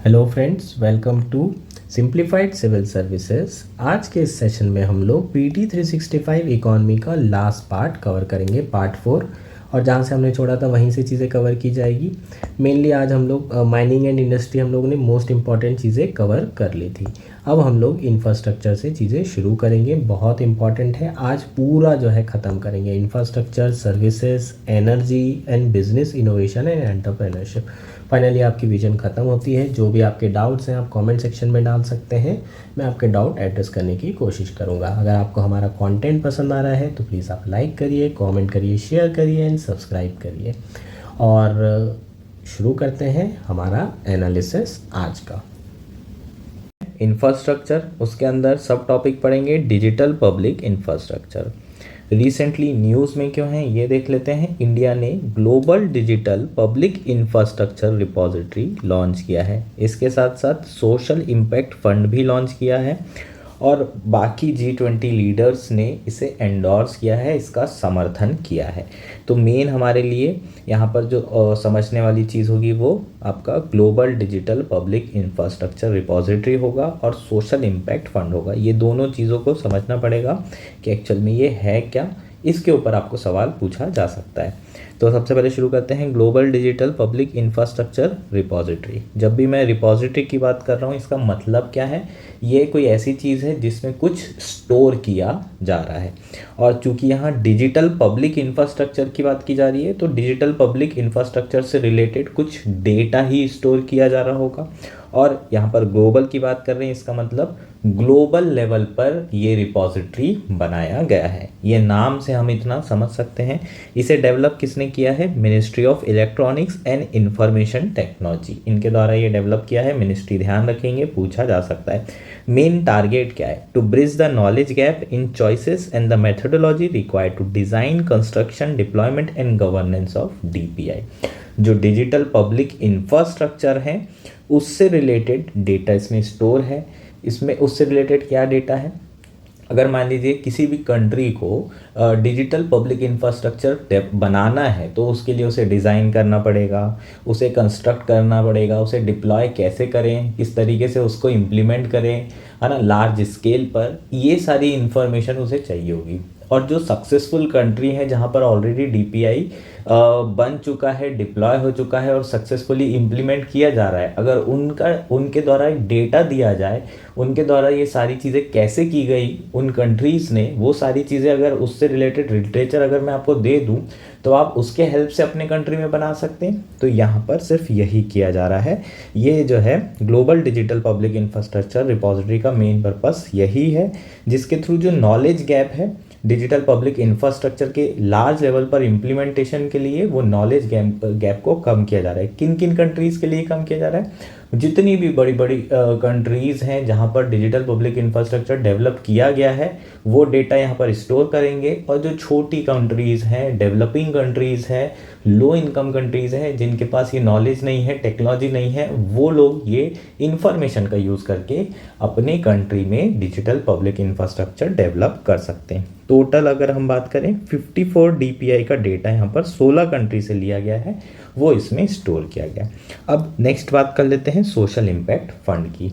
Hello friends, welcome to simplified civil services. आज के इस सेशन में हम लोग PT 365 इकोनॉमी का लास्ट पार्ट कवर करेंगे, पार्ट 4। और जहाँ से हमने छोड़ा था वहीं से चीज़ें कवर की जाएगी। मेनली आज हम लोग माइनिंग एंड इंडस्ट्री हम लोगों ने मोस्ट इंपॉर्टेंट चीज़ें कवर कर ली थी। अब हम लोग इंफ्रास्ट्रक्चर से चीज़ें शुरू करेंगे, बहुत इंपॉर्टेंट है। आज पूरा जो है ख़त्म करेंगे infrastructure, services, energy and business, innovation and entrepreneurship. Finally आपकी विजन ख़त्म होती है। जो भी आपके डाउट्स हैं आप कमेंट सेक्शन में डाल सकते हैं, मैं आपके डाउट एड्रेस करने की कोशिश करूँगा। अगर आपको हमारा कंटेंट पसंद आ रहा है तो प्लीज़ आप लाइक करिए, कमेंट करिए, शेयर करिए एंड सब्सक्राइब करिए। और शुरू करते हैं हमारा एनालिसिस आज का। इंफ्रास्ट्रक्चर, उसके अंदर सब टॉपिक पढ़ेंगे digital public infrastructure. Recently news में क्यों है ये देख लेते हैं। इंडिया ने global digital public infrastructure repository launch किया है। इसके साथ साथ सोशल इम्पैक्ट फंड भी लॉन्च किया है और बाकी G20 लीडर्स ने इसे एंडोर्स किया है, इसका समर्थन किया है। तो मेन हमारे लिए यहाँ पर जो समझने वाली चीज़ होगी वो आपका global digital public infrastructure repository होगा और सोशल इम्पैक्ट फंड होगा। ये दोनों चीज़ों को समझना पड़ेगा कि एक्चुअल में ये है क्या। इसके ऊपर आपको सवाल पूछा जा सकता है। तो सबसे पहले शुरू करते हैं global digital public infrastructure repository. जब भी मैं रिपोजिटरी की बात कर रहा हूँ इसका मतलब क्या है, ये कोई ऐसी चीज़ है जिसमें कुछ स्टोर किया जा रहा है। और चूंकि यहाँ डिजिटल पब्लिक इंफ्रास्ट्रक्चर की बात की जा रही है तो डिजिटल पब्लिक इंफ्रास्ट्रक्चर से रिलेटेड कुछ डेटा ही स्टोर किया जा रहा होगा। और यहाँ पर ग्लोबल की बात कर रहे हैं, इसका मतलब ग्लोबल लेवल पर ये रिपोजिटरी बनाया गया है। ये नाम से हम इतना समझ सकते हैं। इसे डेवलप किसने किया है? Ministry of electronics and information technology, इनके द्वारा ये डेवलप किया है। मिनिस्ट्री, ध्यान रखेंगे, पूछा जा सकता है। मेन टारगेट क्या है? To bridge the knowledge gap in choices and the methodology required to design, construction, deployment and governance of DPI। जो डिजिटल पब्लिक इंफ्रास्ट्रक्चर है उससे रिलेटेड डेटा इसमें स्टोर है। इसमें उससे रिलेटेड क्या डेटा है? अगर मान लीजिए किसी भी कंट्री को डिजिटल पब्लिक इंफ्रास्ट्रक्चर बनाना है तो उसके लिए उसे डिज़ाइन करना पड़ेगा, उसे कंस्ट्रक्ट करना पड़ेगा, उसे डिप्लॉय कैसे करें, किस तरीके से उसको इम्प्लीमेंट करें, है ना, लार्ज स्केल पर, ये सारी इन्फॉर्मेशन उसे चाहिए होगी। और जो सक्सेसफुल कंट्री है जहाँ पर ऑलरेडी DPI बन चुका है, डिप्लॉय हो चुका है और सक्सेसफुली इम्प्लीमेंट किया जा रहा है, अगर उनके द्वारा एक डेटा दिया जाए, उनके द्वारा ये सारी चीज़ें कैसे की गई उन कंट्रीज़ ने, वो सारी चीज़ें अगर उससे रिलेटेड लिटरेचर अगर मैं आपको दे दूं तो आप उसके हेल्प से अपने कंट्री में बना सकते हैं। तो यहाँ पर सिर्फ यही किया जा रहा है। ये जो है global digital public infrastructure repository का मेन पर्पस यही है, जिसके थ्रू जो नॉलेज गैप है डिजिटल पब्लिक इंफ्रास्ट्रक्चर के लार्ज लेवल पर इम्प्लीमेंटेशन के लिए, वो नॉलेज गैप को कम किया जा रहा है। किन किन कंट्रीज़ के लिए कम किया जा रहा है? जितनी भी बड़ी बड़ी कंट्रीज़ हैं जहाँ पर डिजिटल पब्लिक इंफ्रास्ट्रक्चर डेवलप किया गया है वो डेटा यहाँ पर स्टोर करेंगे। और जो छोटी कंट्रीज़ हैं, डेवलपिंग कंट्रीज़ हैं, लो इनकम कंट्रीज़ हैं, जिनके पास ये नॉलेज नहीं है, टेक्नोलॉजी नहीं है, वो लोग ये इंफॉर्मेशन का यूज़ करके अपने कंट्री में डिजिटल पब्लिक इंफ्रास्ट्रक्चर डेवलप कर सकते हैं। टोटल अगर हम बात करें 54 DPI का डेटा यहाँ पर 16 कंट्री से लिया गया है, वो इसमें स्टोर किया गया। अब नेक्स्ट बात कर लेते हैं सोशल इम्पैक्ट फंड की।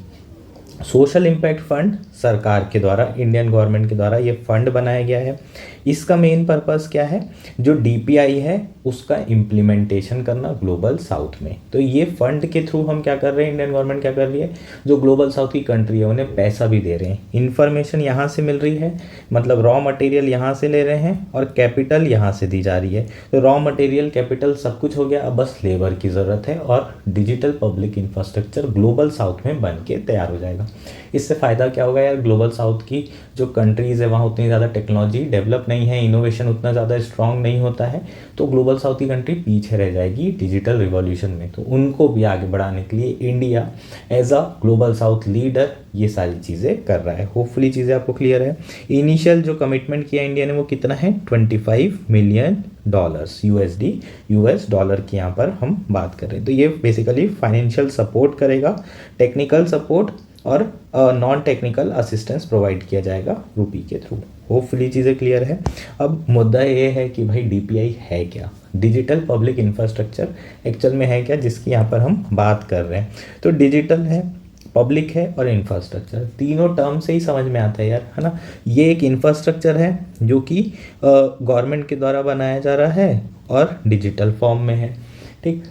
सोशल इम्पैक्ट फंड सरकार के द्वारा, इंडियन गवर्नमेंट के द्वारा ये फंड बनाया गया है। इसका मेन पर्पस क्या है? जो DPI है उसका इम्प्लीमेंटेशन करना ग्लोबल साउथ में। तो ये फंड के थ्रू हम क्या कर रहे हैं, इंडियन गवर्नमेंट क्या कर रही है, जो ग्लोबल साउथ की कंट्री है उन्हें पैसा भी दे रहे हैं, इन्फॉर्मेशन यहाँ से मिल रही है, मतलब रॉ मटेरियल यहाँ से ले रहे हैं और कैपिटल यहाँ से दी जा रही है। तो रॉ मटेरियल, कैपिटल सब कुछ हो गया, अब बस लेबर की ज़रूरत है और digital public infrastructure global south में बन के तैयार हो जाएगा। इससे फ़ायदा क्या होगा यार? ग्लोबल साउथ की जो कंट्रीज़ है वहाँ उतनी ज़्यादा टेक्नोलॉजी डेवलप नहीं है, इनोवेशन उतना ज़्यादा स्ट्रांग नहीं होता है, तो ग्लोबल साउथ की कंट्री पीछे रह जाएगी डिजिटल रिवॉल्यूशन में। तो उनको भी आगे बढ़ाने के लिए India as a global south leader ये सारी चीज़ें कर रहा है। होपफुली चीज़ें आपको क्लियर है। इनिशियल जो कमिटमेंट किया इंडिया ने वो कितना है? $25 मिलियन USD, US डॉलर की यहाँ पर हम बात कर रहे हैं। तो ये बेसिकली फाइनेंशियल सपोर्ट करेगा, टेक्निकल सपोर्ट और नॉन टेक्निकल असिस्टेंस प्रोवाइड किया जाएगा रुपी के थ्रू। होपफुली चीज़ें क्लियर है। अब मुद्दा ये है कि भाई डीपीआई है क्या, डिजिटल पब्लिक इंफ्रास्ट्रक्चर एक्चुअल में है क्या, जिसकी यहाँ पर हम बात कर रहे हैं। तो डिजिटल है, पब्लिक है और इंफ्रास्ट्रक्चर, तीनों टर्म से ही समझ में आता है यार, है ना। ये एक इंफ्रास्ट्रक्चर है जो कि गवर्नमेंट के द्वारा बनाया जा रहा है और डिजिटल फॉर्म में है, ठीक।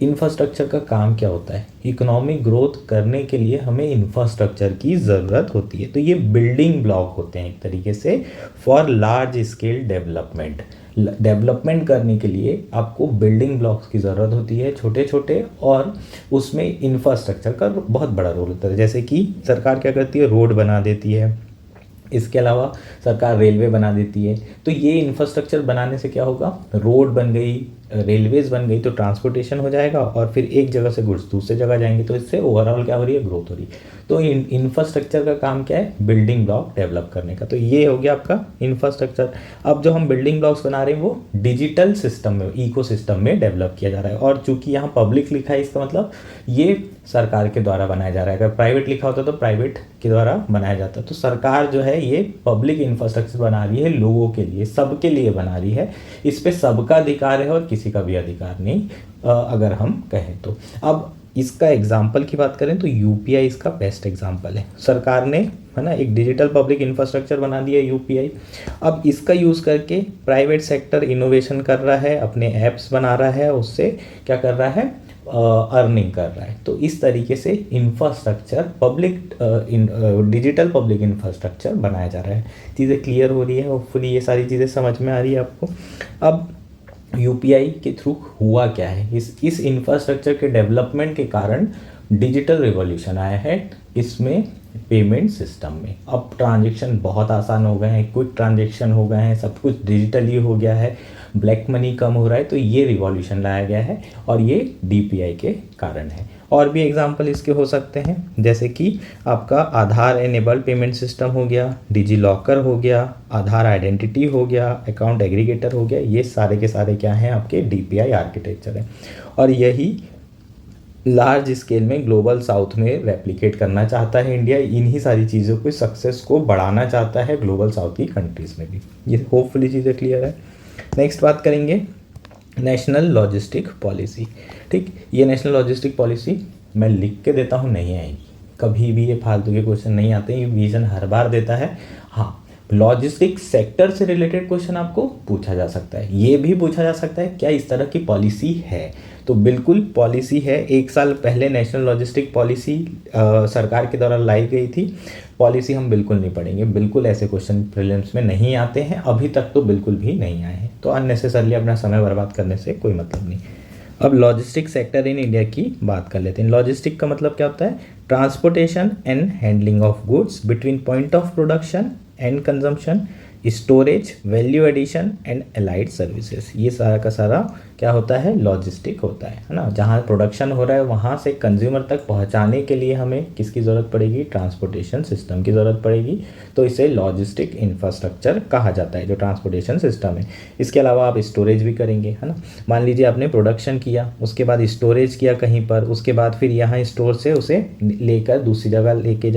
इंफ्रास्ट्रक्चर का काम क्या होता है, इकोनॉमिक ग्रोथ करने के लिए हमें इंफ्रास्ट्रक्चर की ज़रूरत होती है। तो ये बिल्डिंग ब्लॉक होते हैं एक तरीके से for large scale development. Development करने के लिए आपको बिल्डिंग ब्लॉक्स की ज़रूरत होती है छोटे छोटे, और उसमें इंफ्रास्ट्रक्चर का बहुत बड़ा रोल होता है। जैसे कि सरकार क्या करती है, रोड बना देती है, इसके अलावा सरकार रेलवे बना देती है। तो ये इंफ्रास्ट्रक्चर बनाने से क्या होगा, रोड बन गई, रेलवेज बन गई, तो ट्रांसपोर्टेशन हो जाएगा और फिर एक जगह से गुड्स दूसरे जगह जाएंगे, तो इससे ओवरऑल क्या हो रही है, ग्रोथ हो रही है। तो इंफ्रास्ट्रक्चर का काम क्या है, बिल्डिंग ब्लॉक डेवलप करने का। तो ये हो गया आपका इंफ्रास्ट्रक्चर। अब जो हम बिल्डिंग ब्लॉक्स बना रहे हैं वो डिजिटल सिस्टम में, इको सिस्टम में डेवलप किया जा रहा है। और चूंकि यहाँ पब्लिक लिखा है, इसका मतलब ये सरकार के द्वारा बनाया जा रहा है। अगर प्राइवेट लिखा होता तो प्राइवेट के द्वारा बनाया जाता। तो सरकार जो है ये पब्लिक इंफ्रास्ट्रक्चर बना रही है, लोगों के लिए, सबके लिए बना रही है। इस पे सबका अधिकार है और किसी का भी अधिकार नहीं, अगर हम कहें तो। अब इसका एग्जाम्पल की बात करें तो यूपीआई इसका बेस्ट एग्जाम्पल है। सरकार ने, है ना, एक डिजिटल पब्लिक इंफ्रास्ट्रक्चर बना दिया यूपीआई। अब इसका यूज़ करके प्राइवेट सेक्टर इनोवेशन कर रहा है, अपने ऐप्स बना रहा है, उससे क्या कर रहा है, अर्निंग कर रहा है। तो इस तरीके से infrastructure public digital public infrastructure बनाया जा रहा है। चीज़ें क्लियर हो रही है, होपफुली ये सारी चीज़ें समझ में आ रही है आपको। अब यूपीआई के थ्रू हुआ क्या है, इस इंफ्रास्ट्रक्चर के डेवलपमेंट के कारण डिजिटल रिवॉल्यूशन आया है इसमें, पेमेंट सिस्टम में। अब ट्रांजैक्शन बहुत आसान हो गए हैं, क्विक ट्रांजैक्शन हो गए हैं, सब कुछ डिजिटली हो गया है, ब्लैक मनी कम हो रहा है। तो ये रिवॉल्यूशन लाया गया है और ये डीपीआई के कारण है। और भी एग्जांपल इसके हो सकते हैं, जैसे कि आपका आधार एनेबल्ड पेमेंट सिस्टम हो गया, डिजी लॉकर हो गया, आधार आइडेंटिटी हो गया, अकाउंट एग्रीगेटर हो गया। ये सारे के सारे क्या हैं, आपके डीपीआई आर्किटेक्चर है। और यही लार्ज स्केल में ग्लोबल साउथ में रेप्लिकेट करना चाहता है इंडिया। इन्हीं सारी चीज़ों को, सक्सेस को बढ़ाना चाहता है ग्लोबल साउथ की कंट्रीज़ में भी। ये होपफुली चीज़ें क्लियर है। नेक्स्ट बात करेंगे नेशनल लॉजिस्टिक पॉलिसी, ठीक। ये नेशनल लॉजिस्टिक पॉलिसी मैं लिख के देता हूँ, नहीं आएगी कभी भी, ये फालतू के क्वेश्चन नहीं आते हैं, ये विजन हर बार देता है। हाँ, लॉजिस्टिक सेक्टर से रिलेटेड क्वेश्चन आपको पूछा जा सकता है। ये भी पूछा जा सकता है क्या इस तरह की पॉलिसी है, तो बिल्कुल पॉलिसी है। 1 साल पहले नेशनल लॉजिस्टिक पॉलिसी सरकार के द्वारा लाई गई थी। पॉलिसी हम बिल्कुल नहीं पढ़ेंगे, बिल्कुल ऐसे क्वेश्चन प्रीलिम्स में नहीं आते हैं, अभी तक तो बिल्कुल भी नहीं आए हैं। तो अननेसेसरली अपना समय बर्बाद करने से कोई मतलब नहीं। अब लॉजिस्टिक सेक्टर इन इंडिया की बात कर लेते हैं। लॉजिस्टिक का मतलब क्या होता है, transportation and handling of goods between point of production and consumption, storage, value addition and allied services. ये सारा का सारा क्या होता है, लॉजिस्टिक होता है ना। जहाँ प्रोडक्शन हो रहा है वहाँ से कंज्यूमर तक पहुँचाने के लिए हमें किसकी ज़रूरत पड़ेगी, ट्रांसपोर्टेशन सिस्टम की ज़रूरत पड़ेगी। तो इसे लॉजिस्टिक इंफ्रास्ट्रक्चर कहा जाता है, जो ट्रांसपोर्टेशन सिस्टम है। इसके अलावा आप स्टोरेज भी करेंगे, है ना। मान लीजिए आपने प्रोडक्शन किया, उसके बाद स्टोरेज किया कहीं पर, उसके बाद फिर यहाँ स्टोर से उसे लेकर दूसरी जगह लेके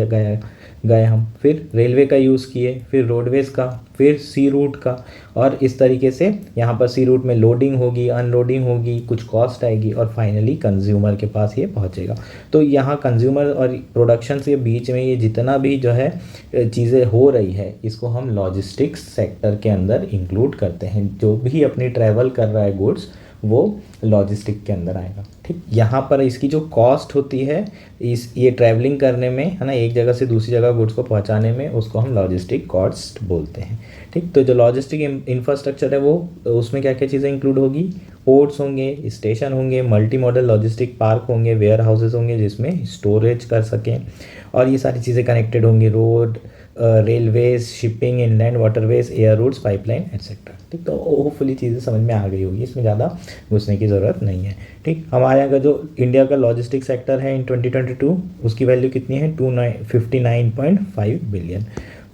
गए हम, फिर रेलवे का यूज़ किए, फिर रोडवेज़ का, फिर सी रूट का, और इस तरीके से यहाँ पर सी रूट में लोडिंग होगी, अनलोडिंग होगी, कुछ कॉस्ट आएगी और फाइनली कंज्यूमर के पास ये पहुँचेगा। तो यहाँ कंज्यूमर और प्रोडक्शन के बीच में ये जितना भी जो है चीज़ें हो रही है, इसको हम लॉजिस्टिक्स सेक्टर के अंदर इंक्लूड करते हैं। जो भी अपनी ट्रैवल कर रहा है गुड्स, वो लॉजिस्टिक के अंदर आएगा, ठीक। यहाँ पर इसकी जो कॉस्ट होती है ये ट्रैवलिंग करने में, है ना, एक जगह से दूसरी जगह गुड्स को पहुँचाने में, उसको हम लॉजिस्टिक कॉस्ट बोलते हैं, ठीक। तो जो लॉजिस्टिक इंफ्रास्ट्रक्चर है वो, उसमें क्या क्या चीज़ें इंक्लूड होगी, पोर्ट्स होंगे, स्टेशन होंगे, मल्टी मॉडल लॉजिस्टिक पार्क होंगे, वेयर हाउसेज होंगे जिसमें स्टोरेज कर सकें, और ये सारी चीज़ें कनेक्टेड होंगी, road, railways, shipping, inland waterways, air routes, pipeline etcetera, ठीक। तो होपफुली चीज़ें समझ में आ गई होगी, इसमें ज़्यादा घुसने की ज़रूरत नहीं है, ठीक। हमारे यहाँ का जो इंडिया का लॉजिस्टिक सेक्टर है इन 2022, उसकी वैल्यू कितनी है, 59.5 billion.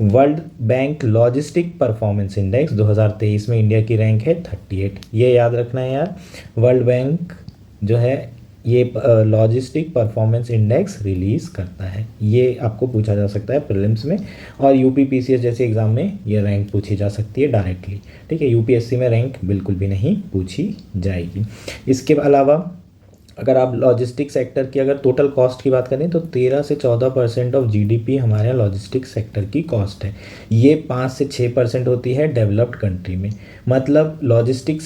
World bank logistic performance index 2023 में इंडिया की रैंक है 38। ये याद रखना है यार, वर्ल्ड बैंक जो है ये लॉजिस्टिक परफॉर्मेंस इंडेक्स रिलीज़ करता है। ये आपको पूछा जा सकता है प्रीलिम्स में, और यूपीपीसीएस जैसे एग्ज़ाम में ये रैंक पूछी जा सकती है डायरेक्टली। ठीक है, यूपीएससी में रैंक बिल्कुल भी नहीं पूछी जाएगी। इसके अलावा अगर आप लॉजिस्टिक सेक्टर की अगर टोटल कॉस्ट की बात करें तो 13 से 14% ऑफ जीडीपी हमारे लॉजिस्टिक सेक्टर की कॉस्ट है। ये 5 से 6% होती है डेवलप्ड कंट्री में। मतलब लॉजिस्टिक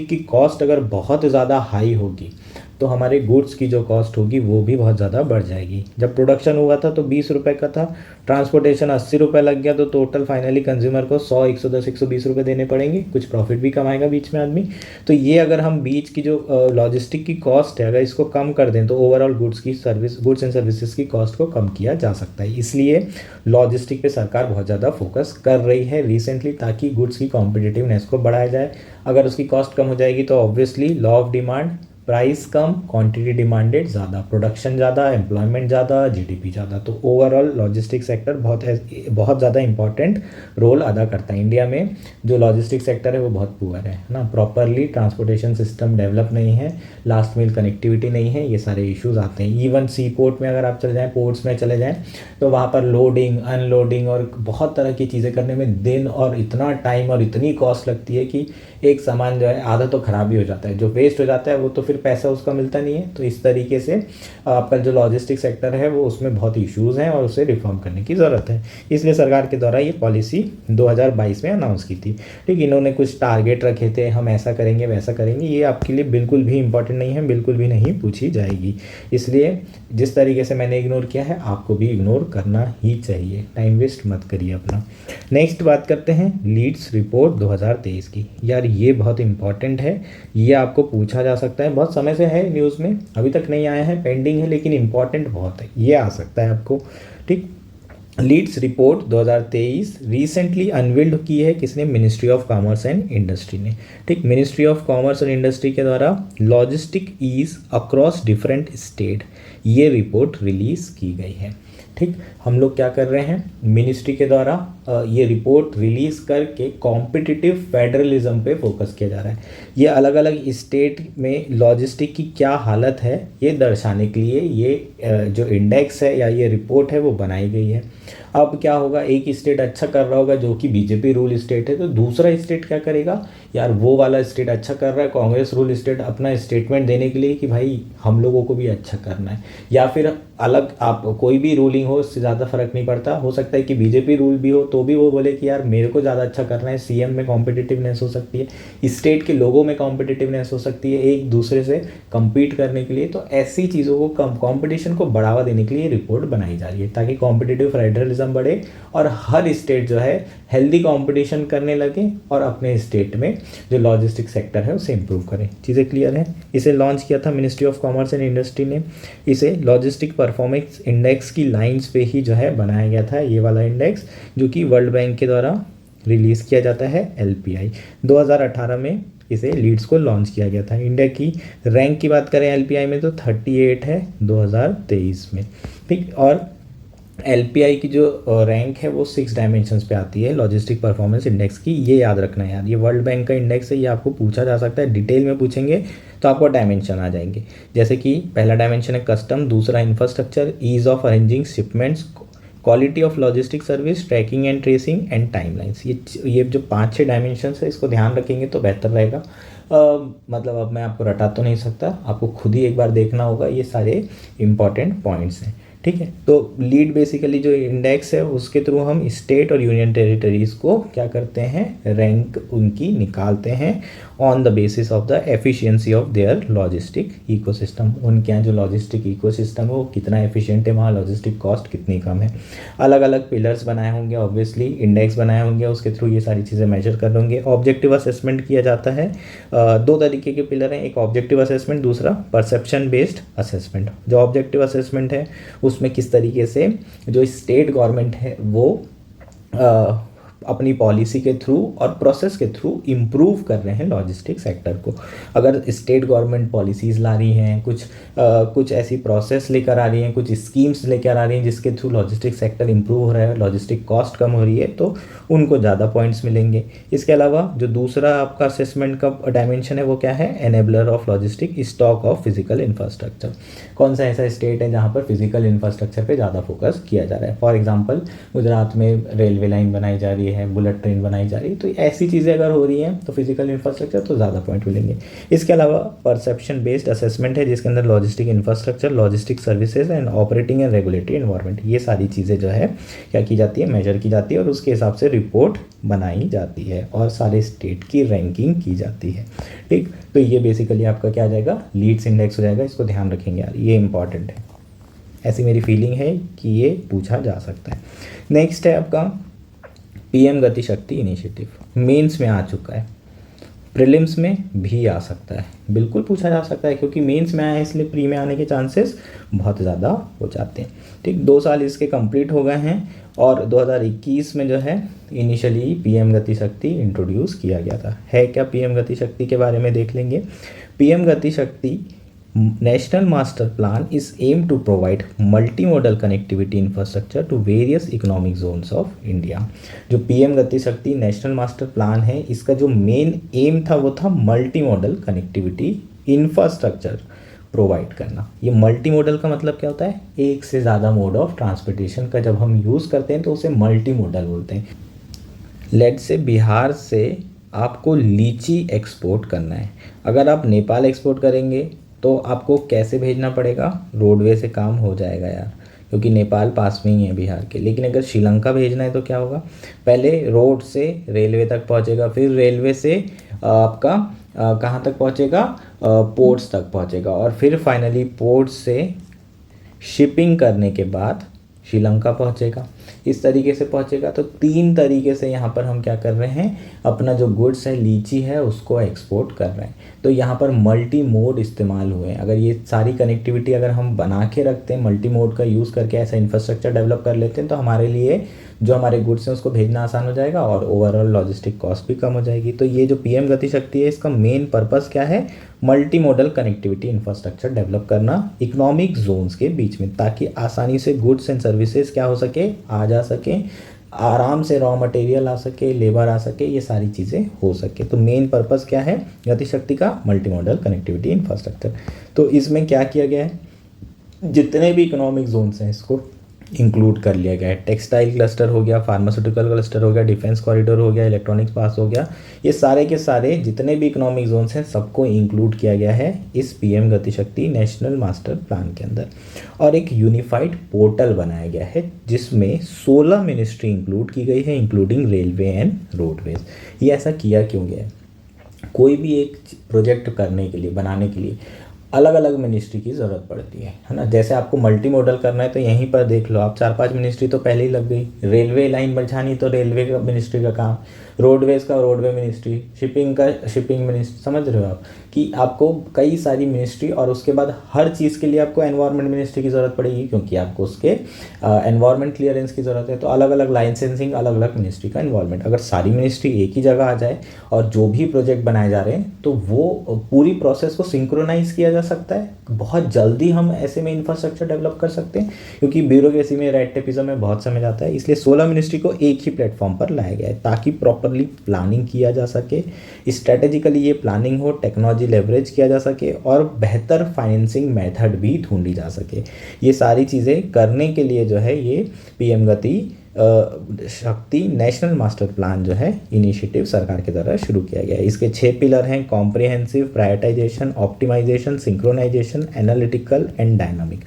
की कॉस्ट अगर बहुत ज़्यादा हाई होगी तो हमारे गुड्स की जो कॉस्ट होगी वो भी बहुत ज़्यादा बढ़ जाएगी। जब प्रोडक्शन हुआ था तो 20 रुपये का था, ट्रांसपोर्टेशन 80 रुपये लग गया, तो टोटल फाइनली कंज्यूमर को 100, 110, 120 रुपये देने पड़ेंगे। कुछ प्रॉफिट भी कमाएगा बीच में आदमी। तो ये अगर हम बीच की जो लॉजिस्टिक की कॉस्ट है अगर इसको कम कर दें तो ओवरऑल गुड्स एंड सर्विसेज की कॉस्ट को कम किया जा सकता है। इसलिए लॉजिस्टिक पे सरकार बहुत ज़्यादा फोकस कर रही है रिसेंटली, ताकि गुड्स की कॉम्पिटिटिवनेस को बढ़ाया जाए। अगर उसकी कॉस्ट कम हो जाएगी तो obviously law of demand, price come, quantity demanded ज़्यादा, प्रोडक्शन ज़्यादा, एम्प्लॉयमेंट ज़्यादा, जीडीपी ज़्यादा। तो ओवरऑल लॉजिस्टिक सेक्टर बहुत ज़्यादा इंपॉर्टेंट रोल अदा करता है। इंडिया में जो लॉजिस्टिक सेक्टर है वो बहुत पुअर है ना, प्रॉपरली ट्रांसपोर्टेशन सिस्टम डेवलप नहीं है, लास्ट मील कनेक्टिविटी नहीं है, ये सारे इश्यूज आते हैं। इवन सी पोर्ट में अगर आप चले जाएँ, पोर्ट्स में चले जाएँ तो वहाँ पर लोडिंग, अनलोडिंग और बहुत तरह की चीज़ें करने में दिन और इतना टाइम और इतनी कॉस्ट लगती है कि एक सामान जो है आधा तो ख़राब ही हो जाता है, जो वेस्ट हो जाता है वो तो फिर पैसा उसका मिलता नहीं है। तो इस तरीके से आपका जो लॉजिस्टिक सेक्टर है वो उसमें बहुत इश्यूज़ हैं और उसे रिफॉर्म करने की ज़रूरत है। इसलिए सरकार के द्वारा ये पॉलिसी 2022 में अनाउंस की थी। ठीक, इन्होंने कुछ टारगेट रखे थे, हम ऐसा करेंगे वैसा करेंगे, ये आपके लिए बिल्कुल भी इंपॉर्टेंट नहीं है, बिल्कुल भी नहीं पूछी जाएगी। इसलिए जिस तरीके से मैंने इग्नोर किया है आपको भी इग्नोर करना ही चाहिए, टाइम वेस्ट मत करिए अपना। नेक्स्ट बात करते हैं लीड्स रिपोर्ट 2023 की। यार ये बहुत इंपॉर्टेंट है, ये आपको पूछा जा सकता है, बहुत समय से है न्यूज़ में, अभी तक नहीं आया है, पेंडिंग है, लेकिन इंपॉर्टेंट बहुत है, ये आ सकता है आपको। ठीक, लीड्स रिपोर्ट 2023 रिसेंटली अनवील्ड की है किसने? Ministry of commerce and industry ने। ठीक, ministry of commerce and industry के द्वारा logistic ease across different state, ये रिपोर्ट रिलीज़ की गई है। ठीक, हम लोग क्या कर रहे हैं, मिनिस्ट्री के द्वारा ये रिपोर्ट रिलीज़ करके कॉम्पिटिटिव फेडरलिज्म पे फोकस किया जा रहा है। ये अलग अलग स्टेट में लॉजिस्टिक की क्या हालत है ये दर्शाने के लिए ये जो इंडेक्स है या ये रिपोर्ट है वो बनाई गई है। अब क्या होगा, एक स्टेट अच्छा कर रहा होगा जो कि बीजेपी रूल स्टेट है, तो दूसरा स्टेट क्या करेगा, यार वो वाला स्टेट अच्छा कर रहा है, कांग्रेस रूल स्टेट अपना स्टेटमेंट देने के लिए कि भाई हम लोगों को भी अच्छा करना है। या फिर अलग आप कोई भी रूलिंग हो, उससे ज़्यादा फर्क नहीं पड़ता, हो सकता है कि बीजेपी रूल भी हो तो भी वो बोले कि यार मेरे को ज़्यादा अच्छा करना है। सीएम में कॉम्पिटिटिवनेस हो सकती है, स्टेट के लोगों में कॉम्पिटिटिवनेस हो सकती है एक दूसरे से कम्पीट करने के लिए। तो ऐसी चीज़ों को कॉम्पिटिशन को बढ़ावा देने के लिए रिपोर्ट बनाई जा रही है, ताकि कॉम्पिटिटिव फेडरलिज्म बढ़े और हर स्टेट जो है हेल्दी कॉम्पिटिशन करने लगे और अपने स्टेट में जो लॉजिस्टिक सेक्टर है उसे इम्प्रूव करें। चीज़ें क्लियर हैं। इसे लॉन्च किया था ministry of commerce and industry ने। इसे लॉजिस्टिक परफॉर्मेंस इंडेक्स की लाइंस पे ही जो है बनाया गया था, ये वाला इंडेक्स जो कि वर्ल्ड बैंक के द्वारा रिलीज़ किया जाता है, LPI। 2018 में इसे लीड्स को लॉन्च किया गया था। इंडिया की रैंक की बात करें LPI में तो 38 है 2023 में। ठीक, और LPI की जो रैंक है वो 6 डायमेंशंस पे आती है लॉजिस्टिक परफॉर्मेंस इंडेक्स की, ये याद रखना है यार। ये वर्ल्ड बैंक का इंडेक्स है, ये आपको पूछा जा सकता है, डिटेल में पूछेंगे तो आपको डायमेंशन आ जाएंगे। जैसे कि पहला डायमेंशन है कस्टम, दूसरा infrastructure, ease of arranging shipments, quality of logistic service, tracking and tracing and timelines. ये जो 5-6 डायमेंशंस है इसको ध्यान रखेंगे तो बेहतर रहेगा। मतलब अब मैं आपको रटा तो नहीं सकता, आपको खुद ही एक बार देखना होगा, ये सारे इंपॉर्टेंट पॉइंट्स हैं। ठीक है, तो लीड बेसिकली जो इंडेक्स है उसके थ्रू हम स्टेट और यूनियन टेरिटरीज़ को क्या करते हैं, रैंक उनकी निकालते हैं on the basis of the efficiency of their logistic ecosystem. उनके यहाँ जो लॉजिस्टिक इकोसिस्टम है वो कितना एफिशिएंट है, वहाँ लॉजिस्टिक कॉस्ट कितनी कम है। अलग अलग पिलर्स बनाए होंगे, ऑब्वियसली इंडेक्स बनाए होंगे, उसके थ्रू ये सारी चीज़ें मेजर कर होंगे। ऑब्जेक्टिव असेसमेंट किया जाता है, 2 तरीके के पिलर हैं, एक ऑब्जेक्टिव असेसमेंट, दूसरा परसेप्शन बेस्ड असेसमेंट। जो ऑब्जेक्टिव असेसमेंट है उसमें किस तरीके से जो स्टेट गवर्नमेंट है वो अपनी पॉलिसी के थ्रू और प्रोसेस के थ्रू इम्प्रूव कर रहे हैं लॉजिस्टिक सेक्टर को। अगर स्टेट गवर्नमेंट पॉलिसीज़ ला रही हैं, कुछ ऐसी प्रोसेस लेकर आ रही हैं, कुछ स्कीम्स लेकर आ रही हैं जिसके थ्रू लॉजिस्टिक सेक्टर इम्प्रूव हो रहा है, लॉजिस्टिक कॉस्ट कम हो रही है, तो उनको ज़्यादा पॉइंट्स मिलेंगे। इसके अलावा जो दूसरा आपका असेसमेंट का डायमेंशन है वो क्या है, enabler of logistic stock of physical infrastructure. कौन सा ऐसा स्टेट है जहाँ पर फिजिकल इंफ्रास्ट्रक्चर पे ज़्यादा फोकस किया जा रहा है। फॉर एग्जांपल गुजरात में रेलवे लाइन बनाई जा रही है, बुलेट ट्रेन बनाई जा रही है, तो ऐसी चीज़ें अगर हो रही हैं तो फिजिकल इंफ्रास्ट्रक्चर तो ज़्यादा पॉइंट मिलेंगे। इसके अलावा परसेप्शन बेस्ड असेसमेंट है जिसके अंदर logistic infrastructure, logistic services and operating and regulatory environment, ये सारी चीज़ें जो है क्या की जाती है, मेजर की जाती है और उसके हिसाब से रिपोर्ट बनाई जाती है और सारे स्टेट की रैंकिंग की जाती है। ठीक, तो ये बेसिकली आपका क्या आ जाएगा, लीड्स इंडेक्स हो जाएगा। इसको ध्यान रखेंगे यार, ये इंपॉर्टेंट है, ऐसी मेरी फीलिंग है कि ये पूछा जा सकता है। नेक्स्ट है आपका पीएम गति शक्ति इनिशिएटिव, मेंस में आ चुका है, प्रीलिम्स में भी आ सकता है, बिल्कुल पूछा जा सकता है क्योंकि मेंस में आया है इसलिए प्री में आने के चांसेस बहुत ज़्यादा हो जाते हैं। ठीक, 2 साल इसके कंप्लीट हो गए हैं और 2021 में जो है इनिशियली पीएम गति शक्ति इंट्रोड्यूस किया गया था। है क्या पीएम गति शक्ति के बारे में देख लेंगे। PM Gati Shakti national master plan is aim to provide multi model connectivity infrastructure to various economic zones of India. जो PM Gati Shakti national master plan है, इसका जो मेन एम था वो था multi model connectivity infrastructure provide करना। ये मल्टी मॉडल का मतलब क्या होता है, एक से ज़्यादा मोड ऑफ ट्रांसपोर्टेशन का जब हम यूज़ करते हैं तो उसे मल्टी मॉडल बोलते हैं। लेट से बिहार से आपको लीची एक्सपोर्ट करना है, अगर आप नेपाल एक्सपोर्ट करेंगे तो आपको कैसे भेजना पड़ेगा, रोडवे से काम हो जाएगा यार, क्योंकि नेपाल पास में ही है बिहार के। लेकिन अगर श्रीलंका भेजना है तो क्या होगा, पहले रोड से रेलवे तक पहुंचेगा, फिर रेलवे से आपका कहाँ तक पहुंचेगा, पोर्ट्स तक पहुंचेगा और फिर फाइनली पोर्ट से शिपिंग करने के बाद श्रीलंका पहुंचेगा। इस तरीके से पहुंचेगा। तो 3 तरीके से यहाँ पर हम क्या कर रहे हैं, अपना जो गुड्स है, लीची है, उसको एक्सपोर्ट कर रहे हैं। तो यहाँ पर मल्टी मोड इस्तेमाल हुए हैं। अगर ये सारी कनेक्टिविटी अगर हम बना के रखते हैं, मल्टी मोड का यूज़ करके ऐसा इंफ्रास्ट्रक्चर डेवलप कर लेते हैं, तो हमारे लिए जो हमारे गुड्स हैं उसको भेजना आसान हो जाएगा और ओवरऑल लॉजिस्टिक कॉस्ट भी कम हो जाएगी। तो ये जो पीएम गति शक्ति है, इसका मेन पर्पस क्या है, multi model connectivity infrastructure develop करना इकोनॉमिक जोन्स के बीच में, ताकि आसानी से गुड्स एंड सर्विसेज क्या हो सके, आ जा सके, आराम से रॉ मटेरियल आ सके, लेबर आ सके, ये सारी चीज़ें हो सके। तो मेन पर्पस क्या है गति शक्ति का, मल्टी मॉडल कनेक्टिविटी इंफ्रास्ट्रक्चर। तो इसमें क्या किया गया है, जितने भी इकोनॉमिक जोन्स हैं इसको इंक्लूड कर लिया गया है। टेक्सटाइल क्लस्टर हो गया, फार्मास्यूटिकल क्लस्टर हो गया, डिफेंस कॉरिडोर हो गया, इलेक्ट्रॉनिक्स पास हो गया, ये सारे के सारे जितने भी इकोनॉमिक जोन्स हैं सबको इंक्लूड किया गया है इस PM Gati Shakti national master plan के अंदर। और एक यूनिफाइड पोर्टल बनाया गया है जिसमें 16 मिनिस्ट्री इंक्लूड की गई है, इंक्लूडिंग रेलवे एंड रोडवेज। ये ऐसा किया क्यों गया है, कोई भी एक प्रोजेक्ट करने के लिए, बनाने के लिए अलग अलग मिनिस्ट्री की ज़रूरत पड़ती है ना। जैसे आपको मल्टी मॉडल करना है तो यहीं पर देख लो आप, 4-5 मिनिस्ट्री तो पहले ही लग गई। रेलवे लाइन बढ़ानी तो रेलवे का मिनिस्ट्री का काम, रोडवेज़ का रोडवे मिनिस्ट्री, शिपिंग का शिपिंग मिनिस्ट्री, समझ रहे हो आप कि आपको कई सारी मिनिस्ट्री, और उसके बाद हर चीज़ के लिए आपको एनवायरनमेंट मिनिस्ट्री की ज़रूरत पड़ेगी क्योंकि आपको उसके एनवायरनमेंट क्लियरेंस की ज़रूरत है। तो अलग अलग लाइसेंसिंग, अलग अलग मिनिस्ट्री का इन्वॉल्वमेंट। अगर सारी मिनिस्ट्री एक ही जगह आ जाए और जो भी प्रोजेक्ट बनाए जा रहे हैं तो वो पूरी प्रोसेस को सिंक्रोनाइज किया जा सकता है, बहुत जल्दी हम ऐसे में इंफ्रास्ट्रक्चर डेवलप कर सकते हैं, क्योंकि ब्यूरोक्रेसी में, रेड टेपिज्म में बहुत समय जाता है। इसलिए 16 मिनिस्ट्री को एक ही प्लेटफॉर्म पर लाया गया है ताकि प्रॉपरली प्लानिंग किया जा सके, स्ट्रेटेजिकली ये प्लानिंग हो, टेक्नोलॉजी लेवरेज किया जा सके और बेहतर फाइनेंसिंग मेथड भी ढूंढी जा सके। ये सारी चीज़ें करने के लिए जो है ये PM Gati Shakti national master plan जो है इनिशिएटिव सरकार के द्वारा शुरू किया गया है। इसके 6 पिलर हैं, comprehensive, prioritization, optimization, synchronization, analytical and dynamic.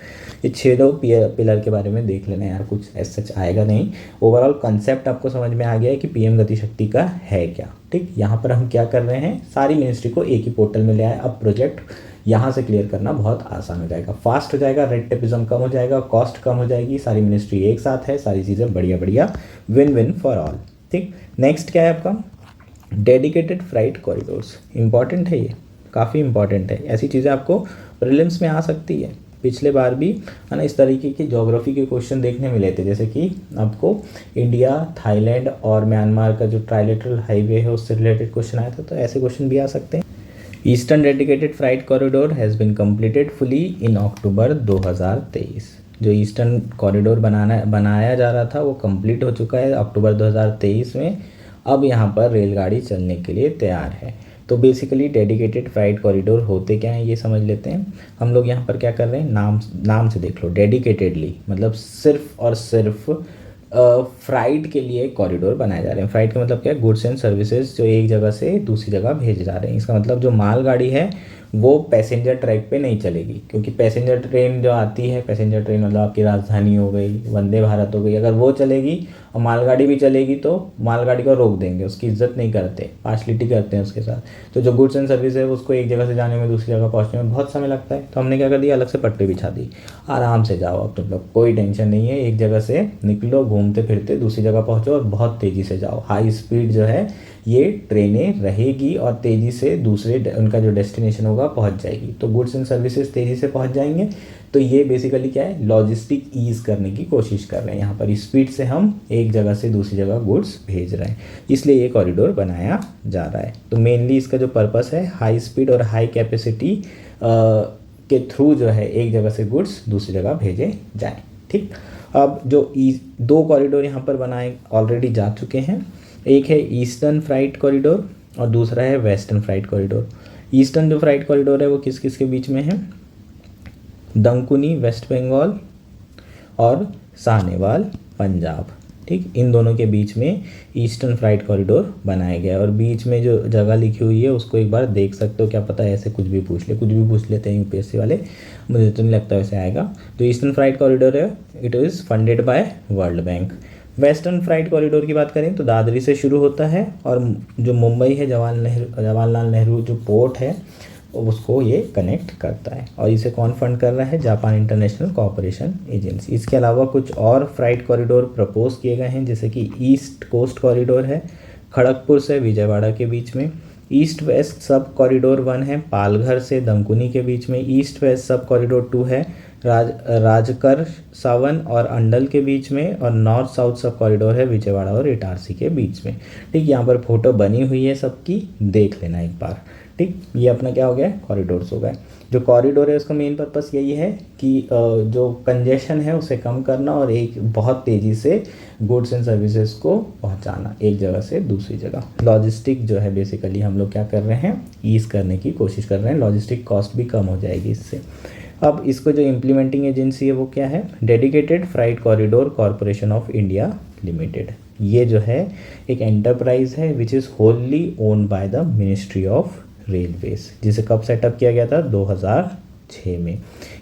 ये 6 पिलर के बारे में देख लेना यार, कुछ ऐसा सच आएगा नहीं। ओवरऑल कंसेप्ट आपको समझ में आ गया है कि पीएम गति शक्ति का है क्या। ठीक, यहाँ पर हम क्या कर रहे हैं, सारी मिनिस्ट्री को एक ही पोर्टल में ले आए। अब प्रोजेक्ट यहाँ से क्लियर करना बहुत आसान हो जाएगा, फास्ट हो जाएगा, रेड टेपिज्म कम हो जाएगा, कॉस्ट कम हो जाएगी, सारी मिनिस्ट्री एक साथ है, सारी चीज़ें बढ़िया बढ़िया, विन विन फॉर ऑल। ठीक, नेक्स्ट क्या है आपका, डेडिकेटेड फ्राइट कॉरिडोर्स। इंपॉर्टेंट है, ये काफ़ी इंपॉर्टेंट है। ऐसी चीज़ें आपको प्रीलिम्स में आ सकती है। पिछले बार भी है ना इस तरीके के ज्योग्राफी के क्वेश्चन देखने मिले थे, जैसे कि आपको इंडिया, थाईलैंड और म्यांमार का जो ट्राइलेटरल हाईवे है उससे रिलेटेड क्वेश्चन आया था, तो ऐसे क्वेश्चन भी आ सकते हैं। Eastern dedicated freight corridor has been completed fully in October 2023। जो ईस्टर्न कॉरिडोर बनाया जा रहा था वो कंप्लीट हो चुका है अक्टूबर 2023 में। अब यहाँ पर रेलगाड़ी चलने के लिए तैयार है। तो बेसिकली डेडिकेटेड फ्राइट कॉरिडोर होते क्या हैं ये समझ लेते हैं। हम लोग यहाँ पर क्या कर रहे हैं, नाम से देख लो, डेडिकेटेडली मतलब सिर्फ और सिर्फ फ्राइट के लिए कॉरिडोर बनाए जा रहे हैं। फ्राइट का मतलब क्या है, गुड्स एंड सर्विसेज जो एक जगह से दूसरी जगह भेजे जा रहे हैं। इसका मतलब जो मालगाड़ी है वो पैसेंजर ट्रैक पे नहीं चलेगी, क्योंकि पैसेंजर ट्रेन जो आती है, पैसेंजर ट्रेन मतलब आपकी राजधानी हो गई, वंदे भारत हो गई, अगर वो चलेगी और मालगाड़ी भी चलेगी तो मालगाड़ी को रोक देंगे, उसकी इज्जत नहीं करते, पार्शलिटी करते हैं उसके साथ। तो जो गुड्स एंड सर्विस है उसको एक जगह से जाने में दूसरी जगह पहुंचने में बहुत समय लगता है, तो हमने क्या कर दिया, अलग से पट्टी बिछा दी, आराम से जाओ अब तुम लोग, कोई टेंशन नहीं है, एक जगह से निकलो, घूमते फिरते दूसरी जगह पहुँचो और बहुत तेज़ी से जाओ। हाई स्पीड जो है ये ट्रेनें रहेगी और तेज़ी से दूसरे उनका जो डेस्टिनेशन होगा पहुंच जाएगी, तो गुड्स एंड सर्विसेज तेज़ी से पहुंच जाएंगे। तो ये बेसिकली क्या है, लॉजिस्टिक ईज करने की कोशिश कर रहे हैं। यहाँ पर स्पीड से हम एक जगह से दूसरी जगह गुड्स भेज रहे हैं, इसलिए ये कॉरिडोर बनाया जा रहा है। तो मेनली इसका जो पर्पस है, हाई स्पीड और हाई कैपेसिटी के थ्रू जो है एक जगह से गुड्स दूसरी जगह भेजे जाएँ। ठीक, अब जो दो कॉरिडोर यहाँ पर बनाए ऑलरेडी जा चुके हैं, एक है ईस्टर्न फ्राइट कॉरिडोर और दूसरा है वेस्टर्न फ्राइट कॉरिडोर। ईस्टर्न जो फ्राइट कॉरिडोर है वो किस किस के बीच में है, दंकुनी वेस्ट बंगाल और साहनेवाल पंजाब। ठीक, इन दोनों के बीच में ईस्टर्न फ्राइट कॉरिडोर बनाया गया है। और बीच में जो जगह लिखी हुई है उसको एक बार देख सकते हो, क्या पता ऐसे कुछ भी पूछ लेते हैं यूपीएससी वाले, मुझे तो नहीं लगता वैसे आएगा। जो ईस्टर्न फ्राइट कॉरिडोर है it is funded by World Bank. Western freight corridor की बात करें तो दादरी से शुरू होता है और जो मुंबई है जवाहरलाल नेहरू जो पोर्ट है उसको ये कनेक्ट करता है। और इसे कौन फंड कर रहा है, जापान इंटरनेशनल कोऑपरेशन एजेंसी। इसके अलावा कुछ और फ्राइट कॉरिडोर प्रपोज किए गए हैं, जैसे कि ईस्ट कोस्ट कॉरिडोर है खड़गपुर से विजयवाड़ा के बीच में, ईस्ट वेस्ट सब कॉरिडोर 1 है पालघर से दंकुनी के बीच में, ईस्ट वेस्ट सब कॉरिडोर 2 है राजकर सावन और अंडल के बीच में, और नॉर्थ साउथ सब कॉरिडोर है विजयवाड़ा और इटारसी के बीच में। ठीक, यहाँ पर फोटो बनी हुई है सबकी, देख लेना एक बार। ठीक, ये अपना क्या हो गया, कॉरिडोर्स हो गए। जो कॉरिडोर है उसका मेन पर्पस यही है कि जो कंजेशन है उसे कम करना और एक बहुत तेज़ी से गुड्स एंड सर्विसेज को पहुंचाना एक जगह से दूसरी जगह। लॉजिस्टिक जो है बेसिकली हम लोग क्या कर रहे हैं, ईज करने की कोशिश कर रहे हैं, लॉजिस्टिक कॉस्ट भी कम हो जाएगी इससे। अब इसको जो इम्प्लीमेंटिंग एजेंसी है वो क्या है, dedicated freight corridor corporation of India limited. ये जो है एक एंटरप्राइज है which is wholly owned by the ministry of railways, जिसे कब सेटअप किया गया था, 2006 में।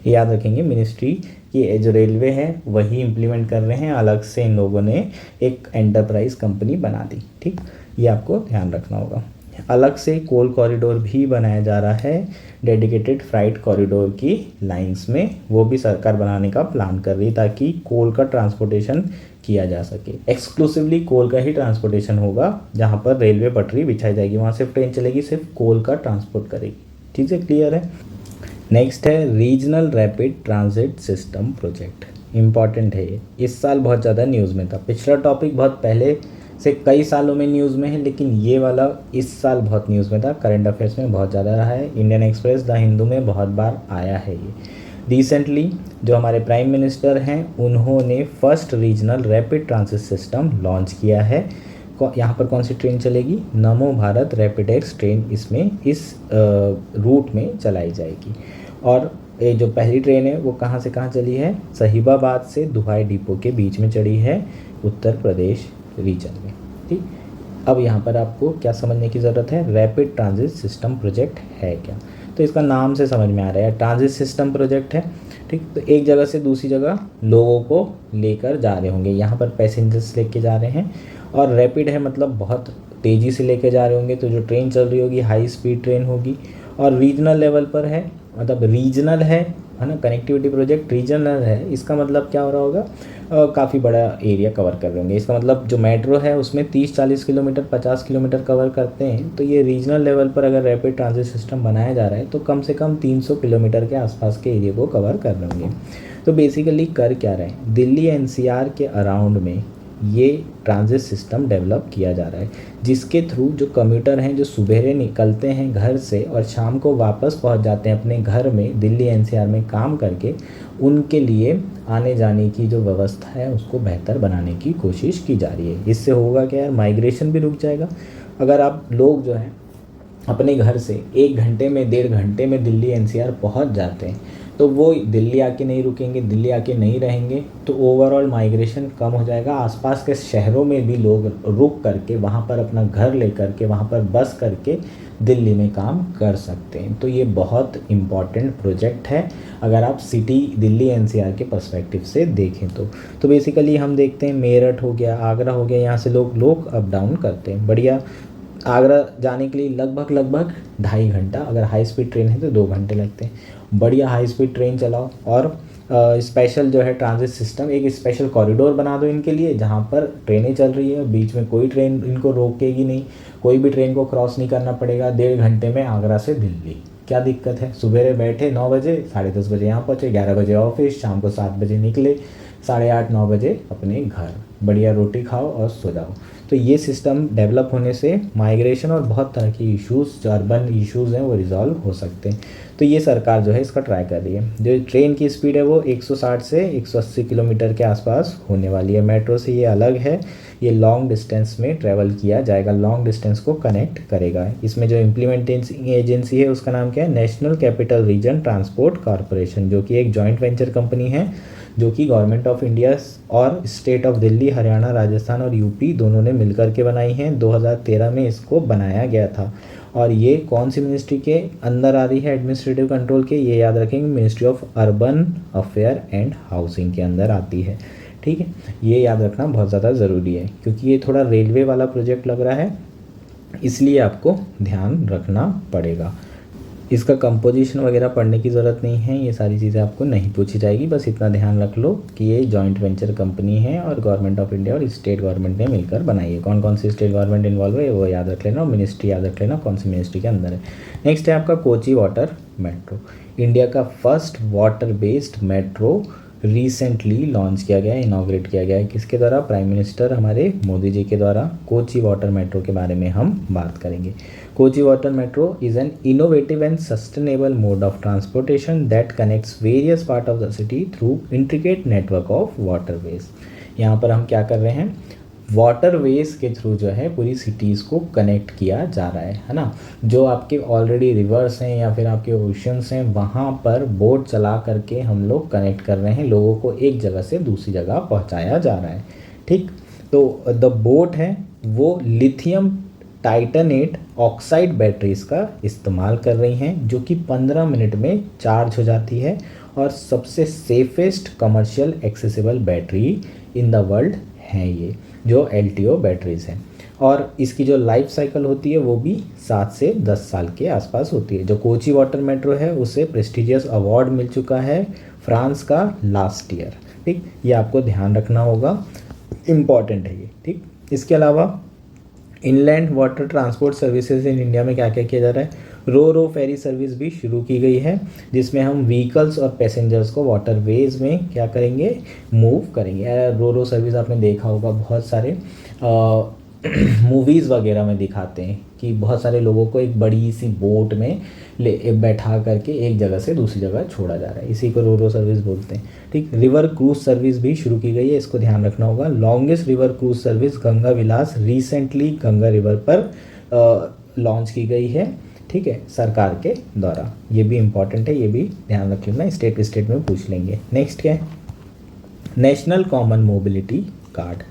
ये याद रखेंगे, मिनिस्ट्री की जो रेलवे है वही इम्प्लीमेंट कर रहे हैं, अलग से इन लोगों ने एक एंटरप्राइज कंपनी बना दी। ठीक, ये आपको ध्यान रखना होगा। अलग से कोल कॉरिडोर भी बनाया जा रहा है डेडिकेटेड फ्राइट कॉरिडोर की लाइंस में, वो भी सरकार बनाने का प्लान कर रही है ताकि कोल का ट्रांसपोर्टेशन किया जा सके। एक्सक्लूसिवली कोल का ही ट्रांसपोर्टेशन होगा, जहाँ पर रेलवे पटरी बिछाई जाएगी, वहाँ सिर्फ ट्रेन चलेगी, सिर्फ कोल का ट्रांसपोर्ट करेगी। ठीक है, क्लियर है। नेक्स्ट है regional rapid transit system project. Important है ये, इस साल बहुत ज़्यादा न्यूज़ में था। पिछला टॉपिक बहुत पहले से कई सालों में न्यूज़ में है, लेकिन ये वाला इस साल बहुत न्यूज़ में था, करंट अफेयर्स में बहुत ज़्यादा रहा है। इंडियन एक्सप्रेस, द हिंदू में बहुत बार आया है ये। रिसेंटली जो हमारे प्राइम मिनिस्टर हैं उन्होंने first regional rapid transit system launch किया है। यहाँ पर कौन सी ट्रेन चलेगी, नमो भारत रैपिडेक्स ट्रेन इसमें इस रूट में चलाई जाएगी। और ये जो पहली ट्रेन है वो कहाँ से कहाँ चली है, सहीबाबाद से दुहाई डिपो के बीच में चढ़ी है उत्तर प्रदेश रीजन में। ठीक, अब यहाँ पर आपको क्या समझने की ज़रूरत है, रैपिड ट्रांजिट सिस्टम प्रोजेक्ट है क्या, तो इसका नाम से समझ में आ रहा है ट्रांजिट सिस्टम प्रोजेक्ट है। ठीक, तो एक जगह से दूसरी जगह लोगों को लेकर जा रहे होंगे, यहाँ पर पैसेंजर्स लेके जा रहे हैं, और रैपिड है मतलब बहुत तेज़ी से लेके जा रहे होंगे, तो जो ट्रेन चल रही होगी हाई स्पीड ट्रेन होगी। और रीजनल लेवल पर है, मतलब रीजनल है है ना। कनेक्टिविटी प्रोजेक्ट रीजनल है, इसका मतलब क्या हो रहा होगा, काफ़ी बड़ा एरिया कवर कर रहे होंगे। इसका मतलब जो मेट्रो है उसमें 30-40 किलोमीटर 50 किलोमीटर कवर करते हैं, तो ये रीजनल लेवल पर अगर रैपिड ट्रांजिट सिस्टम बनाया जा रहा है तो कम से कम 300 किलोमीटर के आसपास के एरिया को कवर कर रहे होंगे। तो बेसिकली कर क्या रहे हैं, दिल्ली एनसीआर के अराउंड में ये ट्रांजिट सिस्टम डेवलप किया जा रहा है, जिसके थ्रू जो कम्यूटर हैं जो सुबह निकलते हैं घर से और शाम को वापस पहुंच जाते हैं अपने घर में दिल्ली एनसीआर में काम करके, उनके लिए आने जाने की जो व्यवस्था है उसको बेहतर बनाने की कोशिश की जा रही है। इससे होगा क्या यार, माइग्रेशन भी रुक जाएगा। अगर आप लोग जो हैं अपने घर से 1 घंटे में 1.5 घंटे में दिल्ली एनसीआर पहुंच जाते हैं, तो वो दिल्ली आके नहीं रुकेंगे, दिल्ली आके नहीं रहेंगे, तो ओवरऑल माइग्रेशन कम हो जाएगा। आसपास के शहरों में भी लोग रुक करके वहाँ पर अपना घर ले करके वहाँ पर बस करके दिल्ली में काम कर सकते हैं। तो ये बहुत इम्पॉर्टेंट प्रोजेक्ट है अगर आप सिटी दिल्ली एनसीआर के पर्सपेक्टिव से देखें तो बेसिकली हम देखते हैं मेरठ हो गया, आगरा हो गया, यहाँ से लोग अप डाउन करते हैं। बढ़िया, आगरा जाने के लिए लगभग 2.5 घंटा, अगर हाई स्पीड ट्रेन है तो 2 घंटे लगते हैं। बढ़िया हाई स्पीड ट्रेन चलाओ और स्पेशल जो है ट्रांजिट सिस्टम, एक स्पेशल कॉरिडोर बना दो इनके लिए जहाँ पर ट्रेनें चल रही है, बीच में कोई ट्रेन इनको रोकेगी नहीं, कोई भी ट्रेन को क्रॉस नहीं करना पड़ेगा। 1.5 घंटे में आगरा से दिल्ली, क्या दिक्कत है। सुबह बैठे 9 बजे, 10:30 बजे यहाँ पहुँचे, 11 बजे ऑफिस, शाम को 7 बजे निकले, 8:30-9 बजे अपने घर, बढ़िया रोटी खाओ और सो जाओ। तो ये सिस्टम डेवलप होने से माइग्रेशन और बहुत तरह की इश्यूज़ जो अर्बन इश्यूज़ हैं वो रिजॉल्व हो सकते हैं। तो ये सरकार जो है इसका ट्राई कर रही है। जो ट्रेन की स्पीड है वो 160 से 180 किलोमीटर के आसपास होने वाली है। मेट्रो से ये अलग है, ये लॉन्ग डिस्टेंस में ट्रैवल किया जाएगा, लॉन्ग डिस्टेंस को कनेक्ट करेगा। इसमें जो इम्प्लीमेंटिंग एजेंसी है उसका नाम क्या है, national capital region transport corporation, जो कि एक जॉइंट वेंचर कंपनी है जो कि गवर्नमेंट ऑफ इंडिया और स्टेट ऑफ दिल्ली, हरियाणा, राजस्थान और यूपी दोनों ने मिलकर के बनाई हैं। 2013 में इसको बनाया गया था। और ये कौन सी मिनिस्ट्री के अंदर आ रही है एडमिनिस्ट्रेटिव कंट्रोल के, ये याद रखेंगे, ministry of urban affair and housing के अंदर आती है। ठीक है, ये याद रखना बहुत ज़्यादा ज़रूरी है क्योंकि ये थोड़ा रेलवे वाला प्रोजेक्ट लग रहा है, इसलिए आपको ध्यान रखना पड़ेगा। इसका कंपोजिशन वगैरह पढ़ने की ज़रूरत नहीं है, ये सारी चीज़ें आपको नहीं पूछी जाएगी, बस इतना ध्यान रख लो कि ये जॉइंट वेंचर कंपनी है और गवर्नमेंट ऑफ इंडिया और स्टेट गवर्नमेंट ने मिलकर बनाई है। कौन कौन सी स्टेट गवर्नमेंट इन्वॉल्व है वो याद रख लेना और मिनिस्ट्री याद रख लेना कौन सी मिनिस्ट्री के अंदर है। नेक्स्ट है आपका कोची वाटर मेट्रो, इंडिया का first water based metro recently launch किया गया है, इनॉग्रेट किया गया है। किसके द्वारा, प्राइम मिनिस्टर हमारे मोदी जी के द्वारा। कोची वाटर मेट्रो के बारे में हम बात करेंगे। Kochi water metro is an innovative and sustainable mode of transportation that connects various part of the city through intricate network of waterways. यहाँ पर हम क्या कर रहे हैं, वाटरवेज के थ्रू जो है पूरी सिटीज़ को कनेक्ट किया जा रहा है ना। जो आपके ऑलरेडी रिवर्स हैं या फिर आपके ओशंस हैं वहाँ पर बोट चला करके हम लोग कनेक्ट कर रहे हैं, लोगों को एक जगह से दूसरी जगह पहुँचाया जा रहा है। ठीक, तो द बोट है वो लिथियम टाइटनेट ऑक्साइड बैटरीज का इस्तेमाल कर रही हैं जो कि 15 मिनट में चार्ज हो जाती है और सबसे safest commercial accessible battery in the world है ये जो LTO बैटरीज़ हैं। और इसकी जो लाइफ साइकिल होती है वो भी 7 से 10 साल के आसपास होती है। जो कोची वाटर मेट्रो है उसे प्रेस्टिजियस अवार्ड मिल चुका है फ्रांस का लास्ट ईयर। ठीक, ये आपको ध्यान रखना होगा, इम्पॉर्टेंट है ये। ठीक, इसके अलावा inland water transport services in India में क्या क्या किया जा रहा है, रो फेरी सर्विस भी शुरू की गई है जिसमें हम व्हीकल्स और पैसेंजर्स को वाटरवेज में क्या करेंगे, मूव करेंगे। रो सर्विस आपने देखा होगा, बहुत सारे मूवीज़ वगैरह में दिखाते हैं कि बहुत सारे लोगों को एक बड़ी सी बोट में बैठा करके एक जगह से दूसरी जगह छोड़ा जा रहा है, इसी को रो सर्विस बोलते हैं। ठीक, रिवर क्रूज सर्विस भी शुरू की गई है, इसको ध्यान रखना होगा। Longest river cruise service Ganga Vilas recently Ganga river पर लॉन्च की गई है। ठीक है, सरकार के द्वारा, ये भी इम्पॉर्टेंट है, ये भी ध्यान रख लेना, स्टेट में पूछ लेंगे। नेक्स्ट क्या है, नेशनल कॉमन मोबिलिटी कार्ड।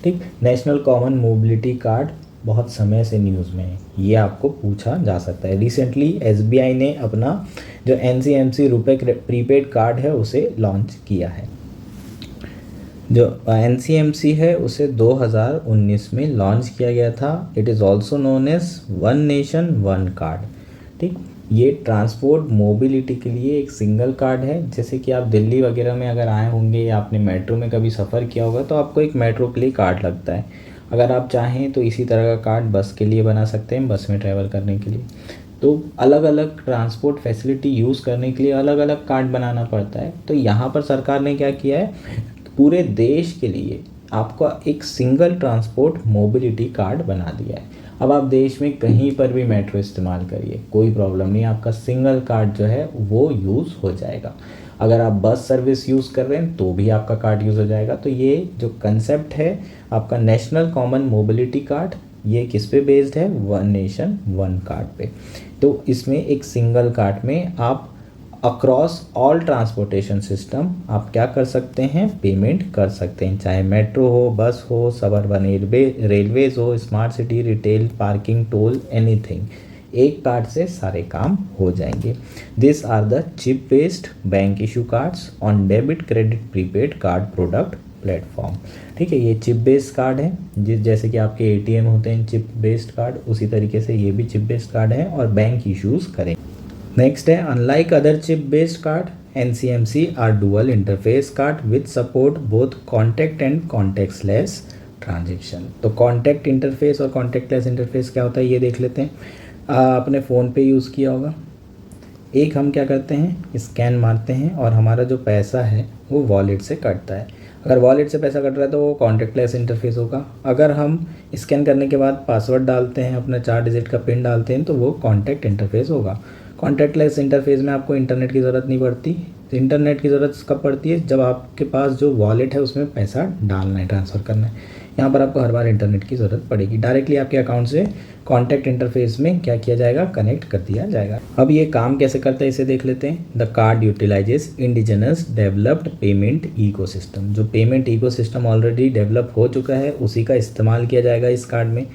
ठीक, नेशनल कॉमन मोबिलिटी कार्ड बहुत समय से न्यूज़ में है, ये आपको पूछा जा सकता है। रिसेंटली SBI ने अपना जो NCMC रुपए प्रीपेड कार्ड है उसे लॉन्च किया है। जो NCMC है उसे 2019 में लॉन्च किया गया था। It is also known as one nation one card. ठीक, ये ट्रांसपोर्ट मोबिलिटी के लिए एक सिंगल कार्ड है। जैसे कि आप दिल्ली वगैरह में अगर आए होंगे या आपने मेट्रो में कभी सफ़र किया होगा तो आपको एक मेट्रो के लिए कार्ड लगता है। अगर आप चाहें तो इसी तरह का कार्ड बस के लिए बना सकते हैं, बस में ट्रैवल करने के लिए। तो अलग अलग ट्रांसपोर्ट फैसिलिटी यूज़ करने के लिए अलग अलग कार्ड बनाना पड़ता है। तो यहाँ पर सरकार ने क्या किया है, पूरे देश के लिए आपको एक सिंगल ट्रांसपोर्ट मोबिलिटी कार्ड बना दिया है। अब आप देश में कहीं पर भी मेट्रो इस्तेमाल करिए, कोई प्रॉब्लम नहीं, आपका सिंगल कार्ड जो है वो यूज़ हो जाएगा। अगर आप बस सर्विस यूज़ कर रहे हैं तो भी आपका कार्ड यूज़ हो जाएगा। तो ये जो कंसेप्ट है आपका नेशनल कॉमन मोबिलिटी कार्ड, ये किस पे बेस्ड है, वन नेशन वन कार्ड पे। तो इसमें एक सिंगल कार्ड में आप अक्रॉस ऑल ट्रांसपोर्टेशन सिस्टम आप क्या कर सकते हैं, पेमेंट कर सकते हैं, चाहे मेट्रो हो, बस हो, सबअर्बन रेलवेज हो, smart city, retail, parking, toll, anything. एक कार्ड से सारे काम हो जाएंगे। This are the chip based bank issue cards on debit credit prepaid card product platform. ठीक है, ये चिप बेस्ड कार्ड है, जैसे कि आपके एटीएम होते हैं चिप बेस्ड कार्ड, उसी तरीके से ये भी चिप बेस्ड कार्ड है और बैंक इशूज़ करें। नेक्स्ट है, unlike other chip based card, NCMC are dual interface card with support both contact and contactless transaction. तो कॉन्टैक्ट इंटरफेस और कॉन्टैक्टलेस इंटरफेस क्या होता है ये देख लेते हैं। आपने फ़ोन पे यूज़ किया होगा, एक हम क्या करते हैं, स्कैन मारते हैं और हमारा जो पैसा है वो वॉलेट से कटता है। अगर वॉलेट से पैसा कट रहा है तो वो कॉन्टैक्टलेस इंटरफेस होगा। अगर हम स्कैन करने के बाद पासवर्ड डालते हैं, अपना 4 डिजिट का पिन डालते हैं, तो वो कॉन्टैक्ट इंटरफेस होगा। कॉन्टैक्टलेस इंटरफेस में आपको इंटरनेट की ज़रूरत नहीं पड़ती। इंटरनेट की ज़रूरत कब पड़ती है, जब आपके पास जो वॉलेट है उसमें पैसा डालना है, ट्रांसफ़र करना है। यहाँ पर आपको हर बार इंटरनेट की ज़रूरत पड़ेगी। डायरेक्टली आपके अकाउंट से कॉन्टैक्ट इंटरफेस में क्या किया जाएगा, कनेक्ट कर दिया जाएगा। अब ये काम कैसे करता है इसे देख लेते हैं। The card utilises indigenous developed payment ecosystem. जो पेमेंट इकोसिस्टम ऑलरेडी डेवलप हो चुका है उसी का इस्तेमाल किया जाएगा इस कार्ड में।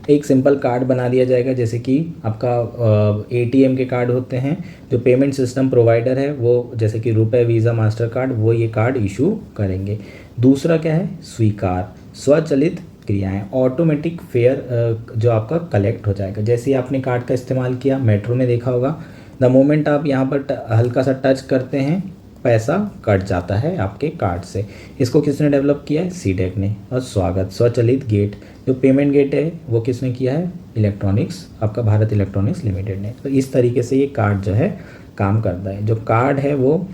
एक सिंपल कार्ड बना दिया जाएगा, जैसे कि आपका ATM के कार्ड होते हैं, जो पेमेंट सिस्टम प्रोवाइडर है वो, जैसे कि रुपए, वीज़ा, मास्टर कार्ड, वो ये कार्ड इशू करेंगे। दूसरा क्या है, स्वीकार, स्वचालित क्रियाएं, ऑटोमेटिक फेयर जो आपका कलेक्ट हो जाएगा। जैसे ही आपने कार्ड का इस्तेमाल किया, मेट्रो में देखा होगा, द मोमेंट आप यहाँ पर हल्का सा टच करते हैं पैसा कट जाता है आपके कार्ड से। इसको किसने डेवलप किया है, सीडेक ने। और स्वागत, स्वचालित गेट, जो पेमेंट गेट है वो किसने किया है, इलेक्ट्रॉनिक्स, आपका भारत इलेक्ट्रॉनिक्स लिमिटेड ने। तो इस तरीके से ये कार्ड जो है काम करता है। जो कार्ड है वो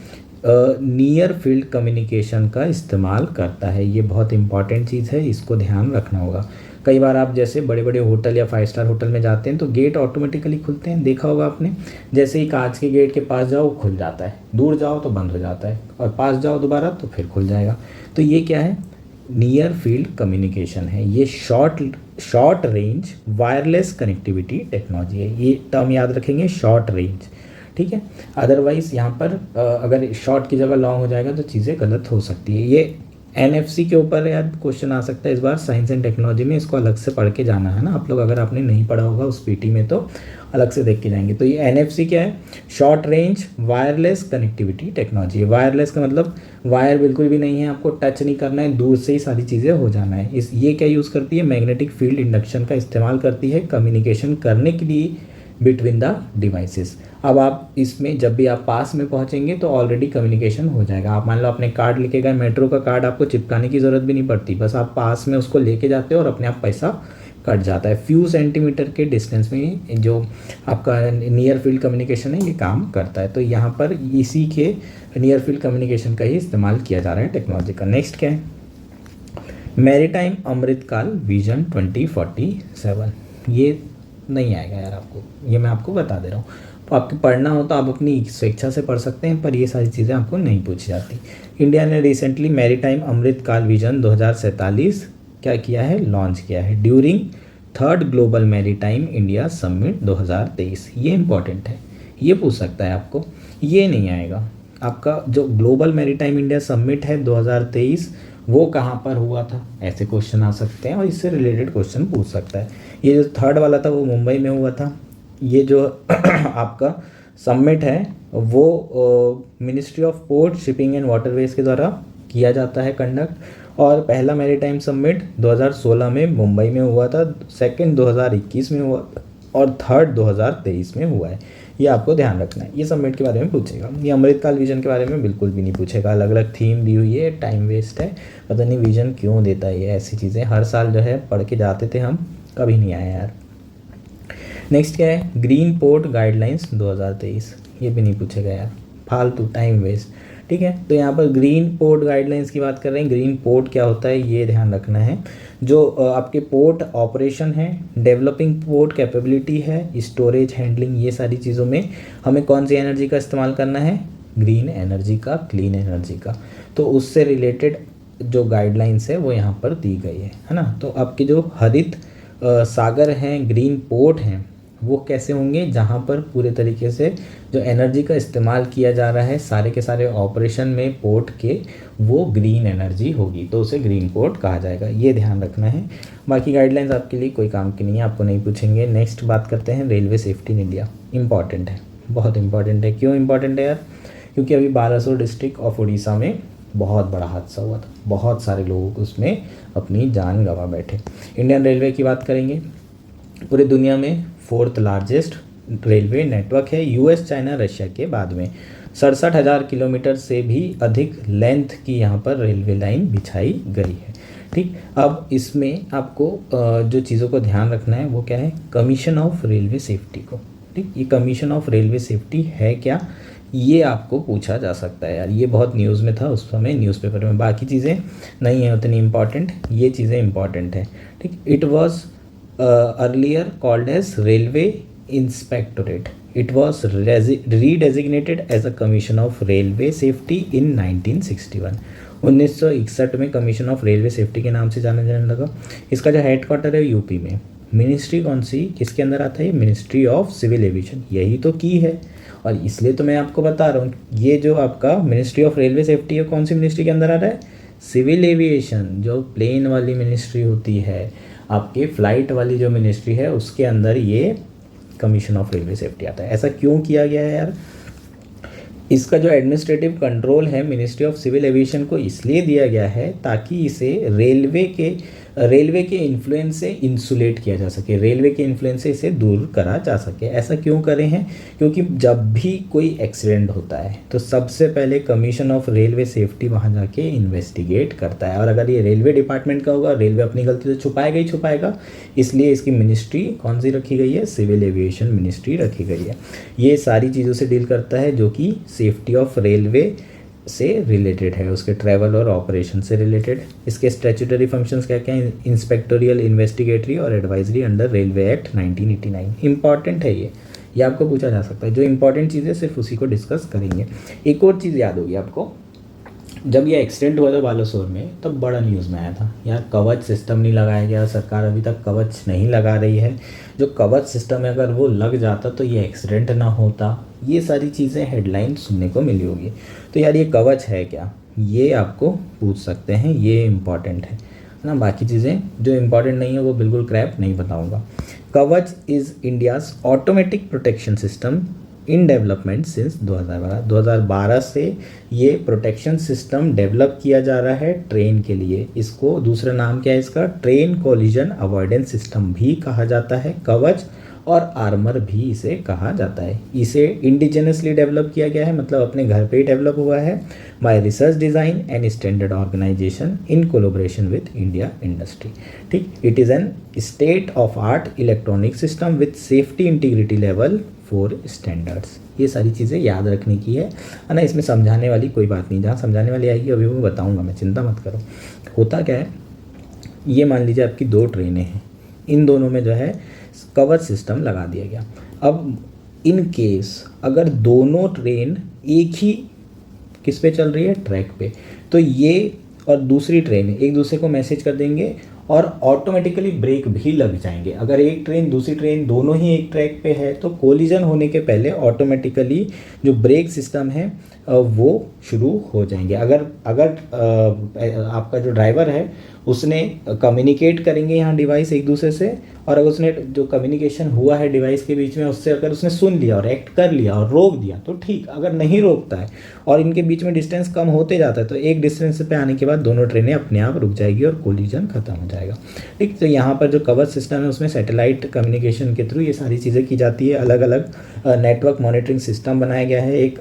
नियर फील्ड कम्युनिकेशन का इस्तेमाल करता है। ये बहुत इंपॉर्टेंट चीज़ है, इसको ध्यान रखना होगा। कई बार आप जैसे बड़े बड़े होटल या 5 स्टार होटल में जाते हैं तो गेट ऑटोमेटिकली खुलते हैं, देखा होगा आपने। जैसे ही कांच के गेट के पास जाओ खुल जाता है, दूर जाओ तो बंद हो जाता है, और पास जाओ दोबारा तो फिर खुल जाएगा। तो ये क्या है, नियर फील्ड कम्युनिकेशन है। ये short range wireless connectivity technology है। ये टर्म याद रखेंगे, शॉर्ट रेंज, ठीक है। अदरवाइज़ यहाँ पर अगर शॉर्ट की जगह लॉन्ग हो जाएगा तो चीज़ें गलत हो सकती है। ये NFC के ऊपर यार क्वेश्चन आ सकता है इस बार साइंस एंड टेक्नोलॉजी में, इसको अलग से पढ़ के जाना है ना आप लोग। अगर आपने नहीं पढ़ा होगा उस PT में तो अलग से देख के जाएंगे। तो ये NFC क्या है, short range wireless connectivity technology है। वायरलेस का मतलब वायर बिल्कुल भी नहीं है, आपको टच नहीं करना है, दूर से ही सारी चीज़ें हो जाना है। ये क्या यूज़ करती है, मैग्नेटिक फील्ड इंडक्शन का इस्तेमाल करती है कम्युनिकेशन करने के लिए बिटवीन द डिवाइसेस। अब आप इसमें जब भी आप पास में पहुंचेंगे तो ऑलरेडी कम्युनिकेशन हो जाएगा। आप मान लो अपने कार्ड लेके गए, मेट्रो का कार्ड आपको चिपकाने की ज़रूरत भी नहीं पड़ती, बस आप पास में उसको लेके जाते हो और अपने आप पैसा कट जाता है। फ्यू सेंटीमीटर के डिस्टेंस में जो आपका नियर फील्ड कम्युनिकेशन है ये काम करता है। तो यहाँ पर इसी के नियर फील्ड कम्युनिकेशन का ही इस्तेमाल किया जा रहा है टेक्नोलॉजी का। नेक्स्ट क्या है, मैरीटाइम अमृतकाल विजन 2047। ये नहीं आएगा यार आपको, ये मैं आपको बता दे रहा हूँ। तो आपको पढ़ना हो तो आप अपनी स्वेच्छा से पढ़ सकते हैं, पर ये सारी चीज़ें आपको नहीं पूछी जाती। इंडिया ने रिसेंटली मैरीटाइम अमृतकाल विजन 2047 क्या किया है, लॉन्च किया है during 3rd global maritime India summit 2023। ये इंपॉर्टेंट है, ये पूछ सकता है आपको। ये नहीं आएगा आपका, जो ग्लोबल मैरीटाइम इंडिया समिट है 2023 वो कहाँ पर हुआ था, ऐसे क्वेश्चन आ सकते हैं और इससे रिलेटेड क्वेश्चन पूछ सकता है। ये जो 3rd वाला था वो मुंबई में हुआ था। ये जो आपका समिट है वो ministry of port, shipping and waterways के द्वारा किया जाता है कंडक्ट। और पहला मैरीटाइम समिट 2016 में मुंबई में हुआ था, 2nd 2021 में हुआ और 3rd 2023 में हुआ है। ये आपको ध्यान रखना है। ये सबमिट के बारे में पूछेगा। ये अमृतकाल विजन के बारे में बिल्कुल भी नहीं पूछेगा, अलग अलग थीम दी हुई है, टाइम वेस्ट है, पता नहीं विजन क्यों देता है ये ऐसी चीज़ें। हर साल जो है पढ़ के जाते थे हम, कभी नहीं आए यार। नेक्स्ट क्या है, ग्रीन पोर्ट गाइडलाइंस 2023, ये भी नहीं पूछेगा यार, फालतू टाइम वेस्ट। ठीक है, तो यहाँ पर ग्रीन पोर्ट गाइडलाइंस की बात कर रहे हैं। ग्रीन पोर्ट क्या होता है ये ध्यान रखना है। जो आपके पोर्ट ऑपरेशन है, डेवलपिंग पोर्ट कैपेबिलिटी है, स्टोरेज, हैंडलिंग, ये सारी चीज़ों में हमें कौन सी एनर्जी का इस्तेमाल करना है, ग्रीन एनर्जी का, क्लीन एनर्जी का। तो उससे रिलेटेड जो गाइडलाइंस है वो यहाँ पर दी गई है ना। तो आपके जो हरित सागर हैं, ग्रीन पोर्ट हैं, वो कैसे होंगे, जहाँ पर पूरे तरीके से जो एनर्जी का इस्तेमाल किया जा रहा है सारे के सारे ऑपरेशन में पोर्ट के, वो ग्रीन एनर्जी होगी, तो उसे ग्रीन पोर्ट कहा जाएगा। ये ध्यान रखना है। बाकी गाइडलाइंस आपके लिए कोई काम की नहीं है, आपको नहीं पूछेंगे। नेक्स्ट बात करते हैं railway safety in India. Important है, बहुत इंपॉर्टेंट है। क्यों इंपॉर्टेंट है यार, क्योंकि अभी बालासोर डिस्ट्रिक्ट ऑफ उड़ीसा में बहुत बड़ा हादसा हुआ था, बहुत सारे लोग उसमें अपनी जान गंवा बैठे। इंडियन रेलवे की बात करेंगे, पूरी दुनिया में 4th लार्जेस्ट रेलवे नेटवर्क है, यूएस, चाइना, रशिया के बाद में। 67,000 किलोमीटर से भी अधिक लेंथ की यहाँ पर रेलवे लाइन बिछाई गई है। ठीक, अब इसमें आपको जो चीज़ों को ध्यान रखना है वो क्या है, कमीशन ऑफ रेलवे सेफ्टी को। ठीक, ये कमीशन ऑफ रेलवे सेफ्टी है क्या, ये आपको पूछा जा सकता है यार। ये बहुत न्यूज़ में था उस समय, न्यूज़पेपर में। बाकी चीज़ें नहीं है उतनी इम्पॉर्टेंट, ये चीज़ें इम्पॉर्टेंट है। ठीक, it was earlier called as Railway Inspectorate. It was redesignated as a Commission of Railway Safety in 1961. 1961 में कमीशन ऑफ रेलवे सेफ्टी के नाम से जाना जाने लगा। इसका जो हेडक्वार्टर है यूपी में। मिनिस्ट्री कौन सी, किसके अंदर आता है, मिनिस्ट्री ऑफ सिविल एविएशन, यही तो की है। और इसलिए तो मैं आपको बता रहा हूँ, ये जो आपका मिनिस्ट्री ऑफ रेलवे सेफ्टी है, कौन सी मिनिस्ट्री के अंदर आ रहा है, सिविल एविएशन। जो प्लेन वाली मिनिस्ट्री होती है, आपके फ्लाइट वाली जो मिनिस्ट्री है, उसके अंदर ये कमीशन ऑफ रेलवे सेफ्टी आता है। ऐसा क्यों किया गया है यार, इसका जो एडमिनिस्ट्रेटिव कंट्रोल है मिनिस्ट्री ऑफ सिविल एविएशन को इसलिए दिया गया है ताकि इसे रेलवे के इन्फ्लुएंस से इंसुलेट किया जा सके, रेलवे के इन्फ्लुएंस से इसे दूर करा जा सके। ऐसा क्यों करे हैं, क्योंकि जब भी कोई एक्सीडेंट होता है तो सबसे पहले कमीशन ऑफ रेलवे सेफ्टी वहाँ जाके इन्वेस्टिगेट करता है। और अगर ये रेलवे डिपार्टमेंट का होगा, रेलवे अपनी गलती तो छुपाएगा ही छुपाएगा, इसलिए इसकी मिनिस्ट्री कौन सी रखी गई है, सिविल एविएशन मिनिस्ट्री रखी गई है। ये सारी चीज़ों से डील करता है जो कि सेफ्टी ऑफ रेलवे से रिलेटेड है, उसके ट्रैवल और ऑपरेशन से रिलेटेड। इसके स्टैट्यूटरी फंक्शंस क्या क्या हैं, इंस्पेक्टोरियल, इन्वेस्टिगेटरी और advisory under railway act 1989। Important है ये आपको पूछा जा सकता है। जो इंपॉर्टेंट चीज़ें सिर्फ उसी को डिस्कस करेंगे। एक और चीज़ याद होगी आपको, जब ये एक्सीडेंट हुआ था बालासोर में तब बड़ा न्यूज़ में आया था यार, कवच सिस्टम नहीं लगाया गया, सरकार अभी तक कवच नहीं लगा रही है। जो कवच सिस्टम है अगर वो लग जाता तो ये एक्सीडेंट ना होता। ये सारी चीज़ें हेडलाइन सुनने को मिली होगी। तो यार ये कवच है क्या, ये आपको पूछ सकते हैं, ये इम्पॉर्टेंट है ना। बाकी चीज़ें जो इम्पॉर्टेंट नहीं है वो बिल्कुल क्रैप नहीं बताऊँगा। कवच is India's automatic protection system in development since 2012 से ये प्रोटेक्शन सिस्टम डेवलप किया जा रहा है ट्रेन के लिए। इसको दूसरा नाम क्या है इसका, ट्रेन कोलिजन अवॉइडेंस सिस्टम भी कहा जाता है, कवच और आर्मर भी इसे कहा जाता है। इसे इंडिजिनसली डेवलप किया गया है, मतलब अपने घर पे ही डेवलप हुआ है, by research design and standard organisation in collaboration with India industry. ठीक, it is an state of art electronic system with safety integrity level 4 standards. ये सारी चीज़ें याद रखने की है ना। इसमें समझाने वाली कोई बात नहीं, जहाँ समझाने वाली आएगी अभी वो बताऊँगा मैं, चिंता मत करो। होता क्या है, ये मान लीजिए आपकी 2 ट्रेनें हैं, इन दोनों में जो है कवच सिस्टम लगा दिया गया। अब इन केस अगर दोनों ट्रेन एक ही किस पे चल रही है, ट्रैक पे, तो ये और दूसरी ट्रेन एक दूसरे को मैसेज कर देंगे और ऑटोमेटिकली ब्रेक भी लग जाएंगे। अगर एक ट्रेन दूसरी ट्रेन दोनों ही एक ट्रैक पे है तो कोलिजन होने के पहले ऑटोमेटिकली जो ब्रेक सिस्टम है वो शुरू हो जाएंगे। अगर आपका जो ड्राइवर है उसने कम्युनिकेट करेंगे यहाँ डिवाइस एक दूसरे से, और अगर उसने जो कम्युनिकेशन हुआ है डिवाइस के बीच में उससे अगर उसने सुन लिया और एक्ट कर लिया और रोक दिया तो ठीक। अगर नहीं रोकता है और इनके बीच में डिस्टेंस कम होते जाता है तो एक डिस्टेंस पे आने के बाद दोनों ट्रेनें अपने आप रुक जाएगी और कोलिजन खत्म हो जाएगा। जाएगा। ठीक, तो यहाँ पर जो कवच सिस्टम है उसमें सैटेलाइट कम्युनिकेशन के थ्रू ये सारी चीज़ें की जाती है। अलग अलग नेटवर्क मॉनिटरिंग सिस्टम बनाया गया है, एक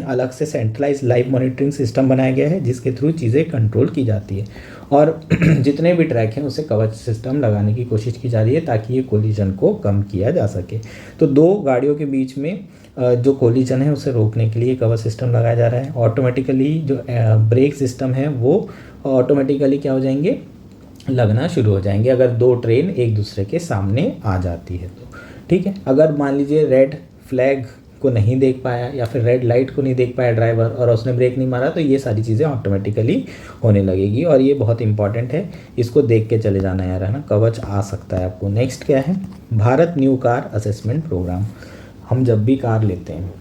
अलग से सेंट्रलाइज लाइव मॉनिटरिंग सिस्टम बनाया गया है जिसके थ्रू चीज़ें कंट्रोल की जाती है। और जितने भी ट्रैक हैं उसे कवच सिस्टम लगाने की कोशिश की जा रही है ताकि ये कोलिजन को कम किया जा सके। तो दो गाड़ियों के बीच में जो कोलिजन है उसे रोकने के लिए कवच सिस्टम लगाया जा रहा है। ऑटोमेटिकली जो ब्रेक सिस्टम है वो ऑटोमेटिकली क्या हो जाएंगे, लगना शुरू हो जाएंगे अगर दो ट्रेन एक दूसरे के सामने आ जाती है तो। ठीक है, अगर मान लीजिए रेड फ्लैग को नहीं देख पाया या फिर रेड लाइट को नहीं देख पाया ड्राइवर और उसने ब्रेक नहीं मारा तो ये सारी चीज़ें ऑटोमेटिकली होने लगेगी। और ये बहुत इंपॉर्टेंट है, इसको देख के चले जाना यार, है ना, कवच आ सकता है आपको। नेक्स्ट क्या है, Bharat new car assessment program. हम जब भी कार लेते हैं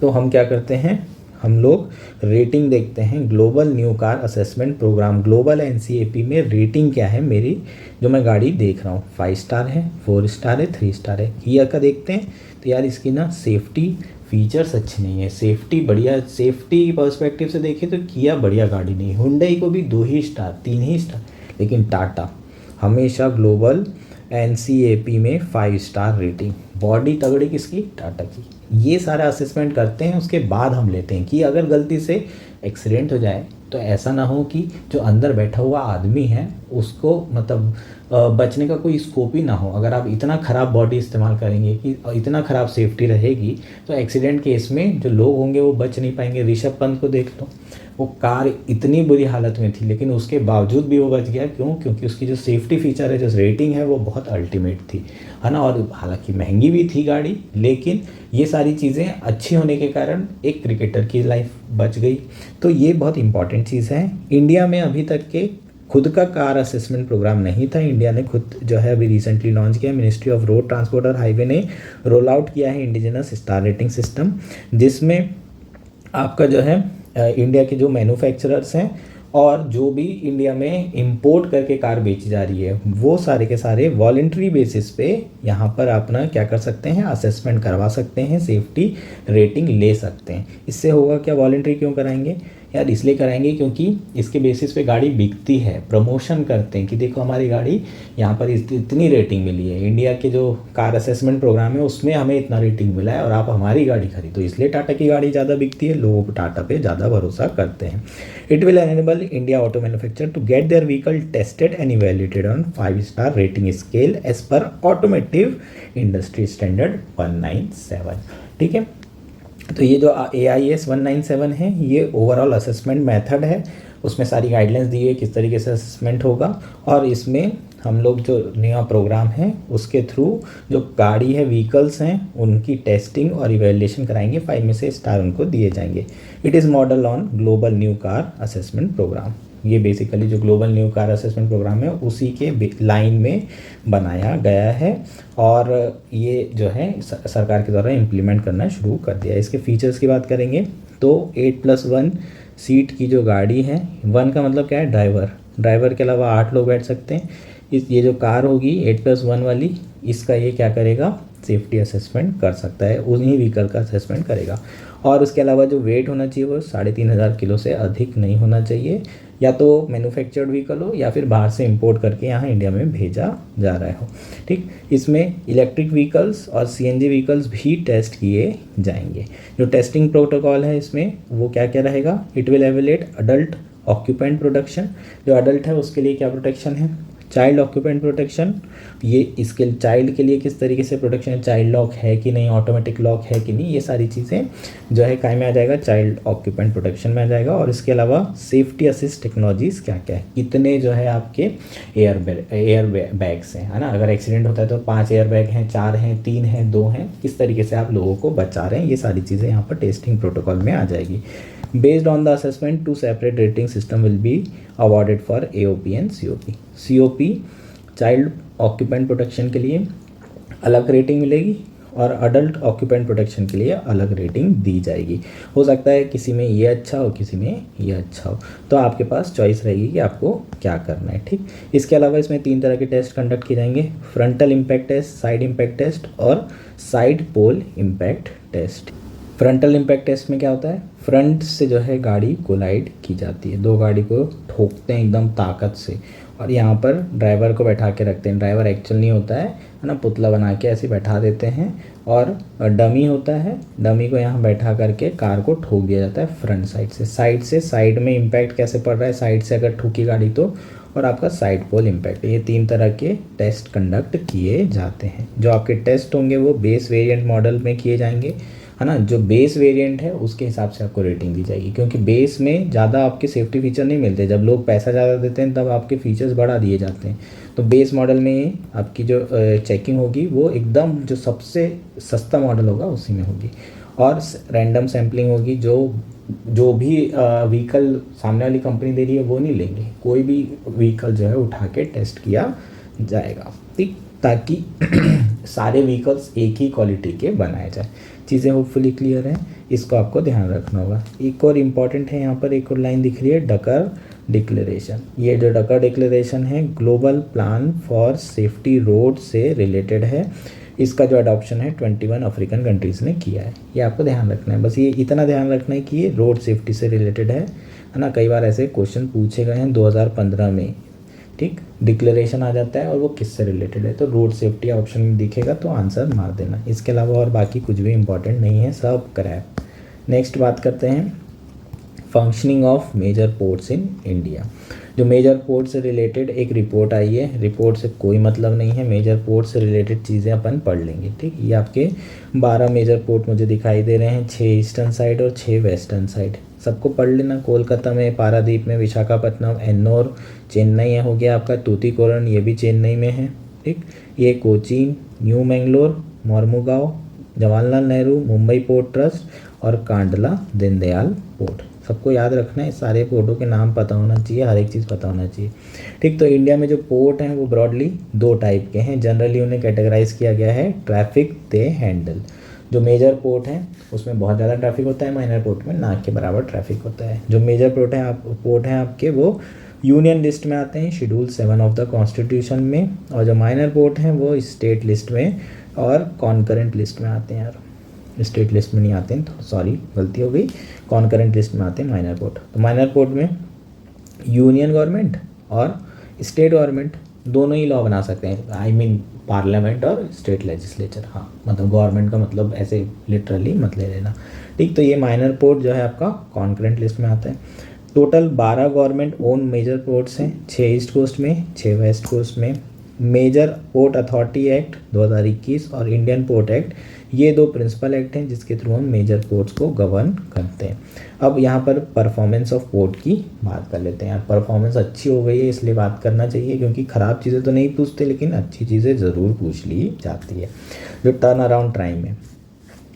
तो हम क्या करते हैं, हम लोग रेटिंग देखते हैं। Global new car assessment program, global NCAP में रेटिंग क्या है मेरी, जो मैं गाड़ी देख रहा हूँ 5 स्टार है, 4 स्टार है, 3 स्टार है। किया का देखते हैं तो यार इसकी ना सेफ्टी फीचर्स अच्छे नहीं है, सेफ्टी बढ़िया, सेफ्टी पर्सपेक्टिव से देखें तो किया बढ़िया गाड़ी नहीं है। हुंडई को भी 2 ही स्टार 3 ही स्टार, लेकिन टाटा हमेशा ग्लोबल NCAP में 5 स्टार रेटिंग। बॉडी तगड़ी किसकी, टाटा की। ये सारा असेसमेंट करते हैं, उसके बाद हम लेते हैं कि अगर गलती से एक्सीडेंट हो जाए तो ऐसा ना हो कि जो अंदर बैठा हुआ आदमी है उसको मतलब बचने का कोई स्कोप ही ना हो। अगर आप इतना ख़राब बॉडी इस्तेमाल करेंगे कि इतना ख़राब सेफ्टी रहेगी तो एक्सीडेंट केस में जो लोग होंगे वो बच नहीं पाएंगे। ऋषभ पंत को देख लो, वो कार इतनी बुरी हालत में थी लेकिन उसके बावजूद भी वो बच गया। क्यों? क्योंकि उसकी जो सेफ्टी फीचर है, जो रेटिंग है वो बहुत अल्टीमेट थी, है ना। और हालांकि महंगी भी थी गाड़ी, लेकिन ये सारी चीज़ें अच्छी होने के कारण एक क्रिकेटर की लाइफ बच गई। तो ये बहुत इंपॉर्टेंट चीज़ है। इंडिया में अभी तक के खुद का कार असेसमेंट प्रोग्राम नहीं था। इंडिया ने खुद जो है अभी रिसेंटली लॉन्च किया, मिनिस्ट्री ऑफ रोड ट्रांसपोर्ट और हाईवे ने रोल आउट किया है इंडिजिनस स्टार रेटिंग सिस्टम, जिसमें आपका जो है इंडिया के जो मैन्युफैक्चरर्स हैं और जो भी इंडिया में इंपोर्ट करके कार बेची जा रही है वो सारे के सारे वॉलंटरी बेसिस पे यहाँ पर अपना क्या कर सकते हैं, असेसमेंट करवा सकते हैं, सेफ्टी रेटिंग ले सकते हैं। इससे होगा क्या, वॉलंटरी क्यों कराएंगे यार, इसलिए कराएंगे क्योंकि इसके बेसिस पे गाड़ी बिकती है, प्रमोशन करते हैं कि देखो हमारी गाड़ी यहाँ पर इतनी रेटिंग मिली है। इंडिया के जो कार असेसमेंट प्रोग्राम है उसमें हमें इतना रेटिंग मिला है और आप हमारी गाड़ी खरीदो, इसलिए टाटा की गाड़ी ज़्यादा बिकती है, लोग टाटा पे ज़्यादा भरोसा करते हैं। It will enable India auto manufacturer to get their vehicle tested and evaluated on 5 star rating scale as per automotive industry standard 197। ठीक है, तो ये जो AIS 197 है ये ओवरऑल असेसमेंट मेथड है, उसमें सारी गाइडलाइंस दी है किस तरीके से असेसमेंट होगा। और इसमें हम लोग जो नया प्रोग्राम है उसके थ्रू जो गाड़ी है, व्हीकल्स हैं, उनकी टेस्टिंग और इवेल्युएशन कराएंगे, 5 में से स्टार उनको दिए जाएंगे। It is model on global new car assessment program. ये बेसिकली जो global new car assessment program है उसी के लाइन में बनाया गया है और ये जो है सरकार के द्वारा इम्प्लीमेंट करना शुरू कर दिया है। इसके फीचर्स की बात करेंगे तो 8+1 सीट की जो गाड़ी है, 1 का मतलब क्या है, ड्राइवर के अलावा 8 लोग बैठ सकते हैं। ये जो कार होगी 8+1 वाली, इसका ये क्या करेगा, सेफ्टी असेसमेंट कर सकता है, उन्हीं व्हीकल का असेसमेंट करेगा। और उसके अलावा जो वेट होना चाहिए वो 3,500 किलो से अधिक नहीं होना चाहिए, या तो मैन्युफैक्चर्ड व्हीकल हो या फिर बाहर से इंपोर्ट करके यहाँ इंडिया में भेजा जा रहा हो। ठीक, इसमें इलेक्ट्रिक व्हीकल्स और CNG व्हीकल्स भी टेस्ट किए जाएंगे। जो टेस्टिंग प्रोटोकॉल है इसमें वो क्या क्या रहेगा, it will evaluate adult occupant protection, जो अडल्ट है उसके लिए क्या प्रोटेक्शन है, चाइल्ड ऑक्यूपेंट प्रोटेक्शन, ये इसके चाइल्ड के लिए किस तरीके से प्रोटेक्शन है, चाइल्ड लॉक है कि नहीं, ऑटोमेटिक लॉक है कि नहीं, ये सारी चीज़ें जो है काय में आ जाएगा, चाइल्ड ऑक्यूपेंट प्रोटेक्शन में आ जाएगा। और इसके अलावा सेफ्टी असिस्ट टेक्नोलॉजीज़ क्या क्या है, कितने जो है आपके एयर बैग्स हैं, है ना। अगर एक्सीडेंट होता है तो 5 एयर बैग हैं, 4 हैं, 3 हैं, 2 हैं, किस तरीके से आप लोगों को बचा रहे हैं, ये सारी चीज़ें यहाँ पर टेस्टिंग प्रोटोकॉल में आ जाएगी। Based on the assessment, 2 separate rating system will be awarded for AOP and COP. COP child occupant protection के लिए अलग रेटिंग मिलेगी और अडल्ट ऑक्यूपेंट प्रोटेक्शन के लिए अलग रेटिंग दी जाएगी। हो सकता है किसी में ये अच्छा हो, किसी में ये अच्छा हो, तो आपके पास चॉइस रहेगी कि आपको क्या करना है। ठीक, इसके अलावा इसमें 3 तरह के टेस्ट कंडक्ट किए जाएंगे, frontal impact test, side impact test और side pole impact test. Frontal impact test में क्या होता है, फ्रंट से जो है गाड़ी कोलाइड की जाती है, 2 गाड़ी को ठोकते हैं एकदम ताकत से और यहाँ पर ड्राइवर को बैठा के रखते हैं। ड्राइवर एक्चुअल नहीं होता है ना, पुतला बना के ऐसे बैठा देते हैं। और डमी होता है, डमी को यहाँ बैठा करके कार को ठोक दिया जाता है फ्रंट साइड से। साइड में इम्पैक्ट कैसे पड़ रहा है, साइड से अगर ठुकी गाड़ी तो, और आपका साइड पोल इम्पैक्ट। ये 3 तरह के टेस्ट कंडक्ट किए जाते हैं। जो आपके टेस्ट होंगे वो बेस वेरिएंट मॉडल में किए जाएंगे, है ना। जो बेस वेरिएंट है उसके हिसाब से आपको रेटिंग दी जाएगी, क्योंकि बेस में ज़्यादा आपके सेफ्टी फीचर नहीं मिलते। जब लोग पैसा ज़्यादा देते हैं तब आपके फीचर्स बढ़ा दिए जाते हैं। तो बेस मॉडल में आपकी जो चेकिंग होगी वो एकदम जो सबसे सस्ता मॉडल होगा उसी में होगी। और रैंडम सैम्पलिंग होगी, जो भी व्हीकल सामने वाली कंपनी दे रही है वो नहीं लेंगे। कोई भी व्हीकल जो है उठा के टेस्ट किया जाएगा, ठीक, ताकि सारे व्हीकल्स एक ही क्वालिटी के बनाए जाए। चीज़ें होपफुली क्लियर हैं, इसको आपको ध्यान रखना होगा। एक और इम्पॉर्टेंट है, यहाँ पर एक और लाइन दिख रही है, डकर डिक्लेरेशन। ये जो डकर डिक्लेरेशन है global plan for safety road से रिलेटेड है। इसका जो अडॉप्शन है 21 अफ्रीकन कंट्रीज़ ने किया है। ये आपको ध्यान रखना है, बस ये इतना ध्यान रखना है कि ये रोड सेफ्टी से रिलेटेड है ना। कई बार ऐसे क्वेश्चन पूछे गए हैं 2015 में, ठीक, डिक्लेरेशन आ जाता है और वो किससे रिलेटेड है, तो रोड सेफ्टी ऑप्शन में दिखेगा तो आंसर मार देना। इसके अलावा और बाकी कुछ भी इंपॉर्टेंट नहीं है, सब क्रैप। नेक्स्ट बात करते हैं functioning of major ports in India. जो मेजर पोर्ट से रिलेटेड एक रिपोर्ट आई है, रिपोर्ट से कोई मतलब नहीं है, मेजर पोर्ट से रिलेटेड चीज़ें अपन पढ़ लेंगे, ठीक। ये आपके 12 मेजर पोर्ट मुझे दिखाई दे रहे हैं, 6 ईस्टर्न साइड और 6 वेस्टर्न साइड। सबको पढ़ लेना। कोलकाता में, पारादीप में, विशाखापट्टनम, एन्नोर, चेन्नई हो गया आपका, तूतीकोरन ये भी चेन्नई में है, ठीक। ये Cochin, new Mangalore, Mormugao, Jawaharlal Nehru Mumbai port trust और कांडला दीनदयाल पोर्ट। सबको याद रखना है, सारे पोर्टों के नाम पता होना चाहिए, हर एक चीज़ पता होना चाहिए, ठीक। तो इंडिया में जो पोर्ट हैं वो ब्रॉडली 2 टाइप के हैं। जनरली उन्हें कैटेगराइज किया गया है ट्रैफिक दे हैंडल। जो मेजर पोर्ट हैं उसमें बहुत ज़्यादा ट्रैफिक होता है, माइनर पोर्ट में ना के बराबर ट्रैफिक होता है। जो मेजर पोर्ट हैं आपके वो यूनियन लिस्ट में आते हैं, शेड्यूल 7 ऑफ द कॉन्स्टिट्यूशन में। और जो माइनर पोर्ट हैं वो स्टेट लिस्ट में और कॉन्करेंट लिस्ट में आते हैं। यार स्टेट लिस्ट में नहीं आते हैं, तो सॉरी गलती हो गई, कॉन्करेंट लिस्ट में आते हैं माइनर पोर्ट। तो माइनर पोर्ट में यूनियन गवर्नमेंट और स्टेट गवर्नमेंट दोनों ही लॉ बना सकते हैं, आई मीन पार्लियामेंट और स्टेट लेजिस्लेचर। हाँ, मतलब गवर्नमेंट का मतलब ऐसे लिटरली मत ले लेना, ठीक। तो ये माइनर पोर्ट जो है आपका कॉन्करेंट लिस्ट में आता है। Total 12 government own major ports हैं, 6 ईस्ट कोस्ट में, 6 वेस्ट कोस्ट में। मेजर पोर्ट अथॉरिटी एक्ट 2021 और इंडियन पोर्ट एक्ट, ये 2 प्रिंसिपल एक्ट हैं जिसके थ्रू हम मेजर पोर्ट्स को गवर्न करते हैं। अब यहाँ पर परफॉर्मेंस ऑफ पोर्ट की बात कर लेते हैं। यार परफॉर्मेंस अच्छी हो गई है इसलिए बात करना चाहिए, क्योंकि ख़राब चीज़ें तो नहीं पूछते लेकिन अच्छी चीज़ें ज़रूर पूछ ली जाती है। जो टर्न अराउंड टाइम है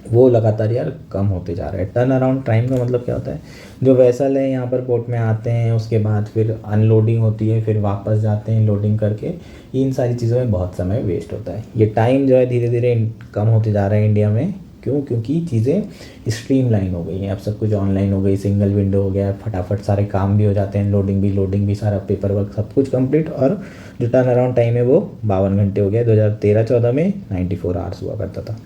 वो लगातार यार कम होते जा रहा है। टर्न अराउंड टाइम का मतलब क्या होता है, जो वेसल है यहाँ पर पोर्ट में आते हैं, उसके बाद फिर अनलोडिंग होती है, फिर वापस जाते हैं लोडिंग करके, इन सारी चीज़ों में बहुत समय वेस्ट होता है। ये टाइम जो है धीरे धीरे कम होते जा रहा है इंडिया में। क्यों? क्योंकि चीज़ें स्ट्रीमलाइन हो गई हैं, अब सब कुछ ऑनलाइन हो गई, सिंगल विंडो हो गया, फटाफट सारे काम भी हो जाते हैं, लोडिंग भी सारा पेपर वर्क सब कुछ कंप्लीट। और जो टर्न अराउंड टाइम है वो 52 घंटे हो गया। 2013-14 में 94 आवर्स हुआ करता था।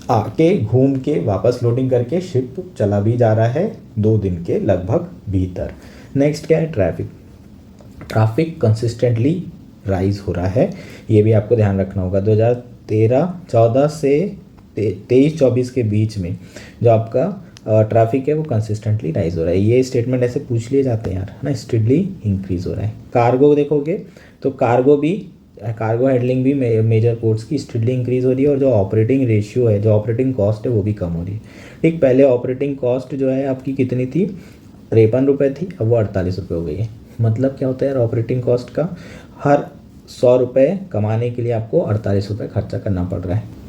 आके घूम के वापस लोडिंग करके शिप चला भी जा रहा है 2 दिन के लगभग भीतर। नेक्स्ट क्या है, ट्रैफिक कंसिस्टेंटली राइज हो रहा है, ये भी आपको ध्यान रखना होगा। 2013-14 से 23-24 के बीच में जो आपका ट्रैफिक है वो कंसिस्टेंटली राइज हो रहा है। ये स्टेटमेंट ऐसे पूछ लिए जाते हैं यार, है ना, स्टेडली इंक्रीज हो रहा है। कार्गो देखोगे तो कार्गो हैंडलिंग भी मेजर पोर्ट्स की स्टेडली इंक्रीज हो रही है। और जो ऑपरेटिंग रेशियो है, जो ऑपरेटिंग कॉस्ट है वो भी कम हो रही है, ठीक। पहले ऑपरेटिंग कॉस्ट जो है आपकी कितनी थी, 53 रुपये थी, अब वो 48 रुपये हो गई है। मतलब क्या होता है यार, ऑपरेटिंग कॉस्ट का हर 100 रुपये कमाने के लिए आपको 48 रुपये खर्चा करना पड़ रहा है।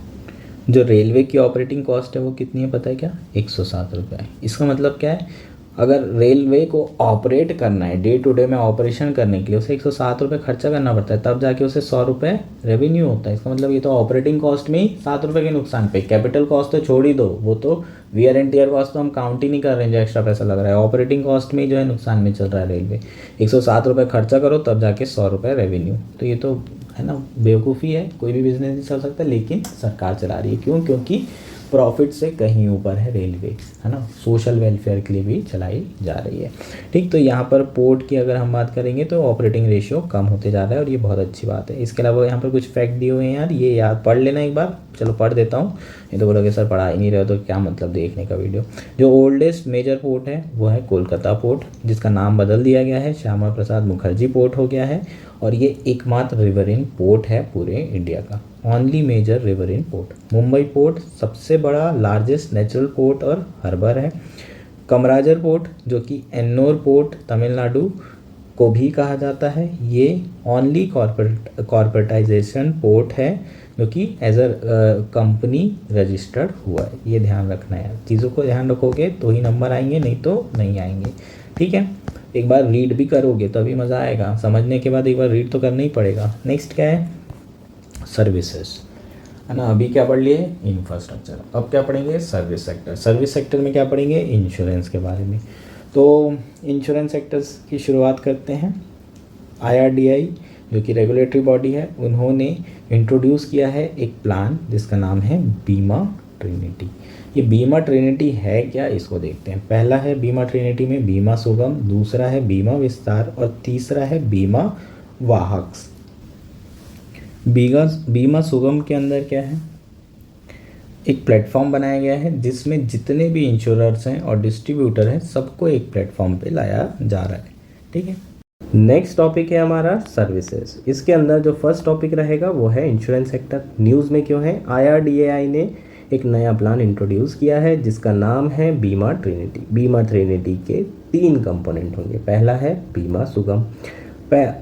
जो रेलवे की ऑपरेटिंग कॉस्ट है वो कितनी है पता है क्या, 107 रुपये है। इसका मतलब क्या है, अगर रेलवे को ऑपरेट करना है, डे टू डे में ऑपरेशन करने के लिए उसे 107 रुपये खर्चा करना पड़ता है, तब जाके उसे 100 रुपये रेवेन्यू होता है। इसका मतलब ये तो ऑपरेटिंग कॉस्ट में ही 7 रुपये के नुकसान पे। कैपिटल कॉस्ट तो छोड़ ही दो, वो तो वियर एंड टियर कॉस्ट तो हम काउंट ही नहीं कर रहे हैं जो एक्स्ट्रा पैसा लग रहा है। ऑपरेटिंग कॉस्ट में ही जो है नुकसान में चल रहा है रेलवे। 107 रुपये खर्चा करो तब जाके 100 रुपये रेवेन्यू, तो ये तो है ना बेवकूफ़ी है। कोई भी बिजनेस नहीं चल सकता, लेकिन सरकार चला रही है। क्यों? क्योंकि प्रॉफिट से कहीं ऊपर है रेलवे, है ना, सोशल वेलफेयर के लिए भी चलाई जा रही है। ठीक, तो यहाँ पर पोर्ट की अगर हम बात करेंगे तो ऑपरेटिंग रेशियो कम होते जा रहा है और ये बहुत अच्छी बात है। इसके अलावा यहाँ पर कुछ फैक्ट दिए हुए हैं यार, ये याद पढ़ लेना एक बार। चलो पढ़ देता हूँ, ये तो बोलोगे सर पढ़ा ही नहीं रहे हो तो क्या मतलब देखने का वीडियो। जो ओल्डेस्ट मेजर पोर्ट है वो है कोलकाता पोर्ट, जिसका नाम बदल दिया गया है, श्यामा प्रसाद मुखर्जी पोर्ट हो गया है। और ये एकमात्र रिवरिन पोर्ट है पूरे इंडिया का, only major riverine port. Mumbai port सबसे बड़ा लार्जेस्ट नेचुरल पोर्ट और हार्बर है। कमराजर पोर्ट जो कि एन्नोर पोर्ट तमिलनाडु को भी कहा जाता है, ये ओनली कॉर्पोरेटाइजेशन पोर्ट है जो कि एज अ कंपनी रजिस्टर्ड हुआ है। ये ध्यान रखना है, चीज़ों को ध्यान रखोगे तो ही नंबर आएंगे, नहीं तो नहीं आएंगे। ठीक है, एक बार रीड भी करोगे तभी मज़ा आएगा, समझने के बाद एक बार रीड तो करना ही पड़ेगा। नेक्स्ट क्या है, सर्विसेज, है ना। अभी क्या पढ़ लिए, इंफ्रास्ट्रक्चर। अब क्या पढ़ेंगे, सर्विस सेक्टर। सर्विस सेक्टर में क्या पढ़ेंगे, इंश्योरेंस के बारे में। तो इंश्योरेंस सेक्टर्स की शुरुआत करते हैं। IRDAI जो कि रेगुलेटरी बॉडी है, उन्होंने इंट्रोड्यूस किया है एक प्लान जिसका नाम है बीमा ट्रिनिटी। ये बीमा ट्रिनिटी है क्या, इसको देखते हैं। पहला है बीमा ट्रिनिटी में बीमा सुगम, दूसरा है बीमा विस्तार और तीसरा है बीमा वाहक्स। बीमा सुगम के अंदर क्या है, एक प्लेटफॉर्म बनाया गया है जिसमें जितने भी इंश्योरर्स हैं और डिस्ट्रीब्यूटर हैं सबको एक प्लेटफॉर्म पे लाया जा रहा है। ठीक है, नेक्स्ट टॉपिक है हमारा सर्विसेज। इसके अंदर जो फर्स्ट टॉपिक रहेगा वो है इंश्योरेंस सेक्टर। न्यूज़ में क्यों है, IRDAI ने एक नया प्लान इंट्रोड्यूस किया है जिसका नाम है बीमा ट्रिनिटी। बीमा ट्रिनिटी के 3 कंपोनेंट होंगे। पहला है बीमा सुगम।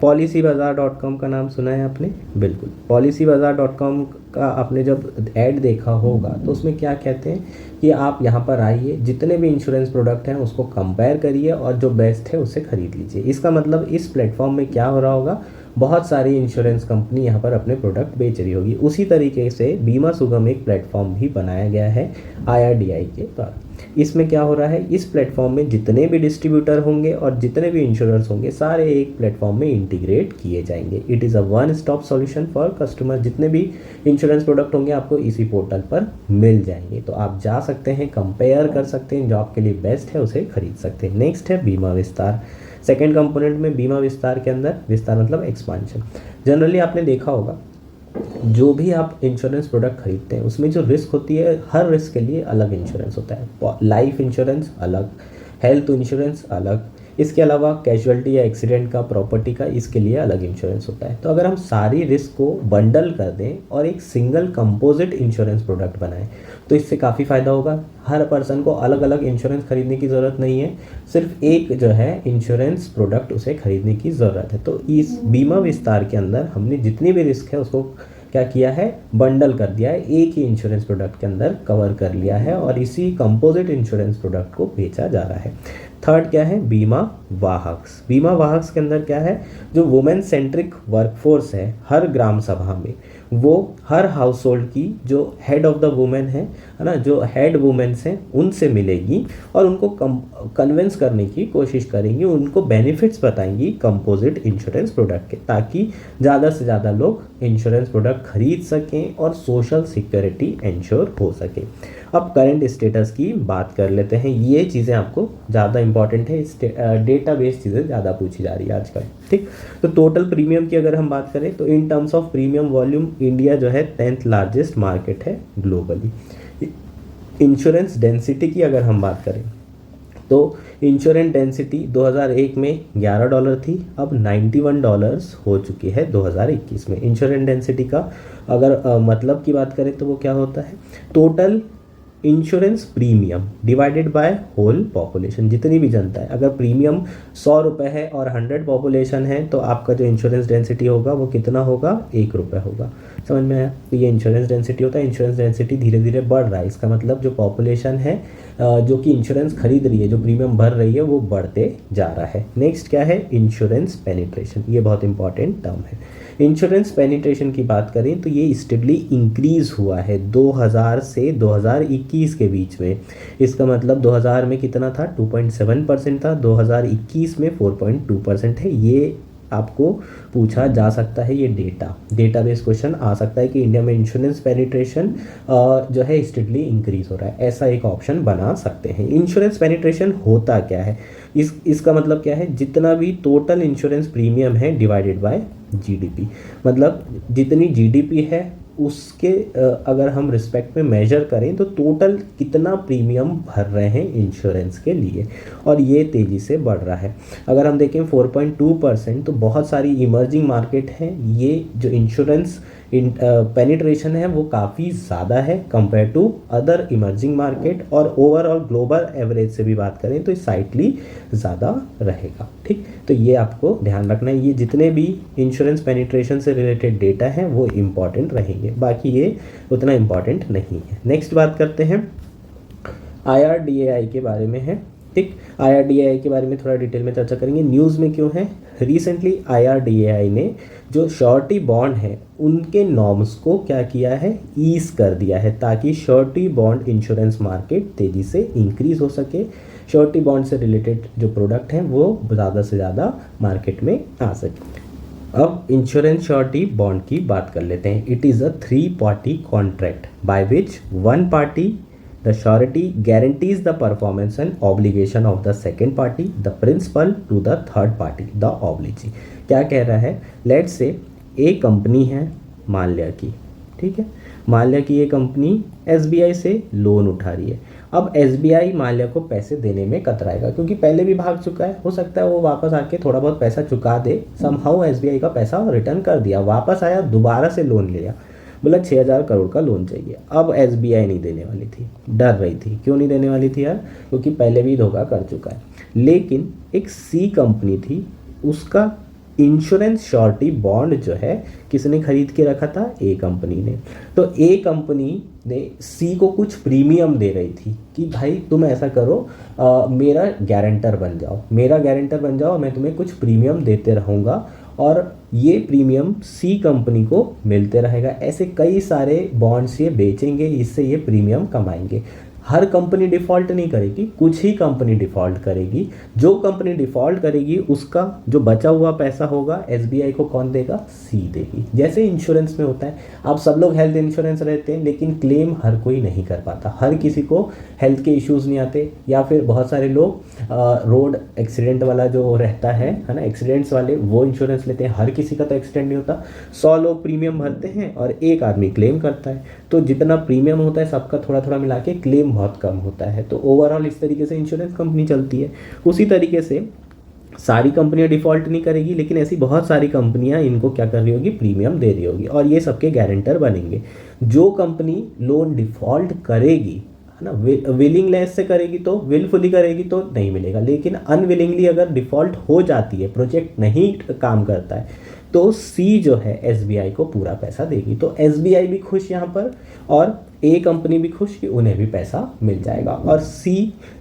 policybazaar.com का नाम सुना है आपने, बिल्कुल। policybazaar.com का आपने जब ऐड देखा होगा तो उसमें क्या कहते हैं कि आप यहाँ पर आइए, जितने भी इंश्योरेंस प्रोडक्ट हैं उसको कंपेयर करिए और जो बेस्ट है उसे ख़रीद लीजिए। इसका मतलब इस प्लेटफॉर्म में क्या हो रहा होगा, बहुत सारी इंश्योरेंस कंपनी यहाँ पर अपने प्रोडक्ट बेच रही होगी। उसी तरीके से बीमा सुगम एक प्लेटफॉर्म भी बनाया गया है IRDAI के द्वारा। इसमें क्या हो रहा है, इस प्लेटफॉर्म में जितने भी डिस्ट्रीब्यूटर होंगे और जितने भी इंश्योरेंस होंगे सारे एक प्लेटफॉर्म में इंटीग्रेट किए जाएंगे। It is a one stop solution for customer. जितने भी इंश्योरेंस प्रोडक्ट होंगे आपको इसी पोर्टल पर मिल जाएंगे, तो आप जा सकते हैं, कंपेयर कर सकते हैं, जो आपके लिए बेस्ट है उसे खरीद सकते हैं। नेक्स्ट है बीमा विस्तार। सेकेंड कंपोनेंट में बीमा विस्तार के अंदर, विस्तार मतलब एक्सपांशन। जनरली आपने देखा होगा जो भी आप इंश्योरेंस प्रोडक्ट खरीदते हैं उसमें जो रिस्क होती है, हर रिस्क के लिए अलग इंश्योरेंस होता है। लाइफ इंश्योरेंस अलग, हेल्थ इंश्योरेंस अलग, इसके अलावा कैजुअलिटी या एक्सीडेंट का, प्रॉपर्टी का, इसके लिए अलग इंश्योरेंस होता है। तो अगर हम सारी रिस्क को बंडल कर दें और एक सिंगल कंपोजिट इंश्योरेंस प्रोडक्ट बनाएं तो इससे काफ़ी फ़ायदा होगा। हर पर्सन को अलग अलग इंश्योरेंस खरीदने की ज़रूरत नहीं है, सिर्फ एक जो है इंश्योरेंस प्रोडक्ट उसे खरीदने की ज़रूरत है। तो इस बीमा विस्तार के अंदर हमने जितनी भी रिस्क है उसको क्या किया है, बंडल कर दिया है, एक ही इंश्योरेंस प्रोडक्ट के अंदर कवर कर लिया है और इसी कंपोजिट इंश्योरेंस प्रोडक्ट को बेचा जा रहा है। थर्ड क्या है, बीमा वाहक्स। बीमा वाहक्स के अंदर क्या है, जो वुमेन सेंट्रिक वर्कफोर्स है हर ग्राम सभा में, वो हर हाउस होल्ड की जो हेड ऑफ द वुमेन है ना, जो हेड वुमेन्स हैं उनसे मिलेगी और उनको कन्विंस करने की कोशिश करेंगी, उनको बेनिफिट्स बताएंगी कंपोजिट इंश्योरेंस प्रोडक्ट के, ताकि ज़्यादा से ज़्यादा लोग इंश्योरेंस प्रोडक्ट खरीद सकें और सोशल सिक्योरिटी इंश्योर हो सके। अब करंट स्टेटस की बात कर लेते हैं। ये चीज़ें आपको ज़्यादा इंपॉर्टेंट है, इस डेटाबेस चीज़ें ज़्यादा पूछी जा रही है आजकल। ठीक, तो टोटल प्रीमियम की अगर हम बात करें तो in terms of premium volume India जो है 10th लार्जेस्ट मार्केट है ग्लोबली। इंश्योरेंस डेंसिटी की अगर हम बात करें तो इंश्योरेंस डेंसिटी 2001 में $11 थी, अब $91 हो चुकी है 2021 में। इंश्योरेंस डेंसिटी का अगर मतलब की बात करें तो वो क्या होता है, total insurance premium divided by whole population, जितनी भी जनता है। अगर प्रीमियम 100 रुपये है और 100 पॉपुलेशन है तो आपका जो इंश्योरेंस डेंसिटी होगा वो कितना होगा, ₹1 होगा। समझ में आया, तो ये इंश्योरेंस डेंसिटी होता है। इंश्योरेंस डेंसिटी धीरे धीरे बढ़ रहा है, इसका मतलब जो पॉपुलेशन है जो कि इंश्योरेंस खरीद रही है, जो प्रीमियम भर रही है, वो बढ़ते जा रहा है। नेक्स्ट क्या है, इंश्योरेंस पेनिट्रेशन। ये बहुत इंपॉर्टेंट टर्म है। इंश्योरेंस पेनिट्रेशन की बात करें तो ये स्टेडली इंक्रीज़ हुआ है 2000 से 2021 के बीच में। इसका मतलब 2000 में कितना था, 2.7% था, 2021 में 4.2% है। ये आपको पूछा जा सकता है ये डेटाबेस क्वेश्चन आ सकता है कि इंडिया में इंश्योरेंस पेनिट्रेशन जो है स्टेडली इंक्रीज हो रहा है, ऐसा एक ऑप्शन बना सकते हैं। इंश्योरेंस पेनिट्रेशन होता क्या है, इसका मतलब क्या है, जितना भी टोटल इंश्योरेंस प्रीमियम है डिवाइडेड बाय जीडीपी, मतलब जितनी जीडीपी है उसके अगर हम रिस्पेक्ट में मेजर करें तो टोटल कितना प्रीमियम भर रहे हैं इंश्योरेंस के लिए, और ये तेज़ी से बढ़ रहा है। अगर हम देखें 4.2%, तो बहुत सारी इमर्जिंग मार्केट हैं, ये जो इंश्योरेंस पेनिट्रेशन है वो काफ़ी ज़्यादा है compare to other emerging market, और ओवरऑल ग्लोबल एवरेज से भी बात करें तो स्लाइटली ज़्यादा रहेगा। ठीक, तो ये आपको ध्यान रखना है, ये जितने भी इंश्योरेंस पेनिट्रेशन से रिलेटेड डेटा हैं वो इम्पॉर्टेंट रहेंगे, बाकी ये उतना इम्पॉर्टेंट नहीं है। नेक्स्ट बात करते हैं IRDAI के बारे में है। ठीक, IRDAI के बारे में थोड़ा डिटेल में चर्चा करेंगे। न्यूज़ में क्यों है, रिसेंटली IRDAI ने जो श्योरिटी बॉन्ड है उनके नॉर्म्स को क्या किया है, ईज कर दिया है, ताकि श्योरिटी बॉन्ड इंश्योरेंस मार्केट तेज़ी से इंक्रीज हो सके, श्योरिटी बॉन्ड से रिलेटेड जो प्रोडक्ट हैं वो ज़्यादा से ज़्यादा मार्केट में आ सके। अब इंश्योरेंस श्योरिटी बॉन्ड की बात कर लेते हैं। It is a 3 party contract by which one party the surety guarantees the performance and obligation of the second party, the principal to the third party, the obligee। क्या कह रहा है, let's say एक कंपनी है माल्या की, ठीक है, माल्या की ये कंपनी SBI से लोन उठा रही है। अब SBI माल्या को पैसे देने में कतराएगा, क्योंकि पहले भी भाग चुका है, हो सकता है वो वापस आके थोड़ा बहुत पैसा चुका दे, समहाउ SBI का पैसा रिटर्न कर दिया, वापस आया, दोबारा से लोन लिया, बोला 6,000 करोड़ का लोन चाहिए। अब SBI नहीं देने वाली थी, डर रही थी। क्यों नहीं देने वाली थी यार, क्योंकि पहले भी धोखा कर चुका है। लेकिन एक C कंपनी थी, उसका इंश्योरेंस श्योरिटी बॉन्ड जो है किसने खरीद के रखा था, A कंपनी ने। तो A कंपनी ने C को कुछ प्रीमियम दे रही थी कि भाई तुम ऐसा करो, मेरा गारंटर बन जाओ, मेरा गारंटर बन जाओ, मैं तुम्हें कुछ प्रीमियम देते रहूँगा, और ये प्रीमियम C कंपनी को मिलते रहेगा। ऐसे कई सारे बॉन्ड्स ये बेचेंगे, इससे ये प्रीमियम कमाएंगे। हर कंपनी डिफ़ॉल्ट नहीं करेगी, कुछ ही कंपनी डिफ़ॉल्ट करेगी। जो कंपनी डिफ़ॉल्ट करेगी उसका जो बचा हुआ पैसा होगा SBI को कौन देगा, C देगी। जैसे इंश्योरेंस में होता है, आप सब लोग हेल्थ इंश्योरेंस रहते हैं, लेकिन क्लेम हर कोई नहीं कर पाता, हर किसी को हेल्थ के इश्यूज़ नहीं आते, या फिर बहुत सारे लोग रोड एक्सीडेंट वाला जो रहता है ना, एक्सीडेंट्स वाले, वो इंश्योरेंस लेते हैं। हर किसी का तो एक्सीडेंट नहीं होता, 100 लोग प्रीमियम भरते हैं और एक आदमी क्लेम करता है, तो जितना प्रीमियम होता है सबका थोड़ा थोड़ा मिला के क्लेम बहुत कम होता है। तो ओवरऑल इस तरीके से इंश्योरेंस कंपनी चलती है। उसी तरीके से सारी कंपनियां डिफ़ॉल्ट नहीं करेगी, लेकिन ऐसी बहुत सारी कंपनियां इनको क्या कर रही होगी, प्रीमियम दे रही होगी, और ये सबके गारंटर बनेंगे। जो कंपनी लोन डिफ़ॉल्ट करेगी है ना, विलिंगनेस से करेगी तो, विलफुली करेगी तो नहीं मिलेगा, लेकिन अनविलिंगली अगर डिफ़ॉल्ट हो जाती है, प्रोजेक्ट नहीं काम करता है, तो C जो है SBI को पूरा पैसा देगी। तो SBI भी खुश यहाँ पर, और A कंपनी भी खुश कि उन्हें भी पैसा मिल जाएगा। और C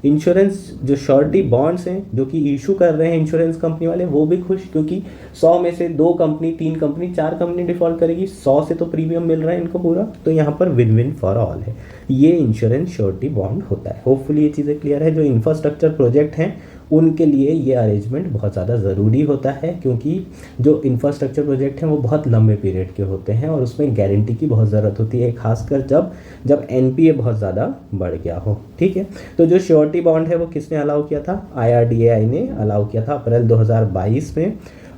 इंश्योरेंस जो श्योरिटी बॉन्ड्स हैं जो कि इशू कर रहे हैं इंश्योरेंस कंपनी वाले, वो भी खुश, क्योंकि 100 में से 2 कंपनी, 3 कंपनी, 4 कंपनी डिफ़ॉल्ट करेगी, 100 से तो प्रीमियम मिल रहा है इनको पूरा, तो यहाँ पर विन विन फॉर ऑल है। ये इंश्योरेंस श्योरिटी बॉन्ड होता है। होपफुली ये चीज़ें क्लियर है। जो इंफ्रास्ट्रक्चर प्रोजेक्ट हैं उनके लिए ये अरेंजमेंट बहुत ज़्यादा ज़रूरी होता है, क्योंकि जो इंफ्रास्ट्रक्चर प्रोजेक्ट हैं वो बहुत लंबे पीरियड के होते हैं, और उसमें गारंटी की बहुत ज़रूरत होती है, खासकर जब NPA बहुत ज़्यादा बढ़ गया हो। ठीक है, तो जो श्योरिटी बॉन्ड है वो किसने अलाउ किया था, IRDAI ने अलाउ किया था अप्रैल 2022 में,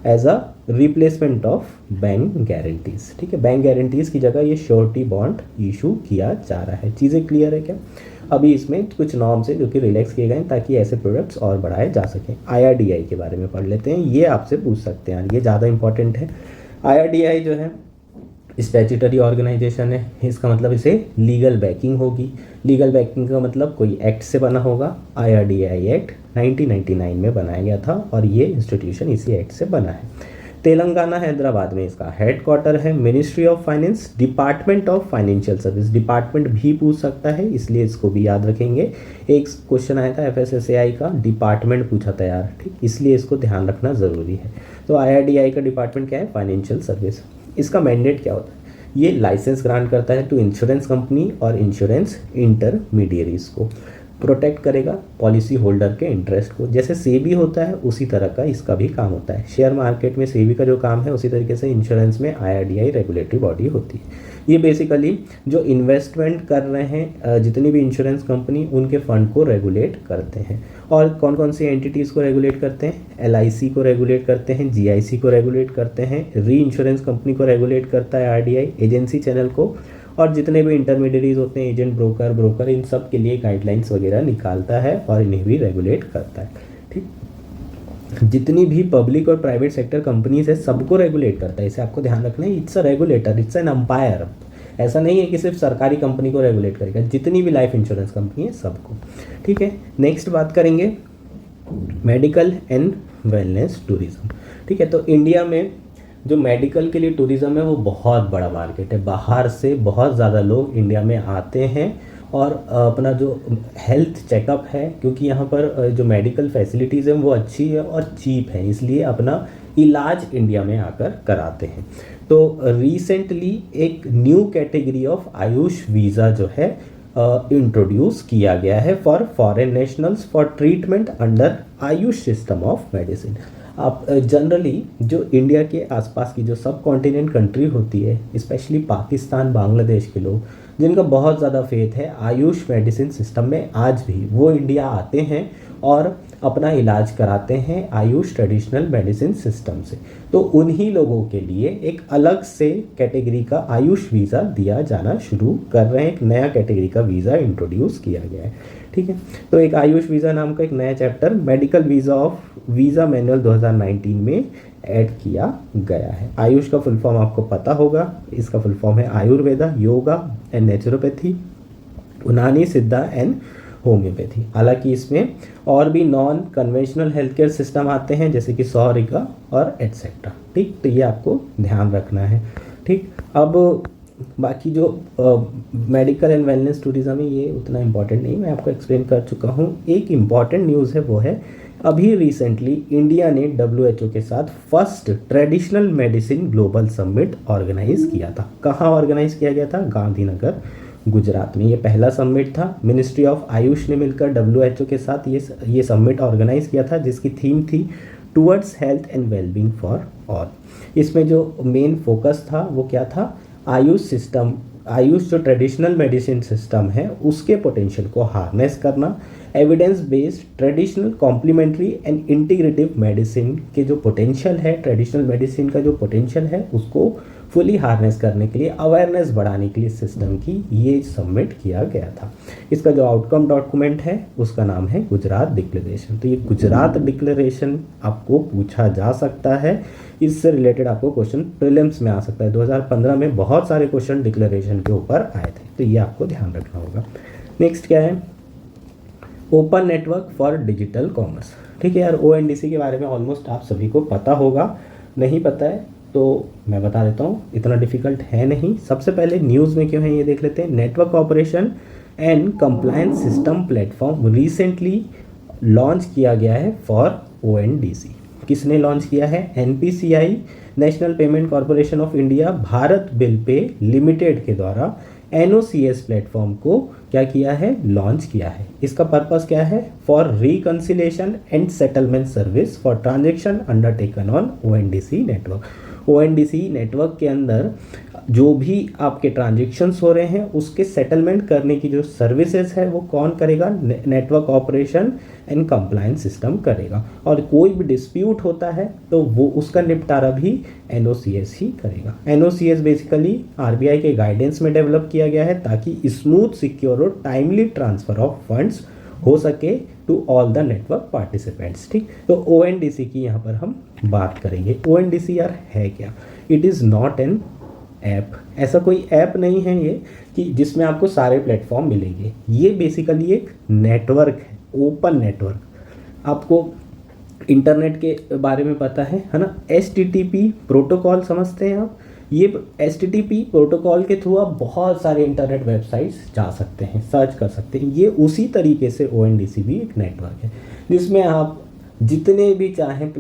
as a replacement of bank guarantees. ठीक है, बैंक गारंटीज़ की जगह ये श्योरिटी बॉन्ड इशू किया जा रहा है। चीज़ें क्लियर है क्या? अभी इसमें कुछ नॉर्म्स हैं जो कि रिलैक्स किए गए हैं ताकि ऐसे प्रोडक्ट्स और बढ़ाए जा सकें। IRDAI के बारे में पढ़ लेते हैं, ये आपसे पूछ सकते हैं, ये ज़्यादा इंपॉर्टेंट है। IRDAI जो है स्टैट्यूटरी ऑर्गेनाइजेशन है, इसका मतलब इसे लीगल बैकिंग होगी। लीगल बैकिंग का मतलब कोई एक्ट से बना होगा। IRDAI एक्ट 1999 में बनाया गया था, और ये इंस्टीट्यूशन इसी एक्ट से बना है। तेलंगाना हैदराबाद में इसका हेड क्वार्टर है। Ministry of finance, department of financial service, department भी पूछ सकता है, इसलिए इसको भी याद रखेंगे। एक क्वेश्चन आया था FSSAI का, डिपार्टमेंट पूछा था यार, ठीक, इसलिए इसको ध्यान रखना ज़रूरी है। तो IRDAI का डिपार्टमेंट क्या है, फाइनेंशियल सर्विस। इसका मैंडेट क्या होता है, ये लाइसेंस ग्रांट करता है टू इंश्योरेंस कंपनी और इंश्योरेंस इंटरमीडियरीज को। प्रोटेक्ट करेगा पॉलिसी होल्डर के इंटरेस्ट को। जैसे सेबी होता है उसी तरह का इसका भी काम होता है। शेयर मार्केट में सेबी का जो काम है उसी तरीके से इंश्योरेंस में आईआरडीआई रेगुलेटरी बॉडी होती है। ये बेसिकली जो इन्वेस्टमेंट कर रहे हैं जितनी भी इंश्योरेंस कंपनी उनके फंड को रेगुलेट करते हैं। और कौन कौन सी एंटिटीज़ को रेगुलेट करते हैं? एलआईसी को रेगुलेट करते हैं, जीआईसी को रेगुलेट करते हैं, री इंश्योरेंस कंपनी को रेगुलेट करता है आरडीआई, एजेंसी चैनल को, और जितने भी इंटरमीडिएरीज होते हैं एजेंट, ब्रोकर, इन सब के लिए गाइडलाइंस वगैरह निकालता है और इन्हें भी रेगुलेट करता है। ठीक, जितनी भी पब्लिक और प्राइवेट सेक्टर कंपनीज है सबको रेगुलेट करता है। इसे आपको ध्यान रखना है, it's a regulator, it's an umpire. ऐसा नहीं है कि सिर्फ सरकारी कंपनी को रेगुलेट करेगा, जितनी भी लाइफ इंश्योरेंस कंपनी है सबको। ठीक है, नेक्स्ट बात करेंगे मेडिकल एंड वेलनेस टूरिज्म। ठीक है, तो इंडिया में जो मेडिकल के लिए टूरिज़्म है वो बहुत बड़ा मार्केट है। बाहर से बहुत ज़्यादा लोग इंडिया में आते हैं और अपना जो हेल्थ चेकअप है, क्योंकि यहाँ पर जो मेडिकल फैसिलिटीज़ हैं वो अच्छी है और चीप है, इसलिए अपना इलाज इंडिया में आकर कराते हैं। तो रिसेंटली एक new category of Ayush visa जो है इंट्रोड्यूस किया गया है for foreign nationals for treatment under Ayush system of medicine. आप जनरली जो इंडिया के आसपास की जो सब कॉन्टिनेंट कंट्री होती है, स्पेशली पाकिस्तान, बांग्लादेश के लोग जिनका बहुत ज़्यादा फेथ है आयुष मेडिसिन सिस्टम में, आज भी वो इंडिया आते हैं और अपना इलाज कराते हैं आयुष ट्रेडिशनल मेडिसिन सिस्टम से। तो उन्हीं लोगों के लिए एक अलग से कैटेगरी का आयुष वीज़ा दिया जाना शुरू कर रहे हैं। एक नया कैटेगरी का वीज़ा इंट्रोड्यूस किया गया है। ठीक है, तो एक आयुष वीज़ा नाम का एक नया chapter medical visa of visa manual 2019 में ऐड किया गया है। आयुष का फुल फॉर्म आपको पता होगा, इसका फुल फॉर्म है आयुर्वेदा, योगा एंड नेचुरोपैथी, यूनानी, सिद्धा एंड होम्योपैथी। हालांकि इसमें और भी non conventional health care system आते हैं जैसे कि सौरिका और एट्सेट्रा। ठीक, तो ये आपको ध्यान रखना है। ठीक, अब बाकी जो मेडिकल एंड वेलनेस टूरिज्म है ये उतना इम्पॉर्टेंट नहीं, मैं आपको एक्सप्लेन कर चुका हूँ। एक इम्पॉर्टेंट न्यूज़ है वो है अभी रिसेंटली इंडिया ने WHO के साथ first traditional medicine global summit organize किया था। कहाँ ऑर्गेनाइज किया गया था? गांधीनगर, गुजरात में। ये पहला समिट था। मिनिस्ट्री ऑफ आयुष ने मिलकर WHO के साथ ये समिट ऑर्गेनाइज किया था जिसकी थीम थी towards health and wellbeing for all. इसमें जो मेन फोकस था वो क्या था? आयुष सिस्टम, आयुष जो ट्रेडिशनल मेडिसिन सिस्टम है उसके पोटेंशियल को हार्नेस करना, evidence based traditional complementary and integrative medicine के जो पोटेंशियल है, ट्रेडिशनल मेडिसिन का जो पोटेंशियल है उसको फुली हार्नेस करने के लिए, अवेयरनेस बढ़ाने के लिए सिस्टम की ये सबमिट किया गया था। इसका जो आउटकम डॉक्यूमेंट है उसका नाम है गुजरात डिक्लेरेशन। तो ये गुजरात डिक्लेरेशन आपको पूछा जा सकता है, इससे रिलेटेड आपको क्वेश्चन प्रीलिम्स में आ सकता है। 2015 में बहुत सारे क्वेश्चन डिक्लेरेशन के ऊपर आए थे, तो ये आपको ध्यान रखना होगा। नेक्स्ट क्या है? Open network for digital commerce. ठीक है यार, ONDC के बारे में ऑलमोस्ट आप सभी को पता होगा, नहीं पता है तो मैं बता देता हूँ, इतना डिफिकल्ट है नहीं। सबसे पहले न्यूज़ में क्यों है ये देख लेते हैं। Network operation and compliance system platform recently launch किया गया है फॉर ONDC। किसने लॉन्च किया है? NPCI, national payment corporation of India, Bharat bill pay limited के द्वारा NOCS प्लेटफॉर्म को क्या किया है? लॉन्च किया है। इसका पर्पस क्या है? For reconciliation and settlement service for transaction undertaken on ONDC network. ONDC network के अंदर जो भी आपके ट्रांजेक्शन्स हो रहे हैं उसके सेटलमेंट करने की जो सर्विसेज है वो कौन करेगा? Network operation and compliance system करेगा। और कोई भी डिस्प्यूट होता है तो वो उसका निपटारा भी NOCS ही करेगा। NOCS बेसिकली RBI के गाइडेंस में डेवलप किया गया है ताकि स्मूथ, सिक्योर और टाइमली ट्रांसफर ऑफ फंड्स हो सके to all the network participants. ठीक, तो ONDC की यहाँ पर हम बात करेंगे। ONDC यार है क्या? It is not an app. ऐसा कोई ऐप नहीं है ये कि जिसमें आपको सारे प्लेटफॉर्म मिलेंगे। ये बेसिकली एक नेटवर्क है, ओपन नेटवर्क। आपको इंटरनेट के बारे में पता है ना? HTTP प्रोटोकॉल समझते हैं आप? ये HTTP प्रोटोकॉल के थ्रू आप बहुत सारे इंटरनेट वेबसाइट्स जा सकते हैं, सर्च कर सकते हैं। ये उसी तरीके से ONDC भी एक नेटवर्क है जिसमें आप जितने भी चाहें,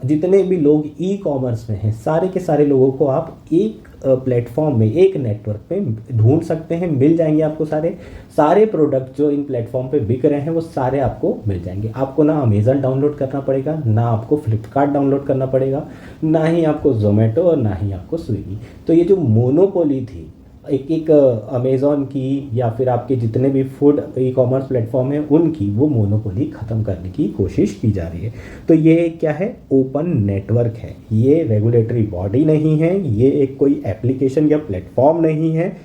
जितने भी लोग ई कॉमर्स में हैं सारे के सारे लोगों को आप एक प्लेटफॉर्म में, एक नेटवर्क पे ढूंढ सकते हैं, मिल जाएंगे आपको सारे प्रोडक्ट जो इन प्लेटफॉर्म पे बिक रहे हैं वो सारे आपको मिल जाएंगे। आपको ना अमेज़न डाउनलोड करना पड़ेगा, ना आपको फ्लिपकार्ट डाउनलोड करना पड़ेगा, ना ही आपको जोमेटो और ना ही आपको स्विगी। तो ये जो मोनोपोली थी एक अमेज़ॉन की या फिर आपके जितने भी फूड ई कॉमर्स प्लेटफॉर्म हैं उनकी, वो मोनोपोली ख़त्म करने की कोशिश की जा रही है। तो ये क्या है, ओपन नेटवर्क है, ये रेगुलेटरी बॉडी नहीं है, ये एक कोई एप्लीकेशन या प्लेटफॉर्म नहीं है,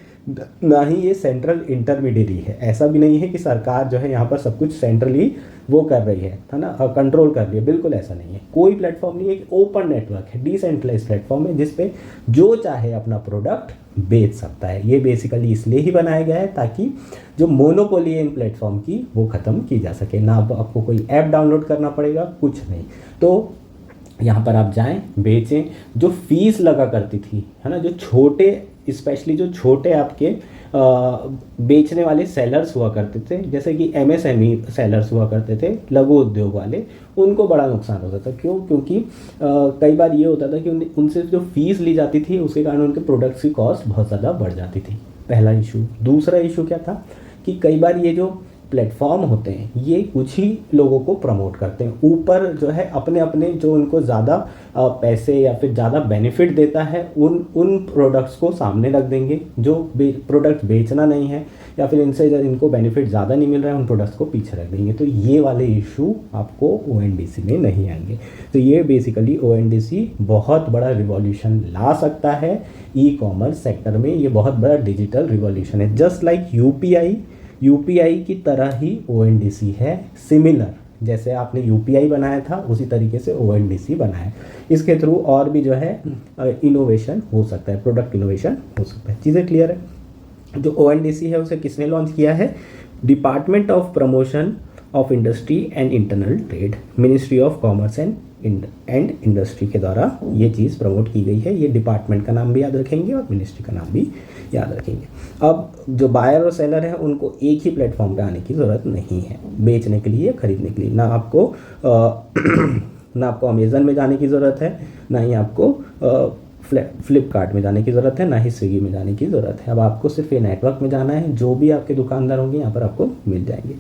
ना ही ये सेंट्रल इंटरमीडियरी है। ऐसा भी नहीं है कि सरकार जो है यहाँ पर सब कुछ सेंट्रली वो कर रही है ना, कंट्रोल कर रही है, बिल्कुल ऐसा नहीं है। कोई प्लेटफॉर्म नहीं है, एक ओपन नेटवर्क है, डिसेंट्रलाइज प्लेटफॉर्म है जिसपे जो चाहे अपना प्रोडक्ट बेच सकता है। ये बेसिकली इसलिए ही बनाया गया है ताकि जो मोनोपोली है इन प्लेटफॉर्म की वो ख़त्म की जा सके। ना आपको कोई ऐप डाउनलोड करना पड़ेगा, कुछ नहीं। तो यहाँ पर आप जाएं, बेचें। जो फीस लगा करती थी है ना, जो छोटे, स्पेशली जो छोटे आपके बेचने वाले सेलर्स हुआ करते थे, जैसे कि एमएसएमई सेलर्स हुआ करते थे, लघु उद्योग वाले, उनको बड़ा नुकसान होता था। क्यों? क्योंकि कई बार ये होता था कि उनसे जो फीस ली जाती थी उसके कारण उनके प्रोडक्ट्स की कॉस्ट बहुत ज़्यादा बढ़ जाती थी। पहला इशू। दूसरा इशू क्या था कि कई बार ये जो प्लेटफॉर्म होते हैं ये कुछ ही लोगों को प्रमोट करते हैं, ऊपर जो है अपने अपने जो उनको ज़्यादा पैसे या फिर ज़्यादा बेनिफिट देता है उन प्रोडक्ट्स को सामने रख देंगे। जो प्रोडक्ट बेचना नहीं है या फिर इनको बेनिफिट ज़्यादा नहीं मिल रहा है, उन प्रोडक्ट्स को पीछे रख देंगे। तो ये वाले इशू आपको ओएनडीसी में नहीं आएंगे। तो ये बेसिकली ओएनडीसी बहुत बड़ा रिवॉल्यूशन ला सकता है ई कॉमर्स सेक्टर में। ये बहुत बड़ा डिजिटल रिवॉल्यूशन है। जस्ट लाइक यूपीआई की तरह ही ओएनडीसी है, सिमिलर। जैसे आपने यूपीआई बनाया था उसी तरीके से ओएनडीसी बनाया। इसके थ्रू और भी जो है इनोवेशन हो सकता है, प्रोडक्ट इनोवेशन हो सकता है। चीज़ें क्लियर है? जो ओएनडीसी है उसे किसने लॉन्च किया है? Department of promotion of industry and internal trade, ministry of commerce and industry के द्वारा ये चीज़ प्रमोट की गई है। ये डिपार्टमेंट का नाम भी याद रखेंगे और मिनिस्ट्री का नाम भी याद रखेंगे। अब जो बायर और सेलर है उनको एक ही प्लेटफॉर्म पे आने की ज़रूरत नहीं है बेचने के लिए, खरीदने के लिए। ना आपको अमेज़न में जाने की ज़रूरत है, ना ही आपको फ्लिपकार्ट में जाने की ज़रूरत है, ना ही स्विगी में जाने की ज़रूरत है। अब आपको सिर्फ ये नेटवर्क में जाना है, जो भी आपके दुकानदार होंगे यहाँ पर आपको मिल जाएंगे।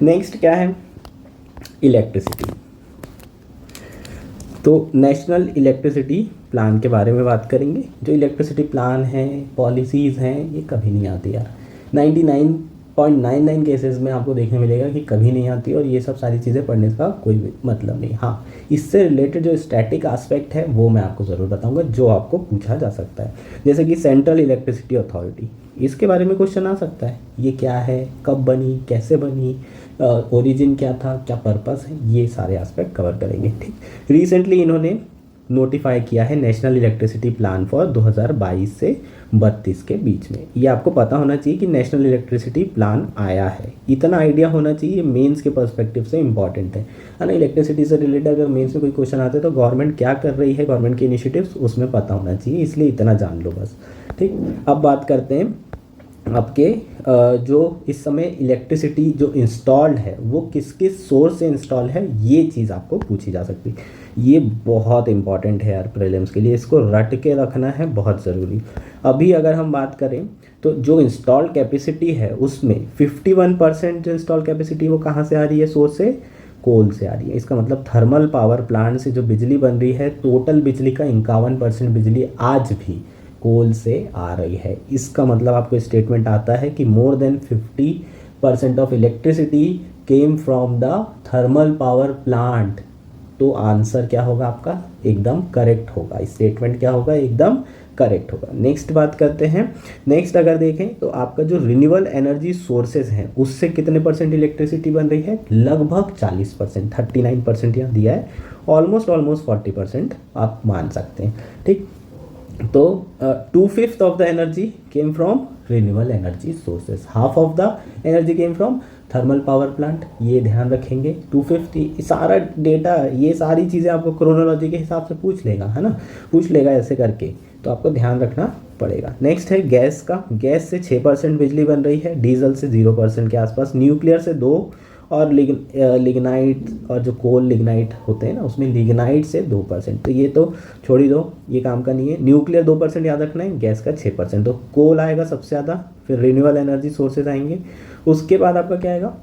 नेक्स्ट क्या है? इलेक्ट्रिसिटी। तो नेशनल इलेक्ट्रिसिटी प्लान के बारे में बात करेंगे। जो इलेक्ट्रिसिटी प्लान है, पॉलिसीज़ हैं, ये कभी नहीं आती यार। 99.99 केसेस में आपको देखने मिलेगा कि कभी नहीं आती, और ये सब सारी चीज़ें पढ़ने का कोई मतलब नहीं। हाँ, इससे रिलेटेड जो स्टैटिक एस्पेक्ट है वो मैं आपको ज़रूर बताऊंगा, जो आपको पूछा जा सकता है। जैसे कि सेंट्रल इलेक्ट्रिसिटी अथॉरिटी, इसके बारे में क्वेश्चन आ सकता है। ये क्या है, कब बनी, कैसे बनी, ओरिजिन क्या था, क्या पर्पस है, ये सारे एस्पेक्ट कवर करेंगे। ठीक, रिसेंटली इन्होंने नोटिफाई किया है नेशनल इलेक्ट्रिसिटी प्लान फॉर 2022 से 32 के बीच में। ये आपको पता होना चाहिए कि नेशनल इलेक्ट्रिसिटी प्लान आया है, इतना आइडिया होना चाहिए। मेंस के पर्सपेक्टिव से इंपॉर्टेंट है ना। इलेक्ट्रिसिटी से रिलेटेड अगर मेंस में कोई क्वेश्चन आते हैं तो गवर्नमेंट क्या कर रही है, गवर्नमेंट के इनिशिएटिव्स, उसमें पता होना चाहिए, इसलिए इतना जान लो बस। ठीक, अब बात करते हैं आपके जो इस समय इलेक्ट्रिसिटी जो इंस्टॉल्ड है वो किस किस सोर्स से इंस्टॉल है, ये चीज़ आपको पूछी जा सकती है। ये बहुत इंपॉर्टेंट है यार प्रीलिम्स के लिए, इसको रट के रखना है, बहुत ज़रूरी। अभी अगर हम बात करें तो जो इंस्टॉल कैपेसिटी है उसमें 51% जो इंस्टॉल कैपेसिटी वो कहाँ से आ रही है? सोर्स से, कोल से आ रही है। इसका मतलब थर्मल पावर प्लांट से जो बिजली बन रही है, टोटल बिजली का 51% बिजली आज भी कोल से आ रही है। इसका मतलब आपको स्टेटमेंट आता है कि more than 50% of electricity came from the thermal power plant. तो आंसर क्या होगा आपका? एकदम करेक्ट होगा। स्टेटमेंट क्या होगा? एकदम करेक्ट होगा। नेक्स्ट बात करते हैं। नेक्स्ट अगर देखें तो आपका जो रिन्यूएबल एनर्जी सोर्सेज हैं उससे कितने परसेंट इलेक्ट्रिसिटी बन रही है? लगभग 40%, 39% यहाँ दिया है। ऑलमोस्ट 40% आप मान सकते हैं। ठीक, तो 2/5 of the energy came from renewable energy sources, half of the energy came from thermal power plant. ये ध्यान रखेंगे। 250 सारा डेटा, ये सारी चीज़ें आपको क्रोनोलॉजी के हिसाब से पूछ लेगा, है ना, पूछ लेगा ऐसे करके, तो आपको ध्यान रखना पड़ेगा। नेक्स्ट है गैस का। गैस से 6% बिजली बन रही है, डीजल से 0% के आसपास, न्यूक्लियर से 2 और लिग्नाइट और जो कोल लिग्नाइट होते हैं ना, उसमें लिग्नाइट से 2%। तो ये तो छोड़ ही दो, ये काम का नहीं है। न्यूक्लियर 2% याद रखना है, गैस का 6%। तो कोल आएगा सबसे ज़्यादा, फिर रिन्यूएबल एनर्जी सोर्सेज आएंगे, उसके बाद आपका क्या आएगा,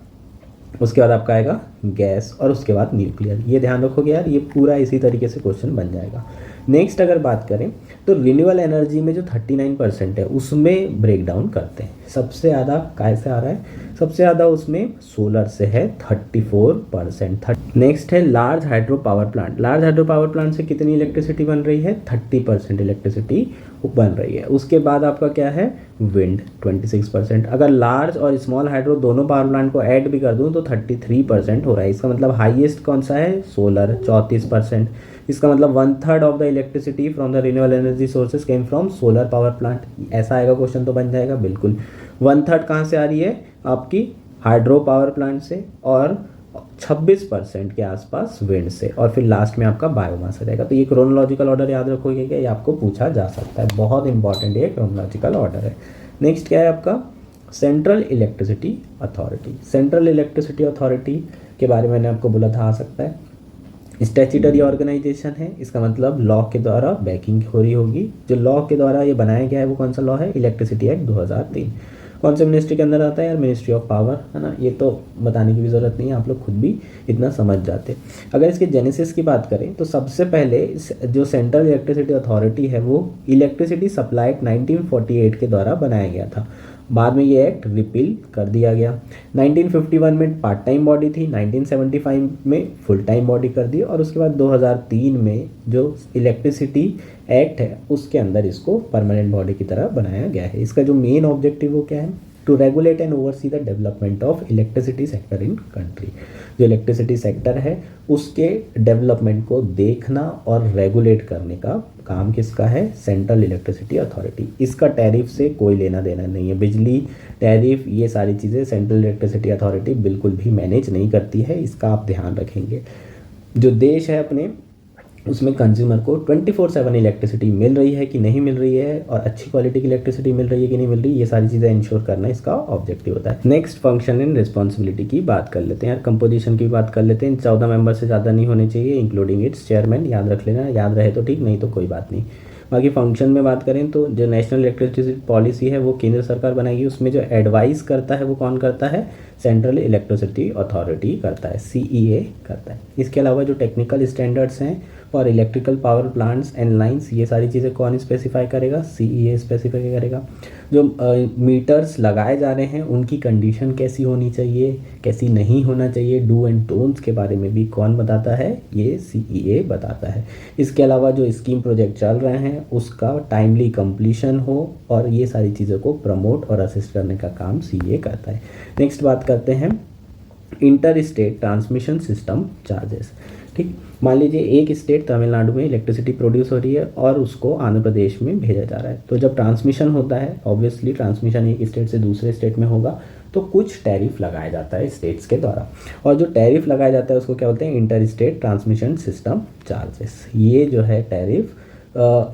उसके बाद आपका आएगा गैस, और उसके बाद न्यूक्लियर। ये ध्यान रखोगे यार, ये पूरा इसी तरीके से क्वेश्चन बन जाएगा। नेक्स्ट अगर बात करें तो रिन्यूएबल एनर्जी में जो 39% है उसमें ब्रेक डाउन करते हैं। सबसे ज़्यादा कैसे आ रहा है, सबसे ज़्यादा उसमें सोलर से है 34%। नेक्स्ट है large hydro power plant. Large hydro power plant से कितनी इलेक्ट्रिसिटी बन रही है, 30% इलेक्ट्रिसिटी बन रही है। उसके बाद आपका क्या है, विंड 26%। अगर लार्ज और स्मॉल हाइड्रो दोनों पावर प्लांट को ऐड भी कर दूं तो 33% हो रहा है। इसका मतलब हाईएस्ट कौन सा है, सोलर 34%। इसका मतलब 1/3 of the electricity from the renewable energy sources came from solar power plant. ऐसा आएगा क्वेश्चन तो बन जाएगा बिल्कुल। 1/3 कहाँ से आ रही है, आपकी हाइड्रो पावर प्लांट से, और 26% के आसपास विंड से, और फिर लास्ट में आपका बायोमास रहेगा। तो ये क्रोनोलॉजिकल ऑर्डर याद रखोगे क्या, ये आपको पूछा जा सकता है, बहुत इंपॉर्टेंट ये क्रोनोलॉजिकल ऑर्डर है। नेक्स्ट क्या है आपका, central electricity authority. Central electricity authority के बारे में मैंने आपको बोला था, आ सकता है। स्टैट्यूटरी ऑर्गेनाइजेशन है, इसका मतलब लॉ के द्वारा बैकिंग हो रही होगी। जो लॉ के द्वारा ये बनाया गया है वो कौन सा लॉ है, इलेक्ट्रिसिटी एक्ट 2003। कौन से मिनिस्ट्री के अंदर आता है यार, मिनिस्ट्री ऑफ पावर, है ना। ये तो बताने की भी ज़रूरत नहीं है, आप लोग खुद भी इतना समझ जाते। अगर इसके जेनेसिस की बात करें तो सबसे पहले जो सेंट्रल इलेक्ट्रिसिटी अथॉरिटी है वो इलेक्ट्रिसिटी सप्लाई एक्ट 1948 के द्वारा बनाया गया था। बाद में ये एक्ट रिपील कर दिया गया। 1951 में पार्ट टाइम बॉडी थी, 1975 में फुल टाइम बॉडी कर दी, और उसके बाद 2003 में जो इलेक्ट्रिसिटी एक्ट है उसके अंदर इसको परमानेंट बॉडी की तरह बनाया गया है। इसका जो मेन ऑब्जेक्टिव वो क्या है, to regulate and oversee the development of electricity sector in country. जो इलेक्ट्रिसिटी सेक्टर है उसके डेवलपमेंट को देखना और रेगुलेट करने का काम किसका है, सेंट्रल इलेक्ट्रिसिटी अथॉरिटी। इसका टैरिफ से कोई लेना देना नहीं है, बिजली टैरिफ ये सारी चीज़ें सेंट्रल इलेक्ट्रिसिटी अथॉरिटी बिल्कुल भी मैनेज नहीं करती है, इसका आप ध्यान रखेंगे। जो देश है अपने उसमें कंज्यूमर को 24/7 इलेक्ट्रिसिटी मिल रही है कि नहीं मिल रही है, और अच्छी क्वालिटी की इलेक्ट्रिसिटी मिल रही है कि नहीं मिल रही, ये सारी चीज़ें इंश्योर करना इसका ऑब्जेक्टिव होता है। नेक्स्ट फंक्शन एंड रिस्पॉन्सिबिलिटी की बात कर लेते हैं यार, कंपोजिशन की बात कर लेते हैं। 14 मेंबर से ज़्यादा नहीं होने चाहिए, इंक्लूडिंग इट्स चेयरमैन। याद रख लेना, याद रहे तो ठीक, नहीं तो कोई बात नहीं। बाकी फंक्शन में बात करें तो जो नेशनल इलेक्ट्रिसिटी पॉलिसी है वो केंद्र सरकार बनाएगी, उसमें जो एडवाइस करता है वो कौन करता है, सेंट्रल इलेक्ट्रिसिटी अथॉरिटी करता है, CEA करता है। इसके अलावा जो टेक्निकल स्टैंडर्ड्स हैं और electrical power plants and lines, ये सारी चीज़ें कौन स्पेसिफाई करेगा, CEA स्पेसिफाई करेगा। जो मीटर्स लगाए जा रहे हैं उनकी कंडीशन कैसी होनी चाहिए, कैसी नहीं होना चाहिए, डू एंड डोंट्स के बारे में भी कौन बताता है, ये CEA बताता है। इसके अलावा जो स्कीम प्रोजेक्ट चल रहे हैं उसका टाइमली कंप्लीशन हो, और ये सारी चीज़ों को प्रमोट और असिस्ट करने का काम CEA करता है। नेक्स्ट बात करते हैं inter state transmission system charges. ठीक, मान लीजिए एक स्टेट तमिलनाडु में इलेक्ट्रिसिटी प्रोड्यूस हो रही है और उसको आंध्र प्रदेश में भेजा जा रहा है। तो जब ट्रांसमिशन होता है, ऑब्वियसली ट्रांसमिशन एक स्टेट से दूसरे स्टेट में होगा, तो कुछ टैरिफ लगाया जाता है स्टेट्स के द्वारा, और जो टैरिफ लगाया जाता है उसको क्या बोलते हैं, inter state transmission system charges. ये जो है टैरिफ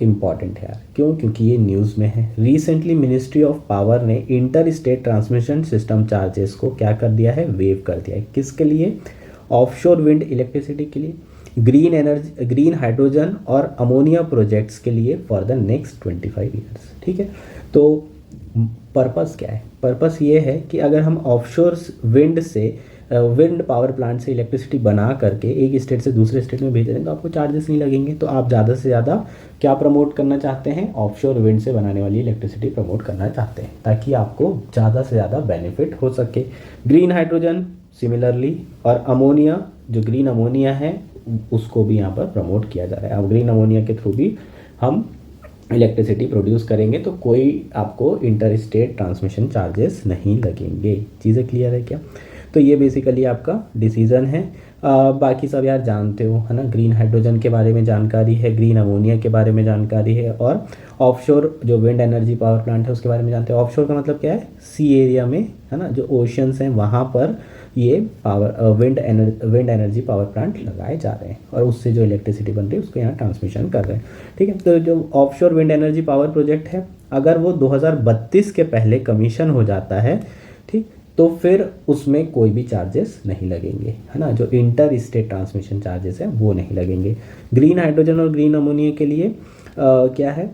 इम्पॉर्टेंट है यार, क्यों, क्योंकि ये न्यूज़ में है। रिसेंटली मिनिस्ट्री ऑफ पावर ने inter state transmission system charges को क्या कर दिया है, वेव कर दिया है। किसके लिए, ऑफशोर विंड इलेक्ट्रिसिटी के लिए, ग्रीन एनर्जी, ग्रीन हाइड्रोजन और अमोनिया प्रोजेक्ट्स के लिए फॉर द नेक्स्ट 25 ईयर्स। ठीक है, तो पर्पस क्या है, पर्पस ये है कि अगर हम ऑफशोर विंड से विंड पावर प्लांट से इलेक्ट्रिसिटी बना करके एक स्टेट से दूसरे स्टेट में भेज रहे हैं तो आपको चार्जेस नहीं लगेंगे। तो आप ज़्यादा से ज़्यादा क्या प्रमोट करना चाहते हैं, ऑफशोर विंड से बनाने वाली इलेक्ट्रिसिटी प्रमोट करना चाहते हैं, ताकि आपको ज़्यादा से ज़्यादा बेनिफिट हो सके। ग्रीन हाइड्रोजन सिमिलरली, और अमोनिया, जो ग्रीन अमोनिया है उसको भी यहाँ पर प्रमोट किया जा रहा है। अब ग्रीन अमोनिया के थ्रू भी हम इलेक्ट्रिसिटी प्रोड्यूस करेंगे तो कोई आपको इंटर स्टेट ट्रांसमिशन चार्जेस नहीं लगेंगे। चीज़ें क्लियर है क्या? तो ये बेसिकली आपका डिसीजन है। बाकी सब यार जानते हो, है ना। ग्रीन हाइड्रोजन के बारे में जानकारी है, ग्रीन अमोनिया के बारे में जानकारी है, और ऑफशोर जो विंड एनर्जी पावर प्लांट है उसके बारे में जानते हैं। ऑफशोर का मतलब क्या है, सी एरिया में, है ना, जो ओशंस हैं वहाँ पर ये power wind energy power plant लगाए जा रहे हैं, और उससे जो इलेक्ट्रिसिटी बन रही है उसको यहाँ ट्रांसमिशन कर रहे हैं। ठीक है, तो जो offshore wind energy power project है, अगर वो 2032 के पहले कमीशन हो जाता है, ठीक, तो फिर उसमें कोई भी चार्जेस नहीं लगेंगे, है ना। जो इंटर स्टेट ट्रांसमिशन चार्जेस हैं वो नहीं लगेंगे। ग्रीन हाइड्रोजन और ग्रीन अमोनिया के लिए क्या है,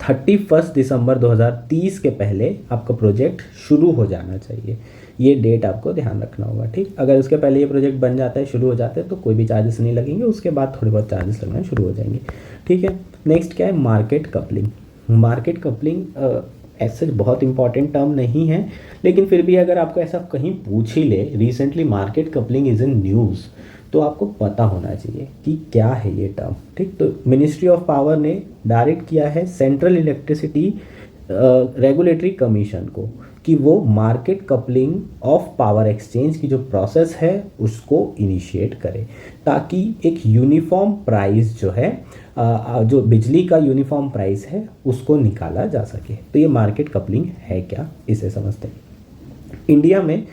31 दिसंबर 2030 के पहले आपका प्रोजेक्ट शुरू हो जाना चाहिए। ये डेट आपको ध्यान रखना होगा, ठीक। अगर उसके पहले ये प्रोजेक्ट बन जाता है, शुरू हो जाता है, तो कोई भी चार्जेस नहीं लगेंगे, उसके बाद थोड़े बहुत चार्जेस लगना शुरू हो जाएंगे, ठीक है। नेक्स्ट क्या है, मार्केट कपलिंग। मार्केट कपलिंग ऐसे बहुत इंपॉर्टेंट टर्म नहीं है, लेकिन फिर भी अगर आपको ऐसा कहीं पूछ ही ले, recently market coupling is in news, तो आपको पता होना चाहिए कि क्या है ये टर्म, ठीक। तो मिनिस्ट्री ऑफ पावर ने डायरेक्ट किया है सेंट्रल इलेक्ट्रिसिटी रेगुलेटरी कमीशन को कि वो market coupling of power exchange की जो प्रोसेस है उसको इनिशिएट करे, ताकि एक यूनिफॉर्म प्राइस जो है जो बिजली का यूनिफॉर्म प्राइस है उसको निकाला जा सके। तो ये मार्केट कपलिंग है क्या, इसे समझते हैं। इंडिया में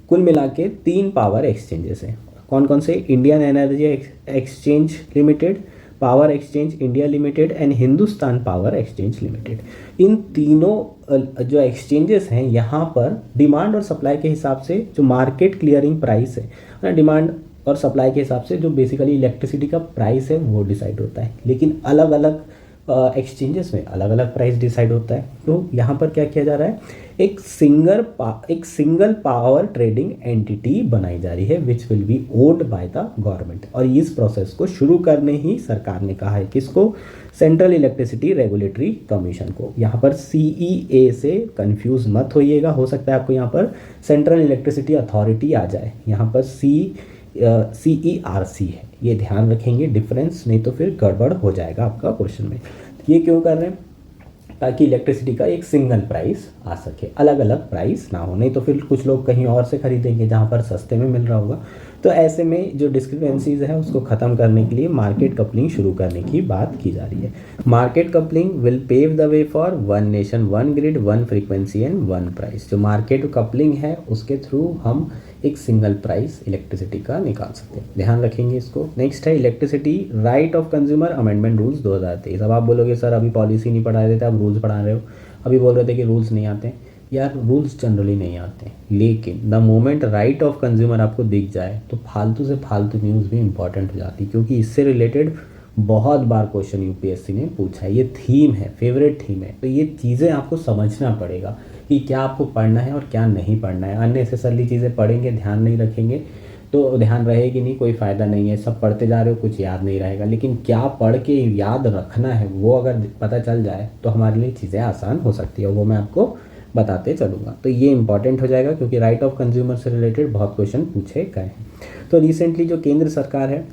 कुल मिला के 3 पावर एक्सचेंजेस हैं। कौन कौन से, Indian energy exchange limited, power exchange India limited and Hindustan power exchange limited. इन तीनों जो एक्सचेंजेस हैं यहाँ पर डिमांड और सप्लाई के हिसाब से जो मार्केट क्लियरिंग प्राइस है ना, डिमांड और सप्लाई के हिसाब से जो बेसिकली इलेक्ट्रिसिटी का प्राइस है वो डिसाइड होता है, लेकिन अलग अलग एक्सचेंजेस में अलग अलग प्राइस डिसाइड होता है। तो यहाँ पर क्या किया जा रहा है, एक सिंगल पावर ट्रेडिंग एंटिटी बनाई जा रही है विच will B owned by the government, और इस प्रोसेस को शुरू करने ही सरकार ने कहा है, किसको, सेंट्रल इलेक्ट्रिसिटी रेगुलेटरी कमीशन को। यहाँ पर CEA से कंफ्यूज मत होइएगा, हो सकता है आपको यहाँ पर सेंट्रल इलेक्ट्रिसिटी अथॉरिटी आ जाए, यहाँ पर CERC है, ये ध्यान रखेंगे डिफरेंस, नहीं तो फिर गड़बड़ हो जाएगा आपका क्वेश्चन में। ये क्यों कर रहे हैं, ताकि इलेक्ट्रिसिटी का एक सिंगल प्राइस आ सके, अलग अलग प्राइस ना हो, नहीं तो फिर कुछ लोग कहीं और से खरीदेंगे जहाँ पर सस्ते में मिल रहा होगा। तो ऐसे में जो डिस्क्रिपेंसीज है उसको ख़त्म करने के लिए मार्केट कपलिंग शुरू करने की बात की जा रही है। Market coupling will pave the way for one nation one grid one frequency and one price. जो मार्केट कपलिंग है उसके थ्रू हम एक सिंगल प्राइस इलेक्ट्रिसिटी का निकाल सकते हैं, ध्यान रखेंगे इसको। नेक्स्ट है electricity right of consumer amendment rules 2023। अब आप बोलोगे सर अभी पॉलिसी नहीं पढ़ा रहे थे, आप रूल्स पढ़ा रहे हो, अभी बोल रहे थे कि रूल्स नहीं आते। यार रूल्स जनरली नहीं आते, लेकिन the moment right of consumer आपको दिख जाए तो फालतू से फालतू न्यूज़ भी इंपॉर्टेंट हो जाती, क्योंकि इससे रिलेटेड बहुत बार क्वेश्चन यूपीएससी ने पूछा है। ये थीम है, फेवरेट थीम है, तो ये चीज़ें आपको समझना पड़ेगा कि क्या आपको पढ़ना है और क्या नहीं पढ़ना है। अननेसेसरली चीज़ें पढ़ेंगे, ध्यान नहीं रखेंगे तो ध्यान रहेगी नहीं, कोई फ़ायदा नहीं है। सब पढ़ते जा रहे हो, कुछ याद नहीं रहेगा, लेकिन क्या पढ़ के याद रखना है वो अगर पता चल जाए तो हमारे लिए चीज़ें आसान हो सकती है, वो मैं आपको बताते चलूँगा। तो ये इंपॉर्टेंट हो जाएगा क्योंकि राइट ऑफ कंज्यूमर से रिलेटेड बहुत क्वेश्चन पूछे गए हैं। तो रिसेंटली जो केंद्र सरकार है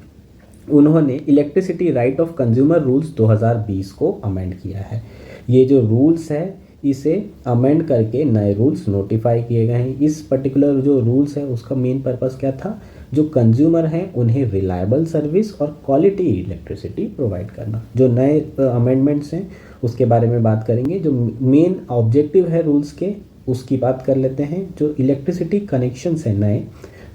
उन्होंने electricity right of consumer rules 2020 को अमेंड किया है। ये जो रूल्स है इसे अमेंड करके नए रूल्स नोटिफाई किए गए हैं। इस पर्टिकुलर जो रूल्स है उसका मेन पर्पस क्या था, जो कंज्यूमर हैं उन्हें रिलायबल सर्विस और क्वालिटी इलेक्ट्रिसिटी प्रोवाइड करना। जो नए अमेंडमेंट्स हैं उसके बारे में बात करेंगे। जो मेन ऑब्जेक्टिव है रूल्स के उसकी बात कर लेते हैं। जो इलेक्ट्रिसिटी कनेक्शंस हैं नए,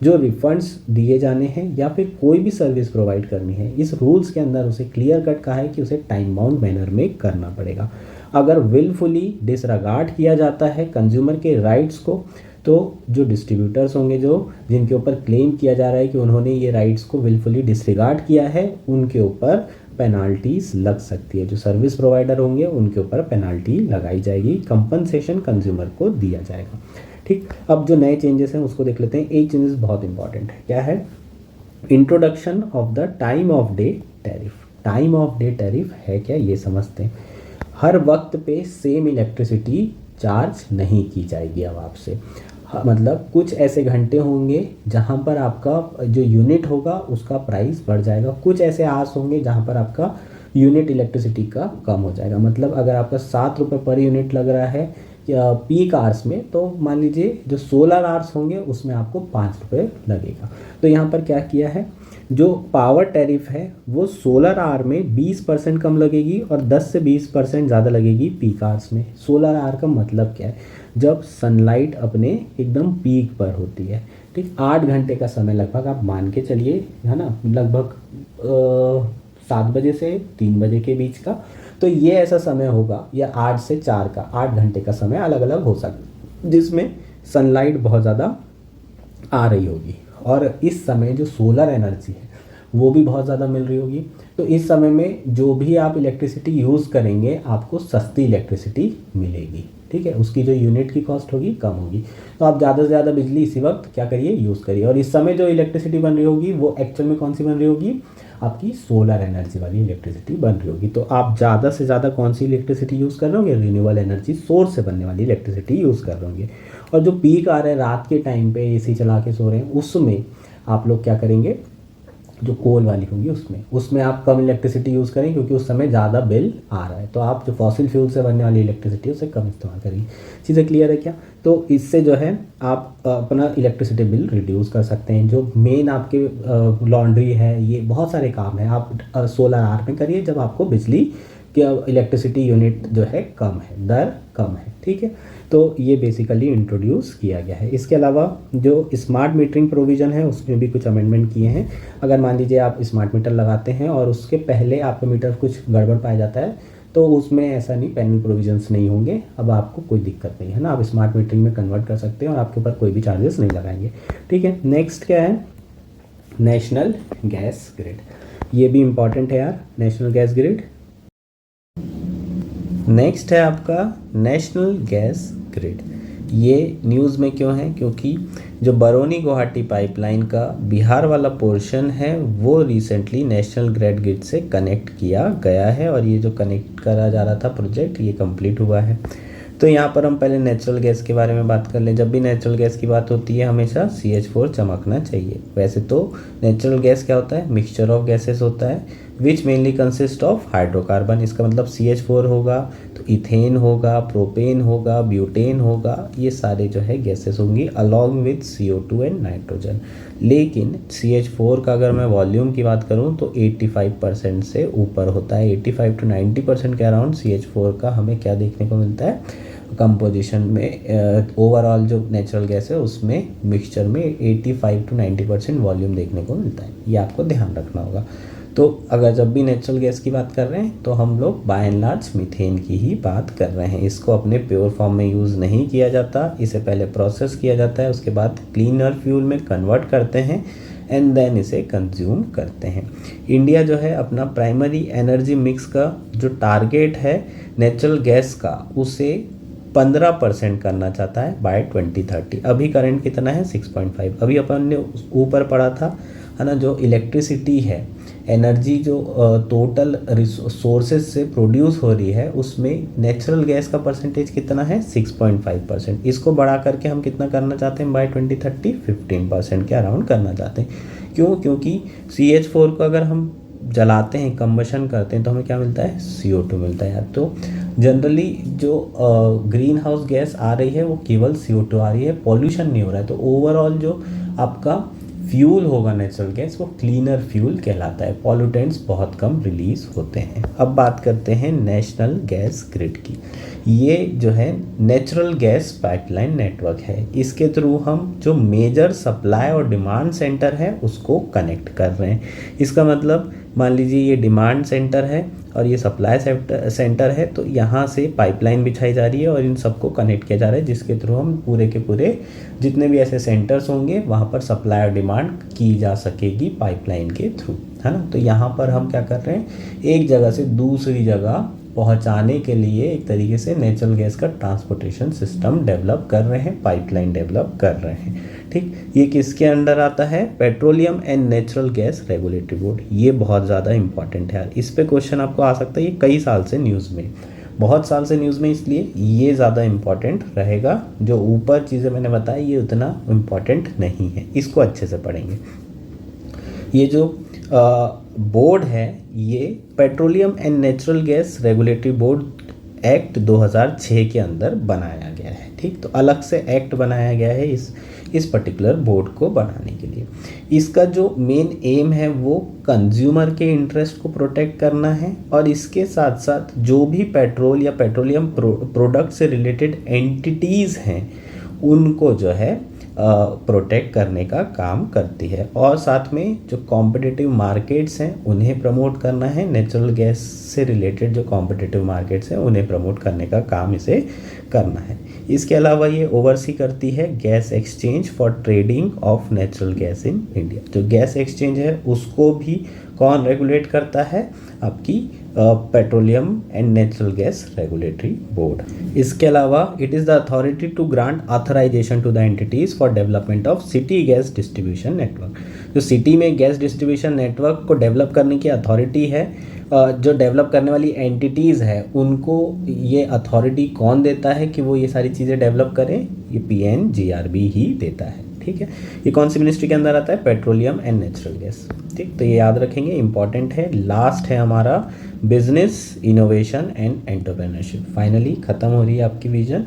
जो रिफंड्स दिए जाने हैं या फिर कोई भी सर्विस प्रोवाइड करनी है, इस रूल्स के अंदर उसे क्लियर कट कहा है कि उसे टाइम बाउंड मैनर में करना पड़ेगा। अगर विलफुली डिसरिगार्ड किया जाता है कंज्यूमर के राइट्स को, तो जो डिस्ट्रीब्यूटर्स होंगे जो जिनके ऊपर क्लेम किया जा रहा है कि उन्होंने ये राइट्स को विलफुली डिसरिगार्ड किया है, उनके ऊपर पेनाल्टीज लग सकती है। जो सर्विस प्रोवाइडर होंगे उनके ऊपर पेनाल्टी लगाई जाएगी, कंपनसेशन कंज्यूमर को दिया जाएगा। ठीक, अब जो नए चेंजेस हैं उसको देख लेते हैं। एक चेंजेस बहुत इंपॉर्टेंट है, क्या है, introduction of the time of day tariff. Time of day tariff है क्या, ये समझते हैं। हर वक्त पे सेम इलेक्ट्रिसिटी चार्ज नहीं की जाएगी अब आपसे। मतलब कुछ ऐसे घंटे होंगे जहाँ पर आपका जो यूनिट होगा उसका प्राइस बढ़ जाएगा, कुछ ऐसे आवर्स होंगे जहाँ पर आपका यूनिट इलेक्ट्रिसिटी का कम हो जाएगा। मतलब अगर आपका 7 रुपये पर यूनिट लग रहा है या पीक आवर्स में, तो मान लीजिए जो सोलर आवर्स होंगे उसमें आपको 5 रुपये लगेगा। तो यहाँ पर क्या किया है, जो पावर टैरिफ है वो सोलर आवर में 20% कम लगेगी और 10 से 20% ज़्यादा लगेगी पीक आवर्स में। सोलर आवर का मतलब क्या है, जब सनलाइट अपने एकदम पीक पर होती है। ठीक, 8 घंटे का समय लगभग आप मान के चलिए, है ना, लगभग 7 बजे से 3 बजे के बीच का। तो ये ऐसा समय होगा, या 8 से 4 का 8 घंटे का समय अलग अलग हो सकता है, जिसमें सनलाइट बहुत ज़्यादा आ रही होगी, और इस समय जो सोलर एनर्जी है वो भी बहुत ज़्यादा मिल रही होगी। तो इस समय में जो भी आप इलेक्ट्रिसिटी यूज़ करेंगे आपको सस्ती इलेक्ट्रिसिटी मिलेगी, ठीक है, उसकी जो यूनिट की कॉस्ट होगी कम होगी। तो आप ज़्यादा से ज़्यादा बिजली इसी वक्त क्या करिए, यूज़ करिए। और इस समय जो इलेक्ट्रिसिटी बन रही होगी वो एक्चुअल में कौन सी बन रही होगी, आपकी सोलर एनर्जी वाली इलेक्ट्रिसिटी बन रही होगी। तो आप ज़्यादा से ज़्यादा कौन सी इलेक्ट्रिसिटी यूज़ कर रहे होंगे, रिन्यूएबल एनर्जी सोर्स से बनने वाली इलेक्ट्रिसिटी यूज़ कर रहे होंगे। और जो पीक आ रहा है रात के टाइम पे एसी चला के सो रहे हैं, उसमें आप लोग क्या करेंगे, जो कोल वाली होगी उसमें आप कम इलेक्ट्रिसिटी यूज़ करें, क्योंकि उस समय ज़्यादा बिल आ रहा है। तो आप जो फॉसिल फ्यूल से बनने वाली इलेक्ट्रिसिटी है उसे कम इस्तेमाल करेंगे। चीज़ें क्लियर है क्या? तो इससे जो है आप अपना इलेक्ट्रिसिटी बिल रिड्यूस कर सकते हैं। जो मेन आपके लॉन्ड्री है, ये बहुत सारे काम हैं, आप सोलर आर में करिए जब आपको बिजली कि इलेक्ट्रिसिटी यूनिट जो है कम है, दर कम है, ठीक है। तो ये बेसिकली इंट्रोड्यूस किया गया है। इसके अलावा जो स्मार्ट मीटरिंग प्रोविज़न है उसमें भी कुछ अमेंडमेंट किए हैं। अगर मान लीजिए आप स्मार्ट मीटर लगाते हैं और उसके पहले आपका मीटर कुछ गड़बड़ पाया जाता है तो उसमें ऐसा नहीं, पेनल प्रोविजंस नहीं होंगे, अब आपको कोई दिक्कत नहीं है ना, आप स्मार्ट मीटरिंग में कन्वर्ट कर सकते हैं और आपके ऊपर कोई भी चार्जेस नहीं लगाएंगे, ठीक है। नेक्स्ट क्या है, नेशनल गैस ग्रिड। ये भी इम्पॉर्टेंट है यार, नेशनल गैस ग्रिड। नेक्स्ट है आपका नेशनल गैस ग्रिड। ये न्यूज़ में क्यों है, क्योंकि जो बरौनी गुवाहाटी पाइपलाइन का बिहार वाला पोर्शन है वो रिसेंटली नेशनल ग्रिड से कनेक्ट किया गया है, और ये जो कनेक्ट करा जा रहा था प्रोजेक्ट ये कंप्लीट हुआ है। तो यहाँ पर हम पहले नेचुरल गैस के बारे में बात कर लें। जब भी नेचुरल गैस की बात होती है हमेशा CH4 चमकना चाहिए। वैसे तो नेचुरल गैस क्या होता है, मिक्सचर ऑफ गैसेस होता है which mainly consist of hydrocarbon. इसका मतलब CH4 होगा तो इथेन होगा, प्रोपेन होगा, ब्यूटेन होगा, ये सारे जो है गैसेस होंगी along with CO2 and nitrogen. लेकिन CH4 का अगर मैं वॉल्यूम की बात करूं तो 85% से ऊपर होता है। 85 to 90% के अराउंड CH4 का हमें क्या देखने को मिलता है कंपोजिशन में। ओवरऑल जो नेचुरल गैस है उसमें मिक्सचर में 85 to 90% वॉल्यूम देखने को मिलता है, ये आपको ध्यान रखना होगा। तो अगर जब भी नेचुरल गैस की बात कर रहे हैं तो हम लोग बाय एंड लार्ज मीथेन की ही बात कर रहे हैं। इसको अपने प्योर फॉर्म में यूज़ नहीं किया जाता, इसे पहले प्रोसेस किया जाता है, उसके बाद क्लीनर फ्यूल में कन्वर्ट करते हैं एंड देन इसे कंज्यूम करते हैं। इंडिया जो है अपना प्राइमरी एनर्जी मिक्स का जो टारगेट है नेचुरल गैस का उसे 15% करना चाहता है बाय 2030। अभी करंट कितना है 6.5। अभी अपन ने ऊपर पढ़ा था है ना, जो इलेक्ट्रिसिटी है एनर्जी जो टोटल सोर्सेज से प्रोड्यूस हो रही है उसमें नेचुरल गैस का परसेंटेज कितना है 6.5%। इसको बढ़ा करके हम कितना करना चाहते हैं बाय 2030, 15% के अराउंड करना चाहते हैं। क्यों? क्योंकि CH4 को अगर हम जलाते हैं, कंबशन करते हैं तो हमें क्या मिलता है, CO2 मिलता है यार। तो जनरली जो ग्रीन हाउस गैस आ रही है वो केवल CO2 आ रही है, पॉल्यूशन नहीं हो रहा है। तो ओवरऑल जो आपका फ्यूल होगा नेचुरल गैस वो क्लीनर फ्यूल कहलाता है, पॉल्यूटेंट्स बहुत कम रिलीज होते हैं। अब बात करते हैं नेशनल गैस ग्रिड की। ये जो है नेचुरल गैस पाइपलाइन नेटवर्क है, इसके थ्रू हम जो मेजर सप्लाई और डिमांड सेंटर है उसको कनेक्ट कर रहे हैं। इसका मतलब मान लीजिए ये डिमांड सेंटर है और ये सप्लाई सेंटर है, तो यहाँ से पाइपलाइन बिछाई जा रही है और इन सबको कनेक्ट किया जा रहा है, जिसके थ्रू हम पूरे के पूरे जितने भी ऐसे सेंटर्स होंगे वहाँ पर सप्लाई और डिमांड की जा सकेगी पाइपलाइन के थ्रू, है ना। तो यहाँ पर हम क्या कर रहे हैं, एक जगह से दूसरी जगह पहुँचाने के लिए एक तरीके से नेचुरल गैस का ट्रांसपोर्टेशन सिस्टम डेवलप कर रहे हैं, पाइपलाइन डेवलप कर रहे हैं, ठीक। ये किसके अंडर आता है, petroleum and natural gas regulatory board. ये बहुत ज़्यादा इंपॉर्टेंट है, इस पे क्वेश्चन आपको आ सकता है। ये कई साल से न्यूज़ में, बहुत साल से न्यूज़ में, इसलिए ये ज़्यादा इम्पॉर्टेंट रहेगा। जो ऊपर चीज़ें मैंने बताई ये उतना इम्पॉर्टेंट नहीं है, इसको अच्छे से पढ़ेंगे। ये जो बोर्ड है ये petroleum and natural gas regulatory board act 2006 के अंदर बनाया गया है, ठीक। तो अलग से एक्ट बनाया गया है इस पर्टिकुलर बोर्ड को बनाने के लिए। इसका जो मेन एम है वो कंज्यूमर के इंटरेस्ट को प्रोटेक्ट करना है, और इसके साथ साथ जो भी पेट्रोल या पेट्रोलियम प्रोडक्ट से रिलेटेड एंटिटीज़ हैं उनको जो है प्रोटेक्ट करने का काम करती है। और साथ में जो कॉम्पिटिटिव मार्केट्स हैं उन्हें प्रमोट करना है, नेचुरल गैस से रिलेटेड जो कॉम्पिटिटिव मार्केट्स हैं उन्हें प्रमोट करने का काम इसे करना है। इसके अलावा ये ओवरसी करती है gas exchange for trading of natural gas in India. जो गैस एक्सचेंज है उसको भी कौन रेगुलेट करता है? आपकी petroleum and natural gas regulatory board. इसके अलावा it is the authority to grant authorization to the entities for development of city gas distribution network. जो सिटी में गैस डिस्ट्रीब्यूशन नेटवर्क को डेवलप करने की अथॉरिटी है, जो डेवलप करने वाली एंटिटीज़ है उनको ये अथॉरिटी कौन देता है कि वो ये सारी चीज़ें डेवलप करें? ये PNGRB ही देता है। ठीक है, ये कौन सी मिनिस्ट्री के अंदर आता है? Petroleum and natural gas. ठीक, तो ये याद रखेंगे, इंपॉर्टेंट है। लास्ट है हमारा business innovation and entrepreneurship. Finally खत्म हो रही है आपकी विजन।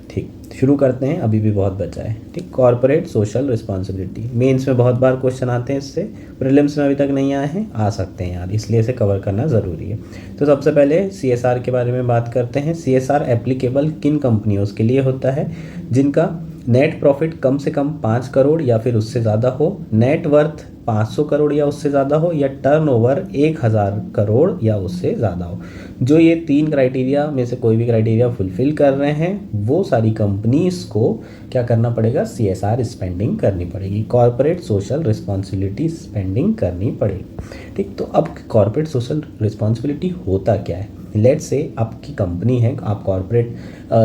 ठीक, शुरू करते हैं, अभी भी बहुत बचा है। ठीक, कॉर्पोरेट सोशल रिस्पॉन्सिबिलिटी मेंस में बहुत बार क्वेश्चन आते हैं, इससे प्रीलिम्स में अभी तक नहीं आए हैं, आ सकते हैं यार, इसलिए इसे कवर करना ज़रूरी है। तो सबसे पहले CSR के बारे में बात करते हैं। CSR एप्लीकेबल किन कंपनियों के लिए होता है? जिनका नेट प्रॉफिट कम से कम 5 करोड़ या फिर उससे ज़्यादा हो, नेट वर्थ 500 करोड़ या उससे ज़्यादा हो, या टर्नओवर 1000 करोड़ या उससे ज़्यादा हो। जो ये 3 क्राइटेरिया में से कोई भी क्राइटेरिया फुलफिल कर रहे हैं वो सारी कंपनीज़ को क्या करना पड़ेगा? CSR स्पेंडिंग करनी पड़ेगी, कॉर्पोरेट सोशल रिस्पॉन्सिबिलिटी स्पेंडिंग करनी पड़ेगी। ठीक, तो अब कॉर्पोरेट सोशल रिस्पॉन्सिबिलिटी होता क्या है? लेट्स से आपकी कंपनी है, आप कॉर्पोरेट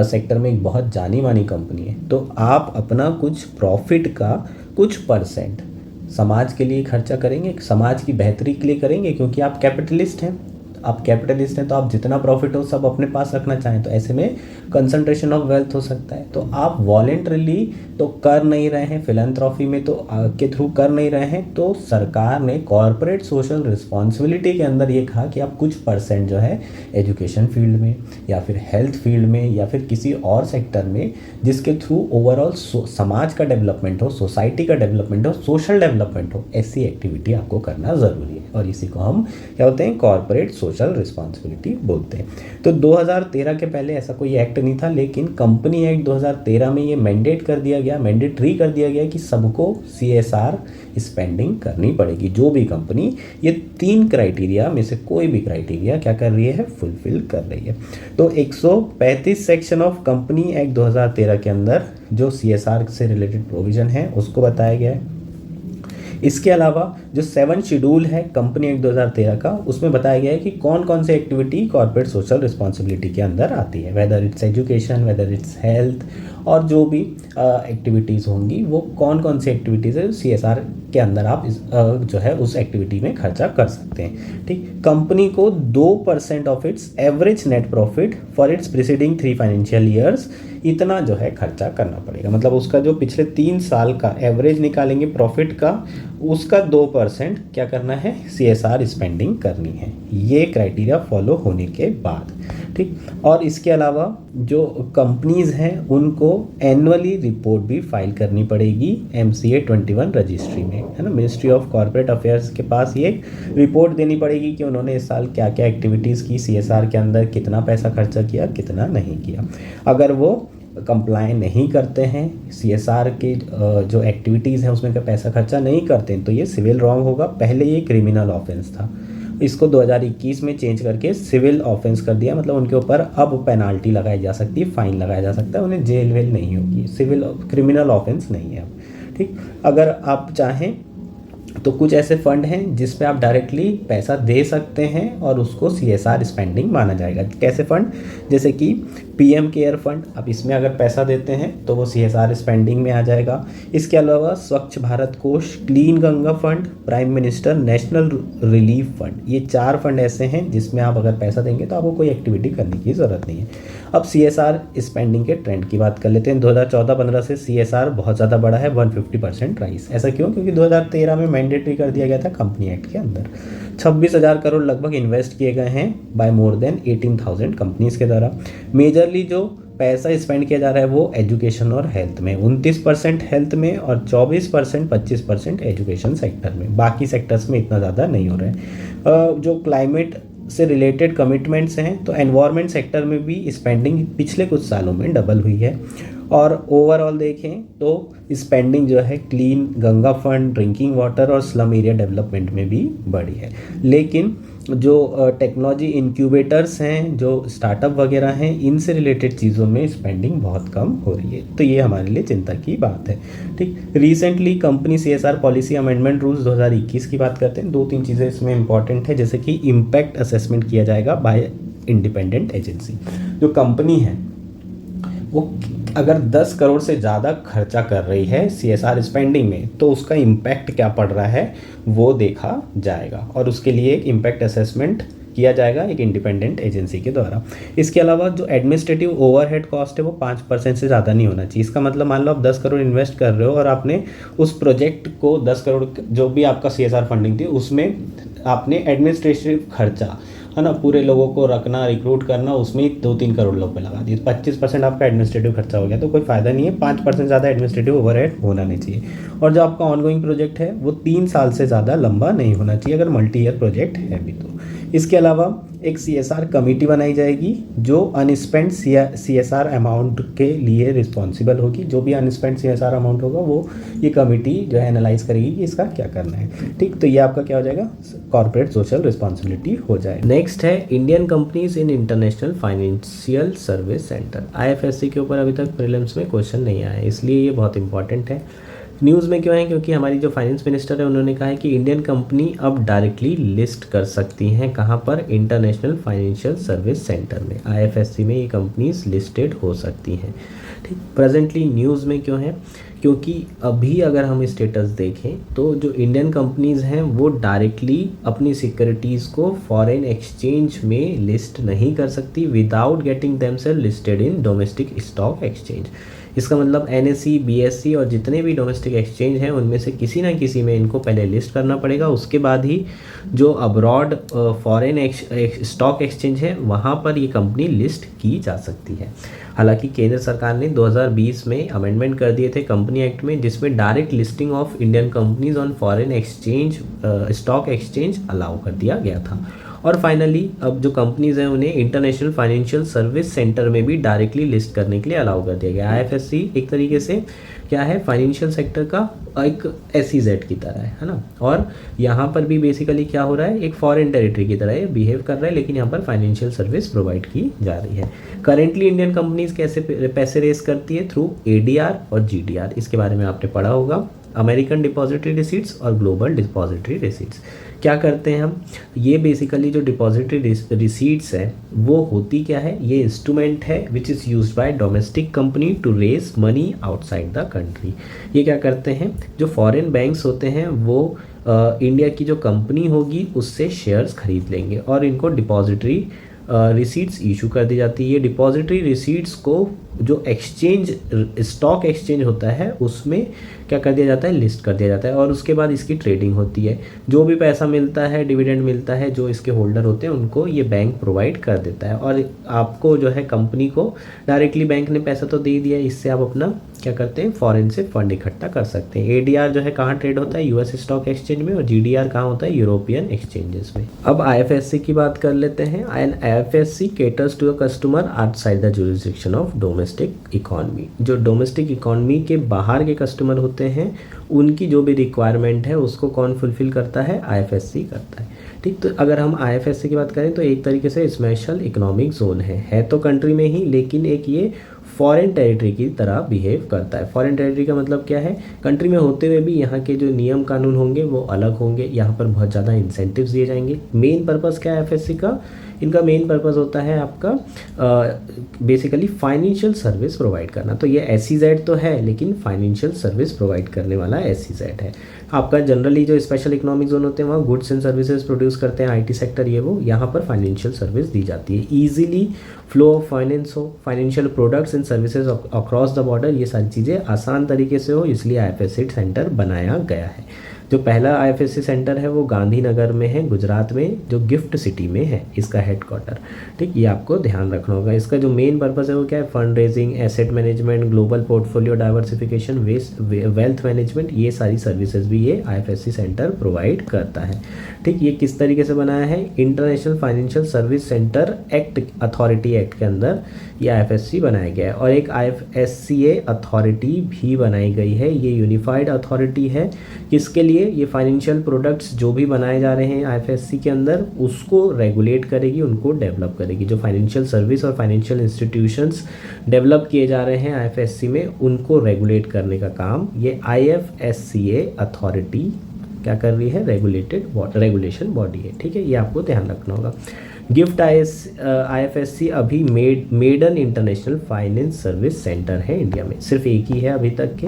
सेक्टर में एक बहुत जानी मानी कंपनी है, तो आप अपना कुछ प्रॉफिट का कुछ परसेंट समाज के लिए खर्चा करेंगे, समाज की बेहतरी के लिए करेंगे, क्योंकि आप कैपिटलिस्ट हैं। आप कैपिटलिस्ट हैं तो आप जितना प्रॉफिट हो सब अपने पास रखना चाहें, तो ऐसे में कंसंट्रेशन ऑफ वेल्थ हो सकता है। तो आप वॉलेंटरली तो कर नहीं रहे हैं, फिलैंथ्रॉफी में तो के थ्रू कर नहीं रहे हैं, तो सरकार ने कॉर्पोरेट सोशल रिस्पॉन्सिबिलिटी के अंदर ये कहा कि आप कुछ परसेंट जो है एजुकेशन फील्ड में या फिर हेल्थ फील्ड में या फिर किसी और सेक्टर में जिसके थ्रू ओवरऑल समाज का डेवलपमेंट हो, सोसाइटी का डेवलपमेंट हो, सोशल डेवलपमेंट हो, ऐसी एक्टिविटी आपको करना ज़रूरी है। और इसी को हम क्या होते हैं? कॉर्पोरेट सोशल रिस्पॉन्सिबिलिटी बोलते हैं। तो 2013 के पहले ऐसा कोई एक्ट नहीं था, लेकिन कंपनी एक्ट 2013 में ये मैंडेट कर दिया गया, मैंडेटरी कर दिया गया कि सबको CSR स्पेंडिंग करनी पड़ेगी। जो भी कंपनी ये 3 क्राइटेरिया में से कोई भी क्राइटेरिया क्या कर रही है? फुलफिल कर रही है। तो 135 सेक्शन ऑफ कंपनी एक्ट 2013 के अंदर जो CSR से रिलेटेड प्रोविजन है उसको बताया गया है। इसके अलावा जो 7 शेड्यूल है कंपनी एक्ट 2013 का, उसमें बताया गया है कि कौन कौन से एक्टिविटी कॉर्पोरेट सोशल रिस्पॉन्सिबिलिटी के अंदर आती है, whether it's education, whether it's health, और जो भी एक्टिविटीज़ होंगी वो कौन कौन सी एक्टिविटीज़ है CSR के अंदर आप जो है उस एक्टिविटी में खर्चा कर सकते हैं। ठीक, कंपनी को 2% of its average net profit for its preceding 3 financial years इतना जो है खर्चा करना पड़ेगा। मतलब उसका जो पिछले 3 साल का एवरेज निकालेंगे प्रॉफिट का, उसका 2% क्या करना है? CSR स्पेंडिंग करनी है, ये क्राइटेरिया फॉलो होने के बाद। ठीक, और इसके अलावा जो कंपनीज़ हैं उनको एनुअली रिपोर्ट भी फाइल करनी पड़ेगी MCA 21 रजिस्ट्री में, है ना। मिनिस्ट्री ऑफ कॉर्पोरेट अफेयर्स के पास ये रिपोर्ट देनी पड़ेगी कि उन्होंने इस साल क्या क्या एक्टिविटीज़ की, CSR के अंदर कितना पैसा खर्चा किया, कितना नहीं किया। अगर वो कंप्लाई नहीं करते हैं, CSR के जो एक्टिविटीज़ हैं उसमें का पैसा खर्चा नहीं करते हैं, तो ये सिविल रॉन्ग होगा। पहले ये क्रिमिनल ऑफेंस था, इसको 2021 में चेंज करके सिविल ऑफेंस कर दिया। मतलब उनके ऊपर अब पेनाल्टी लगाई जा सकती है, फाइन लगाया जा सकता है, उन्हें जेल वेल नहीं होगी, सिविल क्रिमिनल ऑफेंस नहीं है अब। ठीक, अगर आप चाहें तो कुछ ऐसे फंड हैं जिस पे आप डायरेक्टली पैसा दे सकते हैं और उसको CSR स्पेंडिंग माना जाएगा। कैसे फंड? जैसे कि PM केयर फंड, आप इसमें अगर पैसा देते हैं तो वो CSR स्पेंडिंग में आ जाएगा। इसके अलावा स्वच्छ भारत कोष, clean Ganga fund, prime minister national relief fund, ये 4 फंड ऐसे हैं जिसमें आप अगर पैसा देंगे तो आपको कोई एक्टिविटी करने की ज़रूरत नहीं है। अब CSR स्पेंडिंग के ट्रेंड की बात कर लेते हैं। 2014-15 से CSR बहुत ज़्यादा बढ़ा है, 150% राइस। ऐसा क्यों? क्योंकि 2013 में मैंडेटरी कर दिया गया था कंपनी एक्ट के अंदर। 26,000 करोड़ लगभग इन्वेस्ट किए गए हैं बाय मोर देन 18,000 कंपनीज़ के द्वारा। मेजरली जो पैसा स्पेंड किया जा रहा है वो एजुकेशन और हेल्थ में, 29% हेल्थ में और 24% 25% एजुकेशन सेक्टर में। बाकी सेक्टर्स में इतना ज़्यादा नहीं हो रहा है। जो क्लाइमेट से रिलेटेड कमिटमेंट्स हैं तो एनवायरनमेंट सेक्टर में भी स्पेंडिंग पिछले कुछ सालों में डबल हुई है। और ओवरऑल देखें तो स्पेंडिंग जो है clean Ganga fund, drinking water और स्लम एरिया डेवलपमेंट में भी बढ़ी है। लेकिन जो टेक्नोलॉजी इंक्यूबेटर्स हैं, जो स्टार्टअप वगैरह हैं, इनसे रिलेटेड चीज़ों में स्पेंडिंग बहुत कम हो रही है। तो ये हमारे लिए चिंता की बात है। ठीक, recently company CSR policy amendment rules 2021 की बात करते हैं। 2-3 चीज़ें इसमें इंपॉर्टेंट है, जैसे कि इम्पैक्ट असेसमेंट किया जाएगा बाय इंडिपेंडेंट एजेंसी। जो कंपनी है वो अगर 10 करोड़ से ज़्यादा खर्चा कर रही है CSR स्पेंडिंग में, तो उसका इम्पैक्ट क्या पड़ रहा है वो देखा जाएगा और उसके लिए एक इम्पैक्ट असेसमेंट किया जाएगा एक इंडिपेंडेंट एजेंसी के द्वारा। इसके अलावा जो एडमिनिस्ट्रेटिव ओवरहेड कॉस्ट है वो 5% से ज़्यादा नहीं होना चाहिए। इसका मतलब मान लो आप 10 करोड़ इन्वेस्ट कर रहे हो और आपने उस प्रोजेक्ट को 10 करोड़ जो भी आपका CSR फंडिंग थी उसमें आपने एडमिनिस्ट्रेटिव खर्चा है ना, पूरे लोगों को रखना, रिक्रूट करना, उसमें ही 2-3 करोड़ रुपए लगा दिए, 25% आपका एडमिनिस्ट्रेटिव खर्चा हो गया। तो कोई फ़ायदा नहीं है, 5% ज़्यादा एडमिनिस्ट्रेटिव ओवरहेड होना नहीं चाहिए। और जो आपका ऑनगोइंग प्रोजेक्ट है वो 3 साल से ज़्यादा लंबा नहीं होना चाहिए अगर मल्टी ईयर प्रोजेक्ट है भी तो। इसके अलावा एक CSR कमेटी बनाई जाएगी जो अनस्पेंड CSR अमाउंट के लिए रिस्पॉन्सिबल होगी। जो भी अनस्पेंड CSR अमाउंट होगा वो ये कमेटी जो है एनालाइज करेगी कि इसका क्या करना है। ठीक, तो ये आपका क्या हो जाएगा, कॉर्पोरेट सोशल रिस्पॉन्सिबिलिटी हो जाएगा। नेक्स्ट है Indian companies in international financial service centre. IFSC के ऊपर अभी तक प्रीलिम्स में क्वेश्चन नहीं आया है, इसलिए ये बहुत इंपॉर्टेंट है। न्यूज़ में क्यों है, क्योंकि हमारी जो फाइनेंस मिनिस्टर है उन्होंने कहा है कि इंडियन कंपनी अब डायरेक्टली लिस्ट कर सकती हैं, कहाँ पर, इंटरनेशनल फाइनेंशियल सर्विस सेंटर में। IFSC में ये कंपनीज लिस्टेड हो सकती हैं। ठीक, प्रेजेंटली न्यूज़ में क्यों है, क्योंकि अभी अगर हम स्टेटस देखें तो जो इंडियन कंपनीज़ हैं वो डायरेक्टली अपनी सिक्योरिटीज़ को फॉरेन एक्सचेंज में लिस्ट नहीं कर सकती without getting themselves listed in domestic stock exchange. इसका मतलब NSE, BSE और जितने भी डोमेस्टिक एक्सचेंज हैं उनमें से किसी ना किसी में इनको पहले लिस्ट करना पड़ेगा, उसके बाद ही जो अब्रॉड फॉरेन स्टॉक एक्सचेंज है वहाँ पर ये कंपनी लिस्ट की जा सकती है। हालांकि केंद्र सरकार ने 2020 में अमेंडमेंट कर दिए थे कंपनी एक्ट में, जिसमें direct listing of Indian companies on foreign exchange stock exchange allow कर दिया गया था। और फाइनली अब जो कंपनीज़ हैं उन्हें इंटरनेशनल फाइनेंशियल सर्विस सेंटर में भी डायरेक्टली लिस्ट करने के लिए अलाउ कर दिया गया। IFSC एक तरीके से क्या है, फाइनेंशियल सेक्टर का एक SEZ की तरह है ना। और यहाँ पर भी बेसिकली क्या हो रहा है, एक फॉरेन टेरिटरी की तरह ये बिहेव कर रहा है, लेकिन यहाँ पर फाइनेंशियल सर्विस प्रोवाइड की जा रही है। करेंटली इंडियन कंपनीज कैसे पैसे रेस करती है, थ्रू ADR और GDR। इसके बारे में आपने पढ़ा होगा, अमेरिकन डिपॉजिटरी रिसीट्स और ग्लोबल डिपॉजिटरी रिसीट्स। क्या करते हैं हम, ये बेसिकली जो डिपॉजिटरी रिसीट्स है वो होती क्या है, ये इंस्ट्रूमेंट है which is used by domestic company to raise money outside the country. ये क्या करते हैं, जो फॉरेन बैंक्स होते हैं वो इंडिया की जो कंपनी होगी उससे शेयर्स खरीद लेंगे और इनको डिपॉजिटरी रिसीट्स इशू कर दी जाती है। ये डिपॉजिटरी रिसीट्स को जो एक्सचेंज स्टॉक एक्सचेंज होता है उसमें क्या कर दिया जाता है, लिस्ट कर दिया जाता है और उसके बाद इसकी ट्रेडिंग होती है। जो भी पैसा मिलता है, डिविडेंड मिलता है, जो इसके होल्डर होते हैं उनको ये बैंक प्रोवाइड कर देता है और आपको जो है कंपनी को डायरेक्टली बैंक ने पैसा तो दे दिया, इससे आप अपना क्या करते हैं, फॉरेन से फंड इकट्ठा कर सकते हैं। ADR जो है कहाँ ट्रेड होता है, US स्टॉक एक्सचेंज में, और GDR कहाँ होता है, यूरोपियन एक्सचेंजेस में। अब IFSC की बात कर लेते हैं। IFSC caters to a customer outside the jurisdiction of domestic economy. जो डोमेस्टिक इकोनॉमी के बाहर के कस्टमर होते हैं उनकी जो भी रिक्वायरमेंट है उसको कौन फुलफिल करता है, IFSC करता है। ठीक, तो अगर हम IFSC की बात करें तो एक तरीके से स्पेशल इकोनॉमिक जोन है तो कंट्री में ही, लेकिन एक ये फॉरेन टेरिटरी की तरह बिहेव करता है। फॉरेन टेरिटरी का मतलब क्या है, कंट्री में होते हुए भी यहाँ के जो नियम कानून होंगे वो अलग होंगे, यहाँ पर बहुत ज़्यादा इंसेंटिव्स दिए जाएंगे। मेन पर्पस क्या है IFSC का, इनका मेन पर्पस होता है आपका बेसिकली फाइनेंशियल सर्विस प्रोवाइड करना। तो ये SEZ तो है लेकिन फाइनेंशियल सर्विस प्रोवाइड करने वाला SEZ है। आपका जनरली जो स्पेशल इकोनॉमिक जोन होते हैं वहाँ गुड्स एंड सर्विसेज प्रोड्यूस करते हैं, IT सेक्टर ये वो, यहाँ पर फाइनेंशियल सर्विस दी जाती है। ईजिली फ्लो ऑफ फाइनेंस हो, financial products and services across the border, ये सारी चीज़ें आसान तरीके से हो, इसलिए IFSC सेंटर बनाया गया है। जो पहला आईएफएससी सेंटर है वो गांधीनगर में है, गुजरात में, जो गिफ्ट सिटी में है इसका हेडक्वार्टर। ठीक, ये आपको ध्यान रखना होगा। इसका जो मेन पर्पस है वो क्या है, fund raising, asset management, global portfolio diversification, wealth management, ये सारी सर्विसेज भी ये आईएफएससी सेंटर प्रोवाइड करता है। ठीक, ये किस तरीके से बनाया है, international financial service centre act, authority act के अंदर ये आईएफएससी बनाया गया है। और एक आईएफएससीए अथॉरिटी भी बनाई गई है, ये यूनिफाइड अथॉरिटी है। किसके लिए, ये फाइनेंशियल प्रोडक्ट्स जो भी बनाए जा रहे हैं आईएफएससी के अंदर उसको रेगुलेट करेगी, उनको डेवलप करेगी। जो फाइनेंशियल सर्विस और फाइनेंशियल इंस्टीट्यूशंस डेवलप किए जा रहे हैं आईएफएससी में, उनको रेगुलेट करने का काम ये आईएफएससीए अथॉरिटी क्या कर रही है, रेगुलेशन बॉडी है। ठीक है, ये आपको ध्यान रखना होगा। गिफ्ट आईएफएससी अभी maiden international finance service centre है इंडिया में, सिर्फ एक ही है अभी तक के।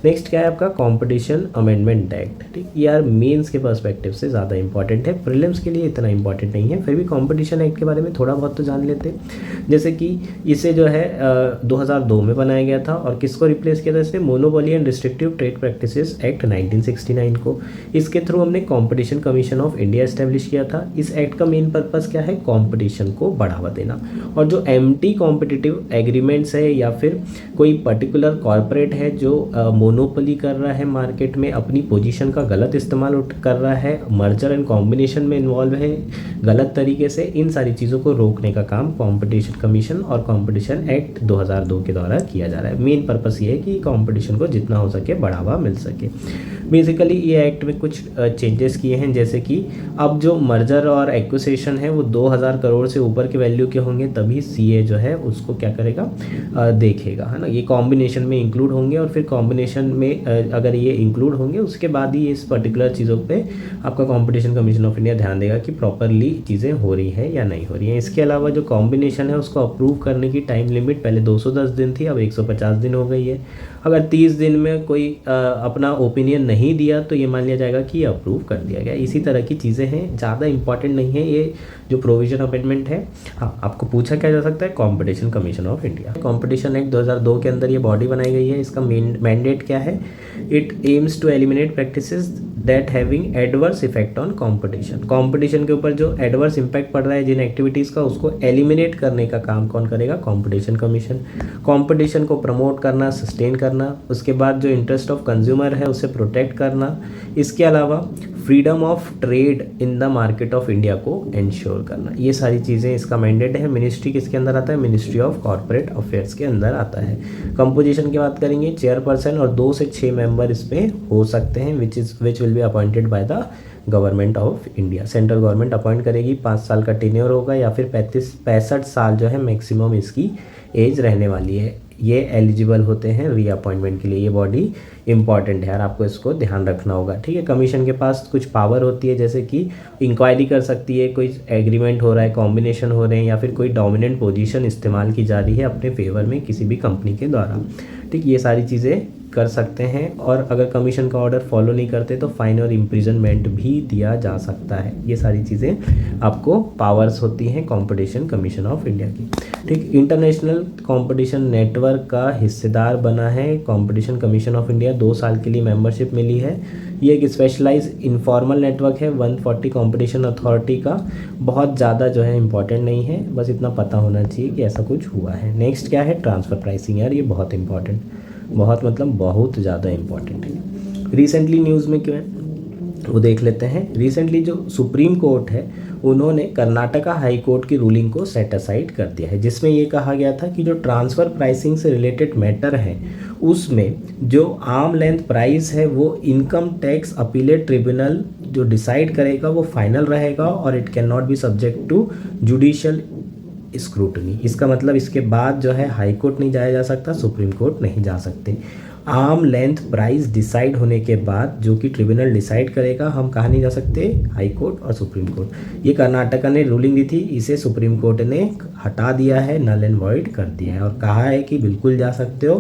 नेक्स्ट क्या है आपका, कंपटीशन अमेंडमेंट एक्ट। ठीक, यार मेंस के पर्सपेक्टिव से ज़्यादा इंपॉर्टेंट है, प्रीलिम्स के लिए इतना इंपॉर्टेंट नहीं है, फिर भी कंपटीशन एक्ट के बारे में थोड़ा बहुत तो जान लेते हैं। जैसे कि इसे जो है 2002 में बनाया गया था, और किसको रिप्लेस किया था इसने, monopoly and restrictive trade practices act 1969 को। इसके थ्रू हमने competition commission of India establish किया था। इस एक्ट का मेन पर्पस क्या है, कंपटीशन को बढ़ावा देना। और जो एम्प्टी कॉम्पिटिटिव एग्रीमेंट्स है या फिर कोई पर्टिकुलर कॉरपोरेट है जो मोनोपोली कर रहा है मार्केट में, अपनी पोजीशन का गलत इस्तेमाल कर रहा है, मर्जर एंड कॉम्बिनेशन में इन्वॉल्व है गलत तरीके से, इन सारी चीज़ों को रोकने का काम कंपटीशन कमीशन और कंपटीशन एक्ट 2002 के द्वारा किया जा रहा है। मेन पर्पस ये है कि कंपटीशन को जितना हो सके बढ़ावा मिल सके। बेसिकली ये एक्ट में कुछ चेंजेस किए हैं, जैसे कि अब जो मर्जर और एक्विजिशन है वो 2000 करोड़ से ऊपर के वैल्यू के होंगे, तभी सीए जो है उसको क्या करेगा, देखेगा, है ना। ये कॉम्बिनेशन में इंक्लूड होंगे, और फिर कॉम्बिनेशन में अगर ये इंक्लूड होंगे उसके बाद ही इस पर्टिकुलर चीज़ों पे आपका कंपटीशन कमीशन ऑफ इंडिया ध्यान देगा कि प्रॉपरली चीज़ें हो रही है या नहीं हो रही हैं। इसके अलावा जो कॉम्बिनेशन है उसको अप्रूव करने की टाइम लिमिट पहले 210 दिन थी, अब 150 दिन हो गई है। अगर 30 दिन में कोई अपना ओपिनियन नहीं दिया तो ये मान लिया जाएगा कि ये अप्रूव कर दिया गया। इसी तरह की चीज़ें हैं, ज़्यादा इंपॉर्टेंट नहीं है ये जो प्रोविजन अमेंडमेंट है। हाँ, आपको पूछा क्या जा सकता है, competition commission of India. Competition act 2002 के अंदर ये बॉडी बनाई गई है। इसका मैंडेट क्या है, it aims to eliminate practices that having adverse effect on competition. Competition के ऊपर जो एडवर्स इम्पैक्ट पड़ रहा है जिन एक्टिविटीज़ का, उसको एलिमिनेट करने का काम कौन करेगा, कंपटीशन कमीशन। कंपटीशन को प्रमोट करना, सस्टेन करना, उसके बाद जो इंटरेस्ट ऑफ कंज्यूमर है उसे प्रोटेक्ट करना, इसके अलावा freedom of trade in the market of India को इंश्योर करना, ये सारी चीज़ें इसका मैंडेट है। मिनिस्ट्री किसके अंदर आता है, मिनिस्ट्री ऑफ कॉर्पोरेट अफेयर्स के अंदर आता है। कंपोजिशन की बात करेंगे, चेयरपर्सन और 2 से 6 मेंबर इसमें हो सकते हैं, which will be appointed by the government of India. Central government appoint करेगी, 5 साल का टेन्योर होगा, या फिर 65 साल जो है मैक्सिमम इसकी एज रहने वाली है। ये एलिजिबल होते हैं रीअपॉइंटमेंट के लिए। ये बॉडी इंपॉर्टेंट है और आपको इसको ध्यान रखना होगा। ठीक है, कमीशन के पास कुछ पावर होती है, जैसे कि इंक्वायरी कर सकती है, कोई एग्रीमेंट हो रहा है, कॉम्बिनेशन हो रहे हैं, या फिर कोई डोमिनेंट पोजीशन इस्तेमाल की जा रही है अपने फेवर में किसी भी कंपनी के द्वारा। ठीक, ये सारी चीज़ें कर सकते हैं, और अगर कमीशन का ऑर्डर फॉलो नहीं करते तो फाइन और इम्प्रिजनमेंट भी दिया जा सकता है। ये सारी चीज़ें आपको पावर्स होती हैं कंपटीशन कमीशन ऑफ इंडिया की। ठीक, इंटरनेशनल कंपटीशन नेटवर्क का हिस्सेदार बना है कंपटीशन कमीशन ऑफ इंडिया, 2 साल के लिए मेंबरशिप मिली है। ये एक स्पेशलाइज इनफॉर्मल नेटवर्क है 140 कंपटीशन अथॉरिटी का, बहुत ज़्यादा जो है इंपॉर्टेंट नहीं है, बस इतना पता होना चाहिए कि ऐसा कुछ हुआ है। नेक्स्ट क्या है, ट्रांसफ़र प्राइसिंग। यार ये बहुत इंपॉर्टेंट, बहुत मतलब बहुत ज़्यादा इंपॉर्टेंट है। रिसेंटली न्यूज़ में क्यों है वो देख लेते हैं। रिसेंटली जो सुप्रीम कोर्ट है उन्होंने कर्नाटका हाई कोर्ट की रूलिंग को सेट असाइड कर दिया है, जिसमें ये कहा गया था कि जो ट्रांसफ़र प्राइसिंग से रिलेटेड मैटर है उसमें जो आर्म लेंथ प्राइस है वो इनकम टैक्स अपीलेट ट्रिब्यूनल जो डिसाइड करेगा वो फाइनल रहेगा, और it can not be subject to judicial scrutiny. इसका मतलब इसके बाद जो है हाई कोर्ट नहीं जाया जा सकता, सुप्रीम कोर्ट नहीं जा सकते। आर्म लेंथ प्राइस डिसाइड होने के बाद जो कि ट्रिब्यूनल डिसाइड करेगा, हम कहाँ नहीं जा सकते, हाई कोर्ट और सुप्रीम कोर्ट। ये कर्नाटका ने रूलिंग दी थी, इसे सुप्रीम कोर्ट ने हटा दिया है, नल एंड वॉइड कर दिया है, और कहा है कि बिल्कुल जा सकते हो।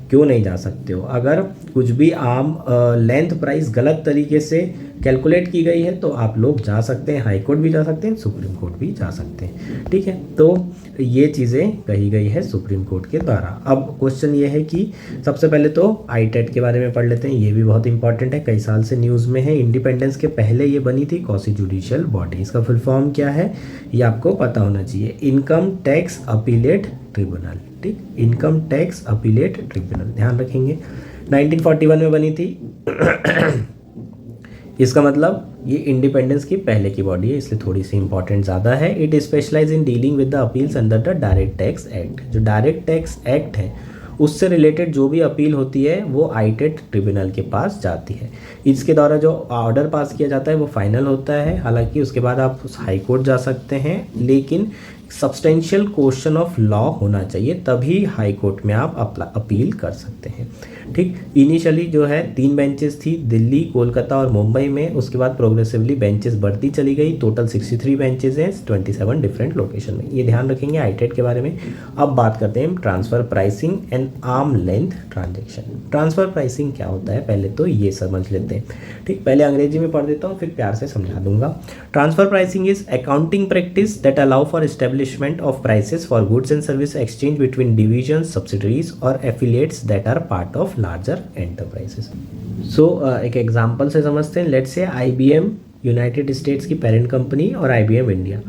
क्यों नहीं जा सकते हो, अगर कुछ भी आर्म लेंथ प्राइस गलत तरीके से कैलकुलेट की गई है तो आप लोग जा सकते हैं, हाई कोर्ट भी जा सकते हैं, सुप्रीम कोर्ट भी जा सकते हैं। ठीक है, तो ये चीज़ें कही गई है सुप्रीम कोर्ट के द्वारा। अब क्वेश्चन ये है कि सबसे पहले तो आईटेट के बारे में पढ़ लेते हैं, ये भी बहुत इंपॉर्टेंट है, कई साल से न्यूज़ में है। इंडिपेंडेंस के पहले ये बनी थी क्वासी जुडिशियल बॉडी। इसका फुल फॉर्म क्या है ये आपको पता होना चाहिए, इनकम टैक्स अपीलेट ट्रिब्यूनल। ठीक, इनकम टैक्स अपीलेट ट्रिब्यूनल, ध्यान रखेंगे। 1941 में बनी थी। इसका मतलब ये इंडिपेंडेंस की पहले की बॉडी है, इसलिए थोड़ी सी इंपॉर्टेंट ज़्यादा है। It specialize in dealing with the appeals under the direct tax act. जो डायरेक्ट टैक्स एक्ट है उससे रिलेटेड जो भी अपील होती है वो आईटेट ट्रिब्यूनल के पास जाती है। इसके द्वारा जो ऑर्डर पास किया जाता है वो फाइनल होता है। हालांकि उसके बाद आप हाई कोर्ट जा सकते हैं, लेकिन सब्सटेंशियल क्वेश्चन ऑफ लॉ होना चाहिए, तभी हाई कोर्ट में आप अपील कर सकते हैं। ठीक, इनिशियली जो है 3 बेंचेस थी, दिल्ली, कोलकाता और मुंबई में। उसके बाद प्रोग्रेसिवली बेंचेस बढ़ती चली गई, टोटल 63 बेंचेस हैं 27 डिफरेंट लोकेशन में। ये ध्यान रखेंगे आईटेट के बारे में। अब बात करते हैं transfer pricing and arm length transaction. Transfer pricing क्या होता है पहले तो ये समझ लेते हैं। ठीक, पहले अंग्रेजी में पढ़ देता हूँ, फिर प्यार से समझा दूंगा। Transfer pricing is accounting practice that allow for establishment of prices for goods and service exchange between divisions, subsidiaries और affiliates that are part of larger enterprises. So एक एग्जांपल से समझते हैं। Let's say IBM United States की parent company और IBM India.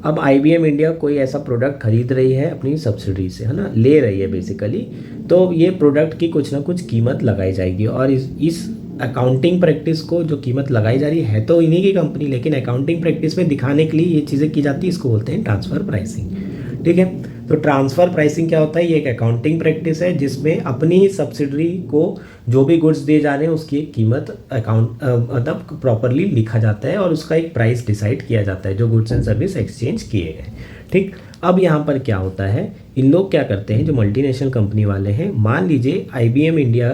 अब IBM India कोई ऐसा प्रोडक्ट खरीद रही है अपनी सब्सिडरी से, है ना, ले रही है बेसिकली। तो ये प्रोडक्ट की कुछ ना कुछ कीमत लगाई जाएगी, और इस अकाउंटिंग प्रैक्टिस को जो कीमत लगाई जा रही है तो इन्हीं की कंपनी, लेकिन अकाउंटिंग प्रैक्टिस में दिखाने के लिए ये चीज़ें की जाती है, इसको बोलते हैं ट्रांसफ़र प्राइसिंग। ठीक है, तो ट्रांसफ़र प्राइसिंग क्या होता है, ये एक अकाउंटिंग प्रैक्टिस है जिसमें अपनी ही सब्सिडरी को जो भी गुड्स दिए जा रहे हैं उसकी एक कीमत मतलब प्रॉपरली लिखा जाता है और उसका एक प्राइस डिसाइड किया जाता है जो गुड्स एंड सर्विस एक्सचेंज किए गए। ठीक, अब यहाँ पर क्या होता है, इन लोग क्या करते हैं, जो मल्टीनेशनल कंपनी वाले हैं, मान लीजिए आईबीएम इंडिया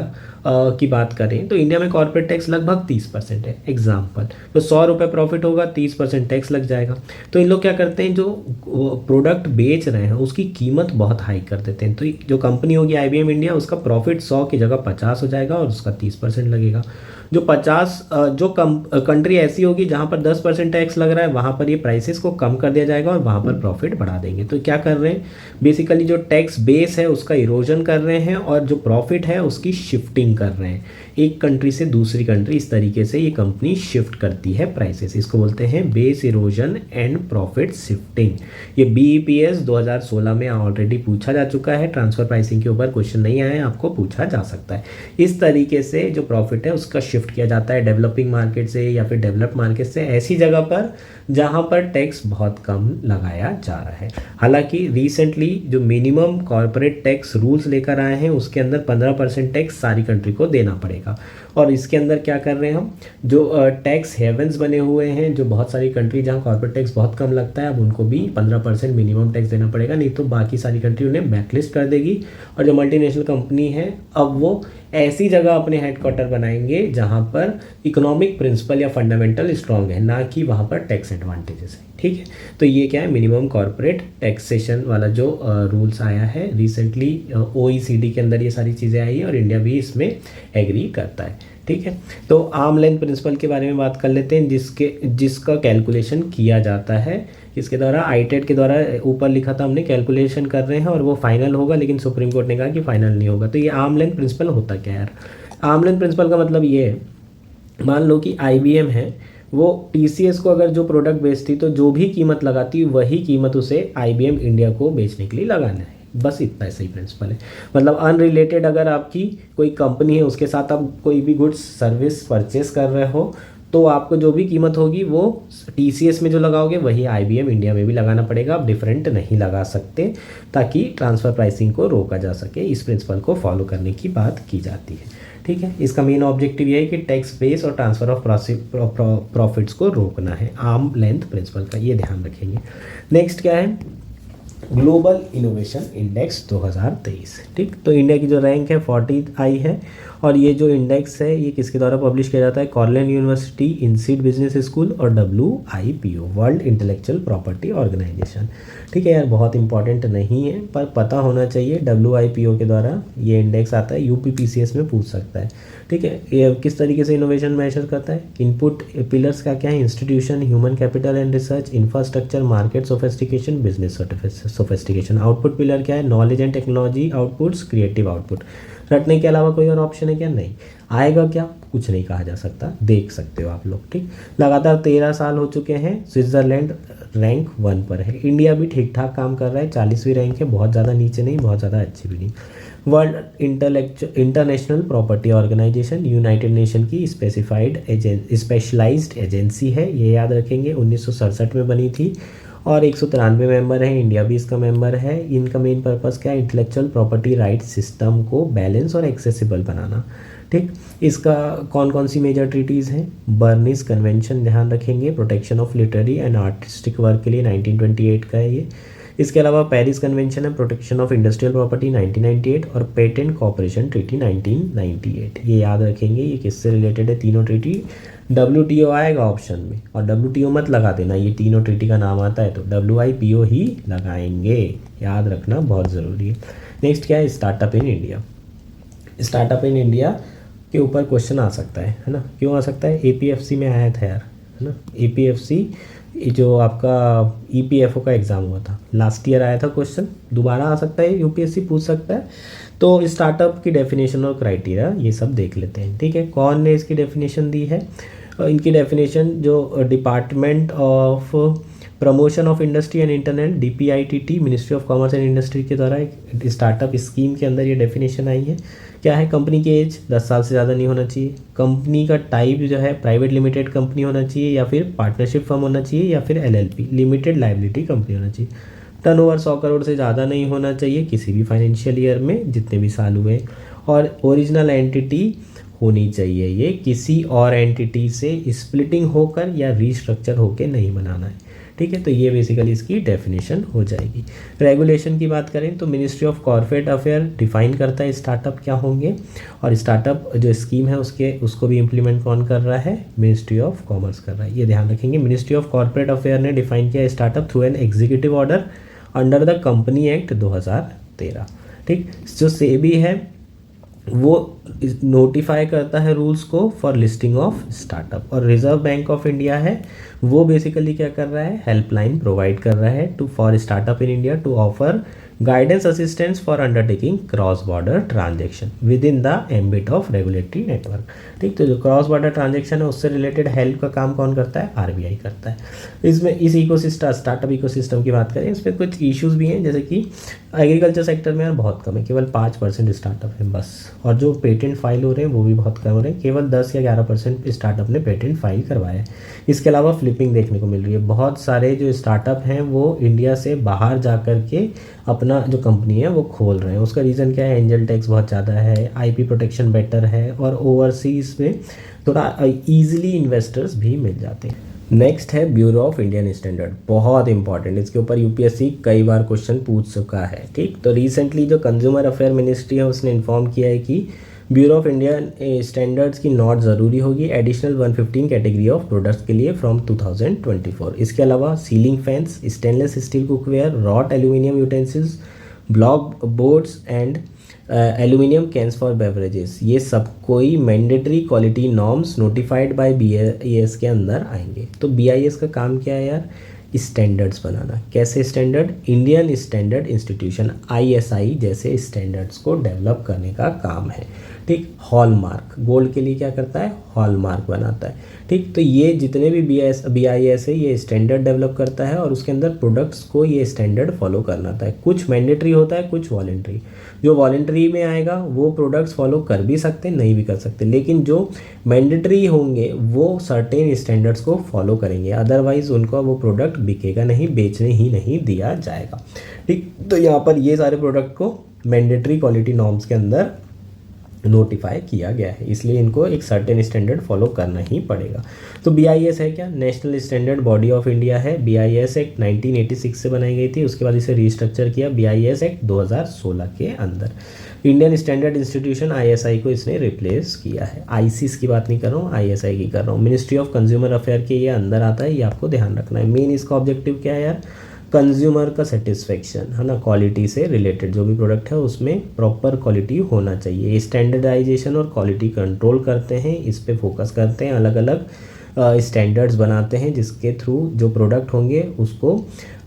की बात करें तो इंडिया में कॉर्पोरेट टैक्स लगभग 30% है एग्जाम्पल। तो 100 रुपये प्रॉफिट होगा, 30% टैक्स लग जाएगा। तो इन लोग क्या करते हैं, जो प्रोडक्ट बेच रहे हैं उसकी कीमत बहुत हाई कर देते हैं। तो जो कंपनी होगी आईबीएम इंडिया, उसका प्रॉफिट 100 की जगह 50 हो जाएगा और उसका 30% लगेगा। जो 50 जो कंट्री ऐसी होगी जहाँ पर 10% टैक्स लग रहा है, वहाँ पर ये प्राइसेस को कम कर दिया जाएगा और वहाँ पर प्रॉफिट बढ़ा देंगे। तो क्या कर रहे हैं, बेसिकली जो टैक्स बेस है उसका इरोजन कर रहे हैं और जो प्रॉफिट है उसकी शिफ्टिंग कर रहे हैं एक कंट्री से दूसरी कंट्री। इस तरीके से ये कंपनी शिफ्ट करती है प्राइसेस, इसको बोलते हैं base erosion and profit shifting. ये बीईपीएस 2016 में ऑलरेडी पूछा जा चुका है। ट्रांसफर प्राइसिंग के ऊपर क्वेश्चन नहीं आया है, आपको पूछा जा सकता है। इस तरीके से जो प्रॉफिट है उसका शिफ्ट किया जाता है डेवलपिंग मार्केट से या फिर डेवलप्ड मार्केट से ऐसी जगह पर जहां पर टैक्स बहुत कम लगाया जा रहा है। हालांकि रिसेंटली जो मिनिमम कॉर्पोरेट टैक्स रूल्स लेकर आए हैं उसके अंदर 15% टैक्स सारी कंट्री को देना पड़ेगा। और इसके अंदर क्या कर रहे हैं हम, जो टैक्स हेवन्स बने हुए हैं, जो बहुत सारी कंट्री जहां कॉर्पोरेट टैक्स बहुत कम लगता है, अब उनको भी 15% मिनिमम टैक्स देना पड़ेगा, नहीं तो बाकी सारी कंट्री उन्हें बैकलिस्ट कर देगी। और जो मल्टीनेशनल कंपनी है अब वो ऐसी जगह अपने हेडक्वार्टर बनाएंगे जहां पर इकोनॉमिक प्रिंसिपल या फंडामेंटल स्ट्रांग है, ना कि वहां पर टैक्स एडवांटेजेस है। ठीक है, तो ये क्या है, मिनिमम कॉर्पोरेट टैक्सेशन वाला जो रूल्स आया है रिसेंटली, OECD के अंदर ये सारी चीज़ें आई है और इंडिया भी इसमें एग्री करता है। ठीक है, तो आर्म लेंथ प्रिंसिपल के बारे में बात कर लेते हैं, जिसका कैलकुलेशन किया जाता है इसके द्वारा। आईटेट के द्वारा ऊपर लिखा था हमने, कैलकुलेशन कर रहे हैं और वो फाइनल होगा, लेकिन सुप्रीम कोर्ट ने कहा कि फाइनल नहीं होगा। तो ये आर्म लेंथ प्रिंसिपल होता क्या है यार, आर्म लेंथ प्रिंसिपल का मतलब ये है, मान लो कि IBM है, वो TCS को अगर जो प्रोडक्ट बेचती तो जो भी कीमत लगाती वही कीमत उसे IBM इंडिया को बेचने के लिए लगाना है। बस इतना सही प्रिंसिपल है। मतलब अनरिलेटेड अगर आपकी कोई कंपनी है उसके साथ आप कोई भी गुड्स सर्विस परचेस कर रहे हो तो आपको जो भी कीमत होगी वो TCS में जो लगाओगे वही IBM इंडिया में भी लगाना पड़ेगा। आप डिफरेंट नहीं लगा सकते, ताकि ट्रांसफ़र प्राइसिंग को रोका जा सके। इस प्रिंसिपल को फॉलो करने की बात की जाती है। ठीक है, इसका मेन ऑब्जेक्टिव ये है कि टैक्स बेस और ट्रांसफ़र ऑफ प्रॉफिट्स को रोकना है, आर्म लेंथ प्रिंसिपल का, ये ध्यान रखेंगे। नेक्स्ट क्या है, ग्लोबल इनोवेशन इंडेक्स 2023। ठीक, तो इंडिया की जो रैंक है 40 आई है, और ये जो इंडेक्स है ये किसके द्वारा पब्लिश किया जाता है? Cornell University, INSEAD business school और WIPO, world intellectual property organization. ठीक है यार, बहुत इंपॉर्टेंट नहीं है पर पता होना चाहिए। WIPO के द्वारा ये इंडेक्स आता है, UPPCS में पूछ सकता है। ठीक है, ये किस तरीके से इनोवेशन मेजर करता है? इनपुट पिलर्स का क्या है? Institution, human capital and research, infrastructure, market sophistication, business sophistication. Output pillar क्या है? Knowledge and technology outputs, creative output. रटने के अलावा कोई और ऑप्शन है क्या? नहीं। आएगा क्या? कुछ नहीं कहा जा सकता, देख सकते हो आप लोग। ठीक, लगातार 13 साल हो चुके हैं। स्विट्जरलैंड रैंक 1 पर है। इंडिया भी ठीक ठाक काम कर रहा है, 40वीं रैंक है, बहुत ज़्यादा नीचे नहीं, बहुत ज़्यादा अच्छी भी नहीं। World international property organization United Nation की स्पेशलाइज्ड एजेंसी है, ये याद रखेंगे। 1967 में बनी थी और 193 मेंबर हैं, इंडिया भी इसका मेंबर है। इनका मेन पर्पस क्या है? इंटेलेक्चुअल प्रॉपर्टी राइट सिस्टम को बैलेंस और एक्सेसिबल बनाना। ठीक, इसका कौन कौन सी मेजर ट्रीटीज़ हैं? बर्निस कन्वेंशन ध्यान रखेंगे, protection of literary and artistic work के लिए 1928 का है ये। इसके अलावा पेरिस कन्वेंशन है, प्रोटेक्शन ऑफ इंडस्ट्रियल प्रॉपर्टी 1998, और पेटेंट कॉपरेशन ट्रीटी 1998। ये याद रखेंगे, ये किससे रिलेटेड है? तीनों ट्रीटी। WTO आएगा ऑप्शन में, और WTO मत लगा देना, ये तीनों ट्रीटी का नाम आता है तो WIPO ही लगाएंगे, याद रखना बहुत ज़रूरी है। नेक्स्ट क्या है? Startup in India. Startup in India के ऊपर क्वेश्चन आ सकता है ना? क्यों आ सकता है? APFC में आया था यार, है ना? APFC जो आपका EPFO का एग्ज़ाम हुआ था लास्ट ईयर, आया था क्वेश्चन, दोबारा आ सकता है, UPSC पूछ सकता है। तो स्टार्टअप की डेफिनेशन और क्राइटेरिया ये सब देख लेते हैं। ठीक है, कौन ने इसकी डेफिनेशन दी है? इनकी डेफिनेशन जो department of promotion of industry and internet, DPITT, ministry of commerce and industry के द्वारा एक स्टार्टअप स्कीम के अंदर ये डेफिनेशन आई है। क्या है? कंपनी की एज 10 साल से ज़्यादा नहीं होना चाहिए। कंपनी का टाइप जो है प्राइवेट लिमिटेड कंपनी होना चाहिए, या फिर पार्टनरशिप फर्म होना चाहिए, या फिर LLP, लिमिटेड लाइबिलिटी कंपनी होना चाहिए। टर्नओवर 100 करोड़ से ज़्यादा नहीं होना चाहिए किसी भी फाइनेंशियल ईयर में, जितने भी साल हुए। और ओरिजिनल एंटिटी होनी चाहिए, ये किसी और एंटिटी से स्प्लिटिंग होकर या रीस्ट्रक्चर होकर नहीं बनाना है। ठीक है, तो ये बेसिकली इसकी डेफिनेशन हो जाएगी। रेगुलेशन की बात करें तो ministry of corporate affair define करता है स्टार्टअप क्या होंगे, और स्टार्टअप जो स्कीम है उसको भी इम्प्लीमेंट कौन कर रहा है? मिनिस्ट्री ऑफ कॉमर्स कर रहा है, ये ध्यान रखेंगे। मिनिस्ट्री ऑफ कॉर्पोरेट अफेयर ने डिफाइन किया startup through an executive order under the company act 2013। ठीक, जो सेबी है वो नोटिफाई करता है रूल्स को फॉर लिस्टिंग ऑफ स्टार्टअप, और रिजर्व बैंक ऑफ इंडिया है वो बेसिकली क्या कर रहा है? हेल्पलाइन प्रोवाइड कर रहा है for startup in India to offer guidance assistance for undertaking cross border transaction within the ambit of regulatory network. ठीक, तो जो क्रॉस बॉर्डर ट्रांजेक्शन है उससे रिलेटेड हेल्प का काम कौन करता है? RBI करता है। इसमें इस इकोसिस्टम, स्टार्टअप इकोसिस्टम की बात करें, इसमें कुछ इश्यूज़ भी हैं, जैसे कि एग्रीकल्चर सेक्टर में यार बहुत कम है, केवल 5% स्टार्टअप है बस, और जो पेटेंट फाइल हो रहे हैं वो भी बहुत कम हो रहे हैं, केवल 10 या 11% स्टार्टअप ने पेटेंट फाइल करवाया है। इसके अलावा फ्लिपिंग देखने को मिल रही है, बहुत सारे जो स्टार्टअप हैं वो इंडिया से बाहर जा कर के अपना जो कंपनी है वो खोल रहे हैं। उसका रीज़न क्या है? एंजल टैक्स बहुत ज़्यादा है, IP प्रोटेक्शन बेटर है, और ओवरसीज़ में थोड़ा ईजिली इन्वेस्टर्स भी मिल जाते हैं। नेक्स्ट है ब्यूरो ऑफ इंडियन स्टैंडर्ड, बहुत इंपॉर्टेंट, इसके ऊपर UPSC कई बार क्वेश्चन पूछ चुका है। ठीक, तो रिसेंटली जो कंज्यूमर अफेयर मिनिस्ट्री है उसने इन्फॉर्म किया है कि ब्यूरो ऑफ इंडियन स्टैंडर्ड्स की नॉट ज़रूरी होगी एडिशनल 115 कैटेगरी ऑफ प्रोडक्ट्स के लिए फ्रॉम 2024। इसके अलावा ceiling fans, stainless steel cookware, wrought aluminium utensils, block boards and aluminium cans for beverages, ये सब कोई mandatory quality norms notified by BIS के अंदर आएंगे। तो BIS का काम क्या है यार? स्टैंडर्ड्स बनाना। कैसे standard? Indian standard institution ISI जैसे स्टैंडर्ड्स को डेवलप करने का काम है। ठीक, हॉलमार्क, गोल्ड के लिए क्या करता है? हॉलमार्क बनाता है। ठीक, तो ये जितने भी BIS है ये स्टैंडर्ड डेवलप करता है, और उसके अंदर प्रोडक्ट्स को ये स्टैंडर्ड फॉलो करना होता है। कुछ मैंडेटरी होता है, कुछ वॉलेंट्री। जो वॉलेंट्री में आएगा वो प्रोडक्ट्स फॉलो कर भी सकते, नहीं भी कर सकते, लेकिन जो मैंडेटरी होंगे वो सर्टेन स्टैंडर्ड्स को फॉलो करेंगे, अदरवाइज उनको वो प्रोडक्ट बिकेगा नहीं, बेचने ही नहीं दिया जाएगा। ठीक, तो यहाँ पर ये सारे प्रोडक्ट को मैंडेटरी क्वालिटी नॉर्म्स के अंदर नोटिफाई किया गया है, इसलिए इनको एक सर्टेन स्टैंडर्ड फॉलो करना ही पड़ेगा। तो BIS है क्या? National standard body of India है। BIS एक्ट 1986 से बनाई गई थी, उसके बाद इसे रिस्ट्रक्चर किया BIS एक्ट 2016 के अंदर। इंडियन स्टैंडर्ड इंस्टीट्यूशन ISI को इसने रिप्लेस किया है। ISIS की बात नहीं कर रहा हूँ, ISI की कर रहा हूँ। मिनिस्ट्री ऑफ कंज्यूमर अफेयर के ये अंदर आता है, ये आपको ध्यान रखना है। मेन इसका ऑब्जेक्टिव क्या है यार? कंज्यूमर का सेटिस्फेक्शन है ना, क्वालिटी से रिलेटेड जो भी प्रोडक्ट है उसमें प्रॉपर क्वालिटी होना चाहिए। स्टैंडर्डाइजेशन और क्वालिटी कंट्रोल करते हैं, इस पे फोकस करते हैं, अलग अलग स्टैंडर्ड्स बनाते हैं जिसके थ्रू जो प्रोडक्ट होंगे उसको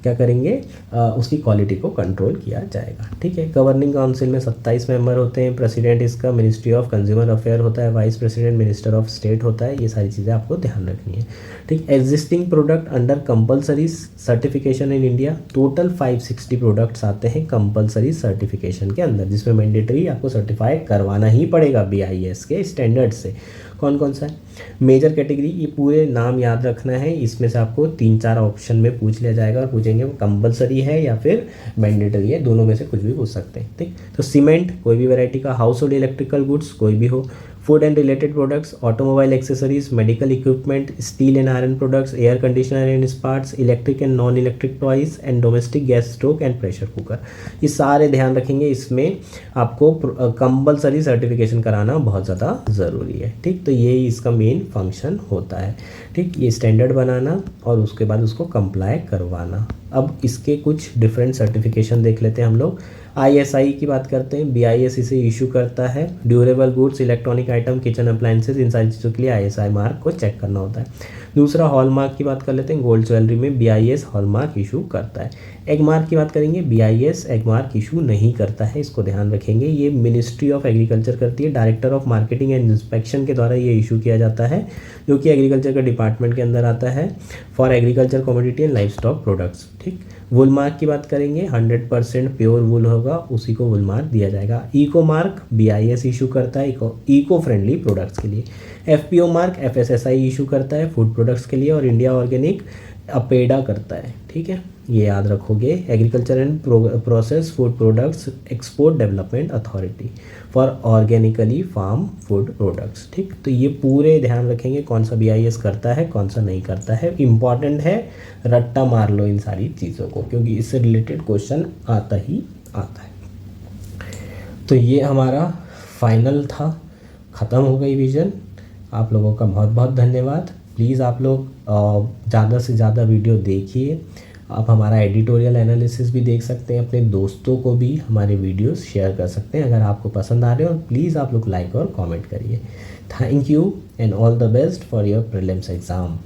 क्या करेंगे, उसकी क्वालिटी को कंट्रोल किया जाएगा। ठीक है। गवर्निंग काउंसिल में 27 मेंबर होते हैं। प्रेसिडेंट इसका मिनिस्ट्री ऑफ कंज्यूमर अफेयर होता है, vice president minister of state होता है। ये सारी चीज़ें आपको ध्यान रखनी है। ठीक। Existing product under compulsory certification in India, total 560 products आते हैं कंपलसरी सर्टिफिकेशन के अंदर, जिसमें मैंडेटरी आपको सर्टिफाई करवाना ही पड़ेगा BIS के स्टैंडर्ड से। कौन कौन सा है? मेजर कैटेगरी, ये पूरे नाम याद रखना है, इसमें से आपको 3-4 ऑप्शन में पूछ लिया जाएगा और पूछेंगे वो कंपलसरी है या फिर मैंडेटरी है, दोनों में से कुछ भी पूछ सकते हैं। ठीक। तो सीमेंट कोई भी वैरायटी का, हाउस होल्ड इलेक्ट्रिकल गुड्स कोई भी हो, food and related products, automobile accessories, medical equipment, steel and iron products, air conditioner and spares, electric and non electric toys and domestic gas stove and pressure cooker, ये सारे ध्यान रखेंगे। इसमें आपको compulsory certification कराना बहुत ज़्यादा ज़रूरी है। ठीक। तो ये इसका मेन फंक्शन होता है। ठीक। ये स्टैंडर्ड बनाना और उसके बाद उसको कंप्लाई करवाना। अब इसके कुछ डिफरेंट सर्टिफिकेशन देख लेते हैं हम लोग। ISI की बात करते हैं, BIS इसे इशू करता है। Durable goods, electronic item, kitchen appliances, इन सारी चीज़ों के लिए ISI मार्क को चेक करना होता है। दूसरा हॉलमार्क की बात कर लेते हैं, गोल्ड ज्वेलरी में BIS हॉलमार्क इशू करता है। एग मार्क की बात करेंगे, BIS एग मार्क इशू नहीं करता है, इसको ध्यान रखेंगे। ये मिनिस्ट्री ऑफ एग्रीकल्चर करती है, director of marketing and inspection के द्वारा ये इशू किया जाता है, जो कि एग्रीकल्चर के डिपार्टमेंट के अंदर आता है, for agriculture commodity and life stock products. ठीक। वुल मार्क की बात करेंगे, 100% प्योर वुल होगा उसी को वुल मार्क दिया जाएगा। इको मार्क BIS इशू करता है इको फ्रेंडली प्रोडक्ट्स के लिए। FPO मार्क FSSI इशू करता है फूड प्रोडक्ट्स के लिए, और इंडिया ऑर्गेनिक अपेडा करता है। ठीक है, ये याद रखोगे। Agriculture and process food products export development authority for organically farm food products. ठीक, तो ये पूरे ध्यान रखेंगे कौन सा BIS करता है कौन सा नहीं करता है। इम्पॉर्टेंट है, रट्टा मार लो इन सारी चीज़ों को, क्योंकि इससे रिलेटेड क्वेश्चन आता ही आता है। तो ये हमारा फाइनल था, ख़त्म हो गई विजन। आप लोगों का बहुत बहुत धन्यवाद। प्लीज़ आप लोग ज़्यादा से ज़्यादा वीडियो देखिए। आप हमारा एडिटोरियल एनालिसिस भी देख सकते हैं, अपने दोस्तों को भी हमारे वीडियोस शेयर कर सकते हैं अगर आपको पसंद आ रहे हो। और प्लीज़ आप लोग लाइक और कमेंट करिए। Thank you and all the best for your prelims exam.